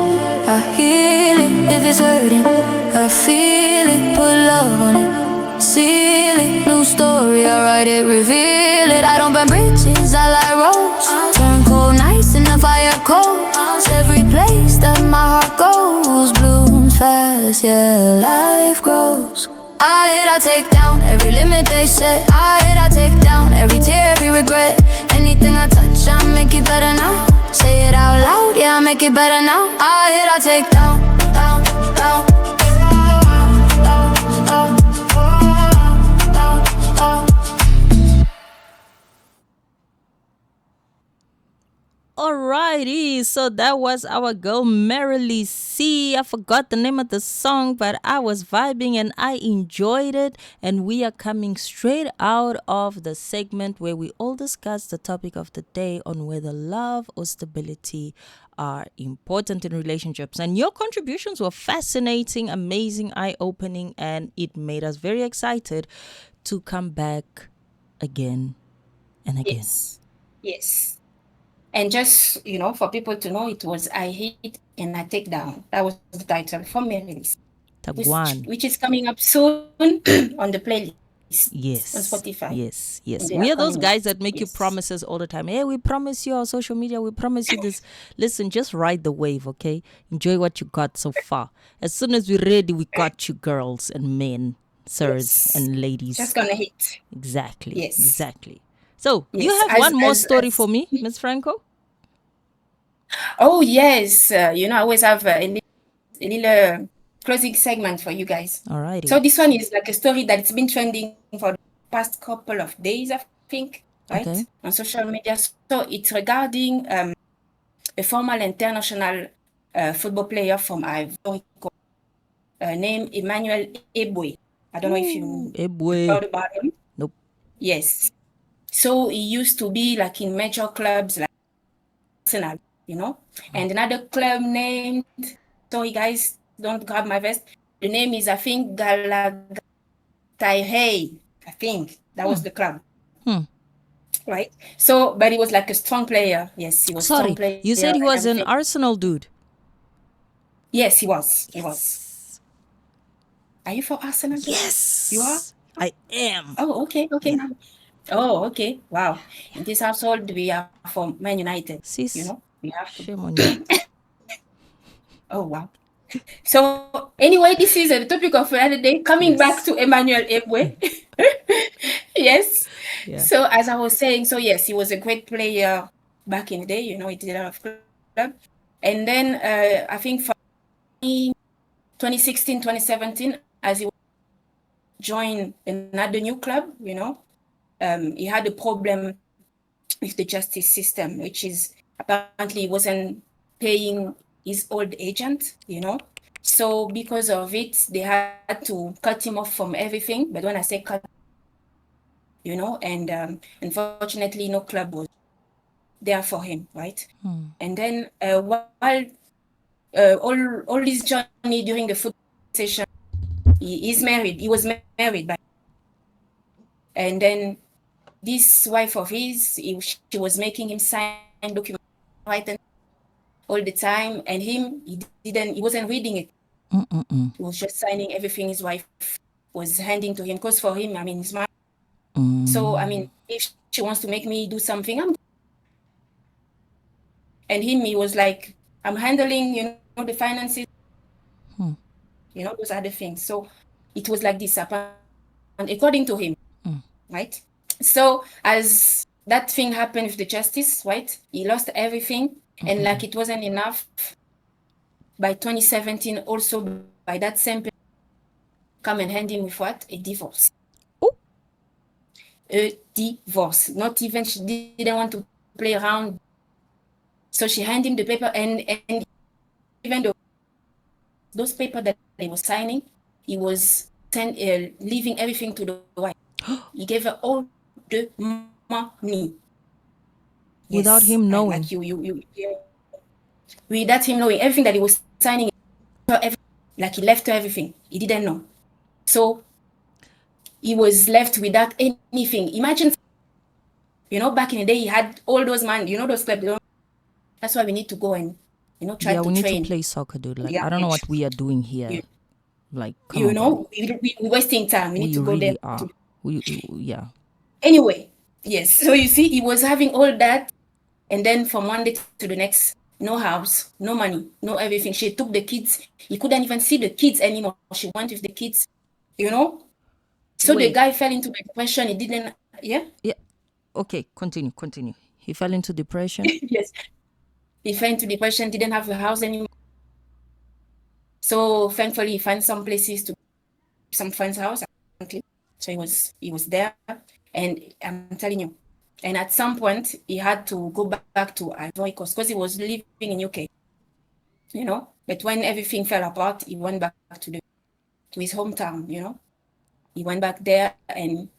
Speaker 3: I heal it. If it's hurting, I feel it. Put love on it, seal it. New story, I write it, reveal it. I don't burn bridges, I light roads. Turn cold nights into fire coals. Every place that my heart goes blooms fast, yeah, life grows. I hit, I take down every limit they set. I hit, I take down every tear, every regret. Anything I touch, I make it better now. Say it out loud, yeah, I make it better now. I hit, I take down, down, down.
Speaker 1: Alrighty, so that was our girl Merrily C. I forgot the name of the song, but I was vibing and I enjoyed it. And we are coming straight out of the segment where we all discuss the topic of the day on whether love or stability are important in relationships. And your contributions were fascinating, amazing, eye-opening, and it made us very excited to come back again and again.
Speaker 2: Yes. And just, for people to know, it was I Hit and I Take Down. That was the title for my release,
Speaker 1: Tagwan.
Speaker 2: which is coming up soon on the playlist on
Speaker 1: Yes.
Speaker 2: Spotify.
Speaker 1: Yes.
Speaker 2: in
Speaker 1: Yes.
Speaker 2: the
Speaker 1: We are those
Speaker 2: upcoming
Speaker 1: guys
Speaker 2: weeks.
Speaker 1: that make you
Speaker 2: Yes.
Speaker 1: promises all the time. Hey, we promise you on social media. We promise you this. Listen, just ride the wave, okay? Enjoy what you got so far. As soon as we're ready, we got you, girls and men, sirs
Speaker 2: Yes.
Speaker 1: and ladies.
Speaker 2: Just gonna hit.
Speaker 1: Exactly.
Speaker 2: Yes.
Speaker 1: Exactly. So you
Speaker 2: Yes.
Speaker 1: have one more story for me, Miss Franco?
Speaker 2: Oh yes. I always have a little closing segment for you guys.
Speaker 1: Alrighty.
Speaker 2: So this one is like a story that it's been trending for the past couple of days, I think, right?
Speaker 1: Okay.
Speaker 2: On social media. So it's regarding a former international football player from Ivory Coast named Emmanuel Eboué. I don't know if you heard about him.
Speaker 1: Nope.
Speaker 2: Yes. So he used to be like in major clubs like Arsenal, and another club named, sorry guys, don't grab my vest. The name is, I think, Galatasaray. I think that was the club. Right? So, but he was like a strong player. Yes, he was a strong player.
Speaker 1: You said he was an
Speaker 2: everything.
Speaker 1: Arsenal dude.
Speaker 2: Yes, he was. He was. Are you for Arsenal?
Speaker 1: Yes.
Speaker 2: You are?
Speaker 1: I am.
Speaker 2: Oh, okay. Okay. Yeah. Oh, okay. Wow. In this household, we are from Man United.
Speaker 1: Sis.
Speaker 2: We have to.
Speaker 1: Shame on you.
Speaker 2: Oh, wow. So, anyway, this is the topic of another day. Coming back to Emmanuel Eboué. Yes.
Speaker 1: Yeah.
Speaker 2: So, as I was saying, so yes, he was a great player back in the day. He did a lot of club. And then I think for 2016, 2017, as he joined another new club, he had a problem with the justice system, which is apparently he wasn't paying his old agent, So because of it, they had to cut him off from everything. But when I say cut, and unfortunately, no club was there for him, right? And then while all his journey during the football session, he is married. He was married, and then this wife of his, she was making him sign documents right all the time, and he wasn't reading it. He was just signing everything his wife was handing to him, because for him, he's married. So if she wants to make me do something, and he was like, I'm handling, the finances, those other things. So it was like this, and according to him, right? So as that thing happened with the justice, right? He lost everything, and like it wasn't enough. By 2017, also by that same person, come and hand him with what? A divorce. A divorce. Not even, she didn't want to play around. So she handed him the paper, and even though those papers that he was signing, he was leaving everything to the wife. He gave her all the money.
Speaker 1: Without him knowing.
Speaker 2: Like without him knowing everything that he was signing, like he left her everything. He didn't know. So he was left without anything. Imagine, back in the day, he had all those money, those clubs. That's why we need to go and, try to train.
Speaker 1: We need to play soccer, dude. Like, I don't know what we are doing here. Like, come on.
Speaker 2: We're wasting time. We need to go
Speaker 1: really
Speaker 2: there.
Speaker 1: Are. Yeah.
Speaker 2: Anyway, yes. So you see, he was having all that, and then from one day to the next, no house, no money, no everything. She took the kids. He couldn't even see the kids anymore. She went with the kids, So the guy fell into depression. He didn't, yeah?
Speaker 1: Yeah. Okay, continue. He fell into depression?
Speaker 2: Yes. He fell into depression, didn't have a house anymore. So thankfully, he found some places to some friend's house. So he was there, and I'm telling you, and at some point he had to go back to Ivory Coast because he was living in UK, But when everything fell apart, he went back to his hometown, He went back there, and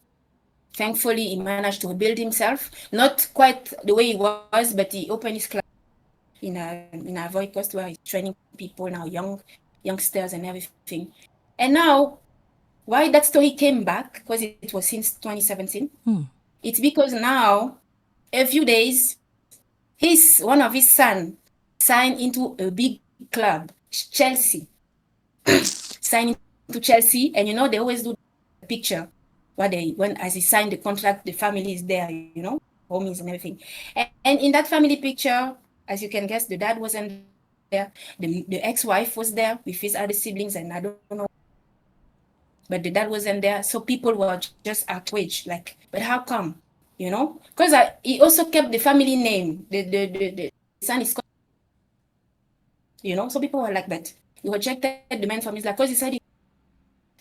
Speaker 2: thankfully he managed to rebuild himself. Not quite the way he was, but he opened his class in Ivory Coast, where he's training people now, youngsters and everything. And now, why that story came back, because it was since 2017, it's because now a few days, one of his son signed into a big club, Chelsea. Signed into Chelsea, and they always do the picture as he signed the contract, the family is there, homies and everything. And in that family picture, as you can guess, the dad wasn't there. The ex-wife was there with his other siblings, and I don't know, but the dad wasn't there. So people were just outraged, like, but how come? Because he also kept the family name. The son is called, so people were like that. He rejected the man from his life because he said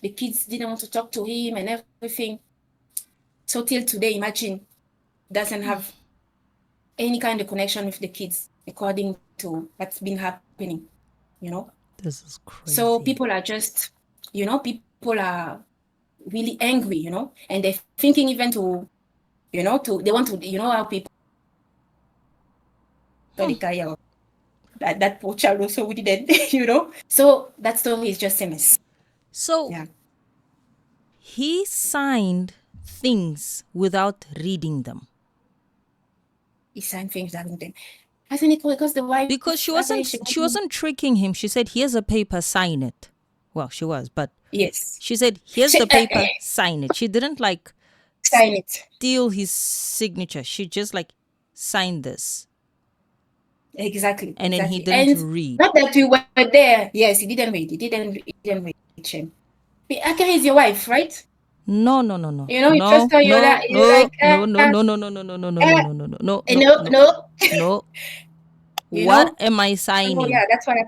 Speaker 2: the kids didn't want to talk to him and everything. So till today, imagine, doesn't have any kind of connection with the kids, according to what's been happening,
Speaker 1: This is crazy.
Speaker 2: So people are just, people are really angry, and they're thinking even to, they want to, how people, that poor child also we didn't, So that story is just a mess.
Speaker 1: So he signed things without reading them.
Speaker 2: He signed things without reading them. Hasn't it because the wife?
Speaker 1: Because she wasn't tricking him. She said, "Here's a paper, sign it." Well, she was, but
Speaker 2: yes,
Speaker 1: she said, "Here's the paper, sign it." She didn't
Speaker 2: sign it,
Speaker 1: steal his signature. She just signed this.
Speaker 2: Exactly.
Speaker 1: And then he didn't read.
Speaker 2: Not that we were there. Yes, he didn't read. He didn't read him. Akari is your wife, right?
Speaker 1: No.
Speaker 2: You trust her. You're like,
Speaker 1: no. What am I signing?
Speaker 2: Oh, yeah, that's what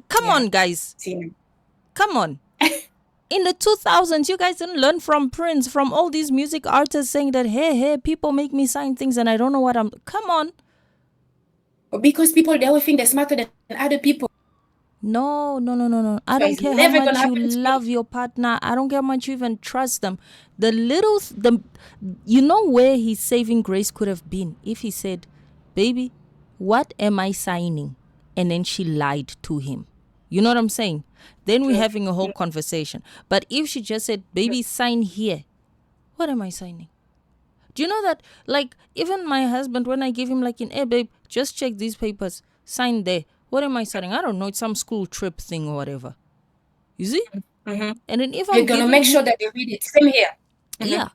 Speaker 1: Come on, guys. Come on. In the 2000s, you guys didn't learn from Prince, from all these music artists saying that, hey, people make me sign things and I don't know what I'm... Come on.
Speaker 2: Because people, they always think they're smarter than other people.
Speaker 1: No. I don't care how much you love your partner. I don't care how much you even trust them. You know where his saving grace could have been if he said, "Baby, what am I signing?" And then she lied to him. You know what I'm saying? Then we're having a whole conversation. But if she just said, "Baby, sign here," what am I signing? Do you know that, even my husband, when I give him hey, babe, just check these papers, sign there. What am I signing? I don't know. It's some school trip thing or whatever. You see?
Speaker 2: Mm-hmm.
Speaker 1: And then if
Speaker 2: you're going to make sure that they read it. Same here.
Speaker 1: Mm-hmm. Yeah.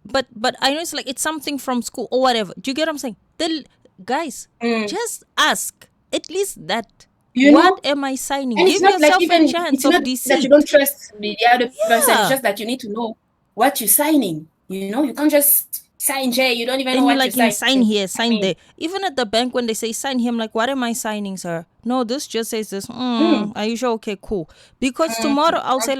Speaker 1: But I know it's something from school or whatever. Do you get what I'm saying? Guys, just ask. At least that. What am I signing?
Speaker 2: And
Speaker 1: give yourself a chance of deceit.
Speaker 2: That you don't trust the other person. It's just that you need to know what you're signing. You can't just sign J. You don't even know what you're signing.
Speaker 1: Sign here, sign there. Even at the bank when they say sign here, I'm like, what am I signing, sir? No, this just says this. Are you sure? Okay, cool. Because tomorrow I'll say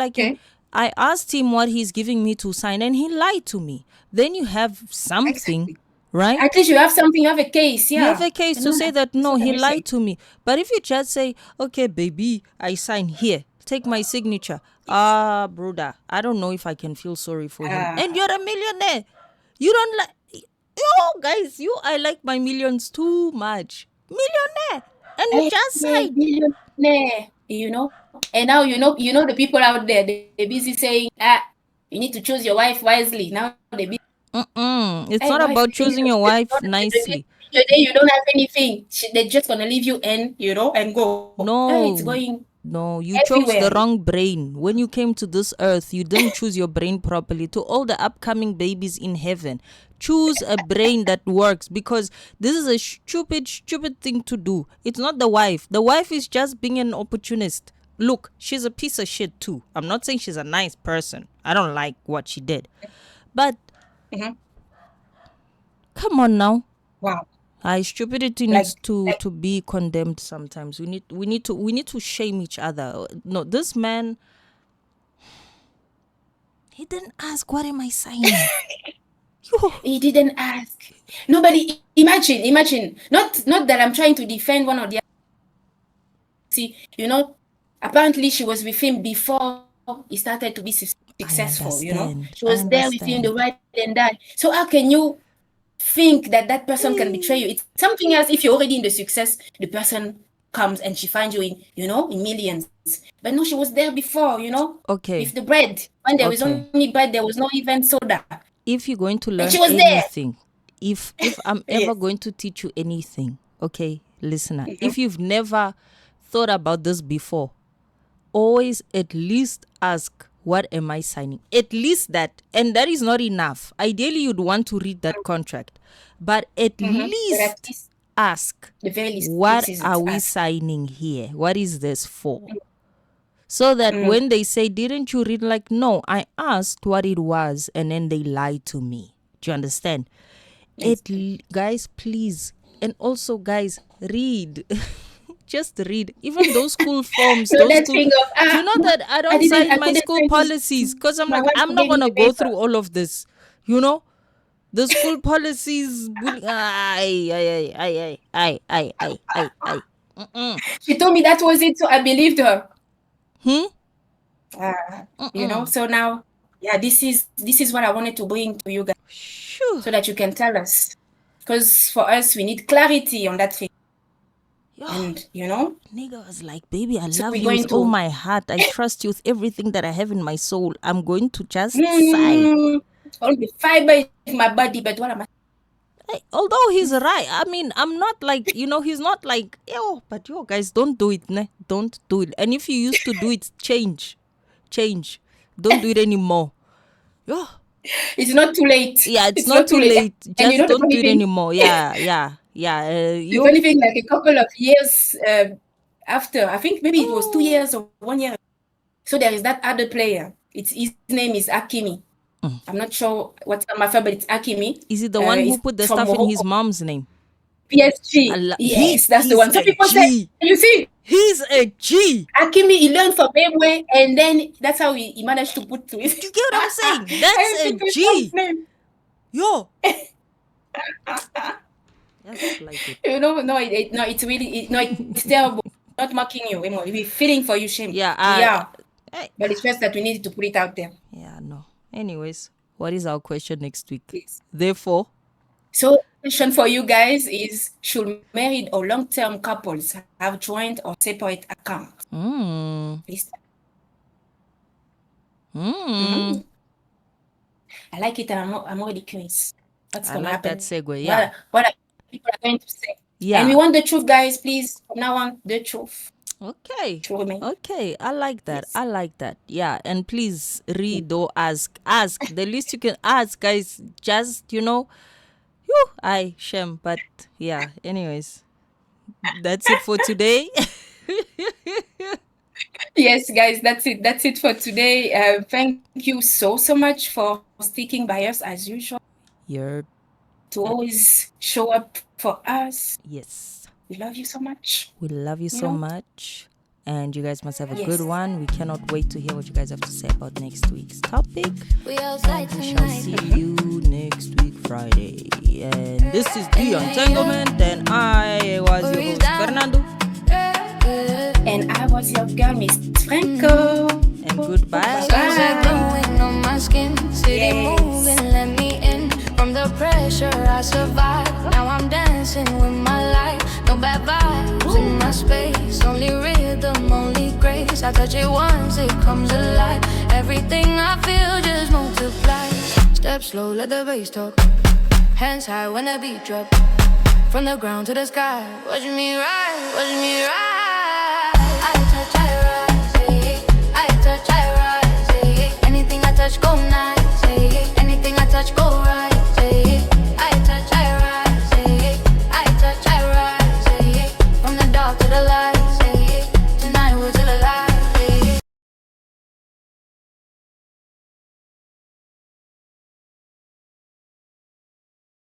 Speaker 1: I asked him what he's giving me to sign and he lied to me. Then you have something, right?
Speaker 2: At least you have something, you have a case,
Speaker 1: You have a case to say that, no, he lied to me. But if you just say, okay, baby, I sign here, take my signature. Brother, I don't know if I can feel sorry for him. And you're a millionaire. You don't guys, I like my millions too much. Millionaire. And you just signed.
Speaker 2: Millionaire, And now, the people out there, they're busy saying, you need to choose your wife wisely. Now they be.
Speaker 1: It's not about choosing your wife nicely.
Speaker 2: You don't have anything. They're just gonna leave you and go.
Speaker 1: No,
Speaker 2: it's going.
Speaker 1: No, you chose the wrong brain. When you came to this earth, you didn't choose your brain properly. To all the upcoming babies in heaven, choose a brain that works, because this is a stupid thing to do. It's not the wife. The wife is just being an opportunist. Look, she's a piece of shit too. I'm not saying she's a nice person. I don't like what she did. But come on now.
Speaker 2: Wow.
Speaker 1: Stupidity needs to be condemned sometimes. We need to shame each other. No, this man, he didn't ask, what am I signing?
Speaker 2: He didn't ask. Nobody. Imagine. Not that I'm trying to defend one or the other. See, apparently she was with him before he started to be successful. She was there with him, the right and that. So how can you think that person can betray you? It's something else if you're already in the success, the person comes and she finds you in millions. But no, she was there before,
Speaker 1: Okay.
Speaker 2: with the bread. When there was only bread, there was no even soda.
Speaker 1: if you're going to learn
Speaker 2: she was there.
Speaker 1: anything, if I'm ever going to teach you anything, okay, listener, if you've never thought about this before, always at least ask, what am I signing? At least that. And that is not enough. Ideally, you'd want to read that contract. But at least ask, what are we signing here? What is this for? So that when they say, didn't you read? Like, no, I asked what it was and then they lied to me. Do you understand? Guys, please. And also, guys, read. Just read. Even those school forms.
Speaker 2: So
Speaker 1: those
Speaker 2: that
Speaker 1: school,
Speaker 2: thing of,
Speaker 1: do you know that I don't sign my school policies? Because I'm like, I'm not going to go through all of this. You know? The school policies.
Speaker 2: She told me that was it, so I believed her. You know, so now, this is what I wanted to bring to you guys. So that you can tell us. Because for us, we need clarity on that thing. And, you know?
Speaker 1: Nigga was like, baby, I love you with all my heart. I trust you with everything that I have in my soul. I'm going to just sign.
Speaker 2: Only fiber in my body, but what am I?
Speaker 1: Although he's right. I mean, I'm not like, you know, he's not like, but guys, don't do it. Ne? Don't do it. And if you used to do it, change. Don't do it anymore.
Speaker 2: It's not too late.
Speaker 1: Yeah, it's not too late. Just don't do it anymore. Yeah.
Speaker 2: The funny thing, like a couple of years after, I think maybe it was 2 years or 1 year. So there is that other player. His name is Hakimi. I'm not sure what's my favorite, but it's Hakimi.
Speaker 1: Is it the one who put the stuff in his mom's name?
Speaker 2: PSG. Yes, that's the one. So people say, you see,
Speaker 1: he's a G.
Speaker 2: Hakimi, he learned from Bebwe, and then that's how he managed to put to it.
Speaker 1: You get what I'm saying? That's a G. Yo. Like it.
Speaker 2: You know, it's really, it's terrible. Not mocking you anymore. We're feeling for you, shame. But it's just that we need to put it out there.
Speaker 1: Yeah, no. Anyways, what is our question next week? Yes. Therefore,
Speaker 2: so the question for you guys is: should married or long-term couples have joint or separate accounts? I like it, and I'm already curious. What's going to happen?
Speaker 1: That segue. Yeah.
Speaker 2: What people are going to say.
Speaker 1: Yeah.
Speaker 2: And we want the truth, guys. Please, from now on, the truth.
Speaker 1: Okay. I like that. Yes. I like that. Yeah. And please read or ask. The least you can ask, guys. Just, you know, shame. But yeah, anyways, that's it for today.
Speaker 2: Yes, guys, that's it. That's it for today. Thank you so much for sticking by us as usual. To always show up for us.
Speaker 1: Yes.
Speaker 2: We love you so much.
Speaker 1: We love you so much. And you guys must have a good one. We cannot wait to hear what you guys have to say about next week's topic. We shall see you next week, Friday. And this is the Untanglement. And I was your host, Fernannd'O.
Speaker 2: And I was your girl, Miss Franco.
Speaker 1: And goodbye.
Speaker 3: From the pressure I survived, now I'm dancing with my life. No bad vibes in my space, only rhythm, only grace. I touch it once, it comes alive. Everything I feel just multiplies. Step slow, let the bass talk. Hands high when the beat drop. From the ground to the sky, watch me ride, watch me ride.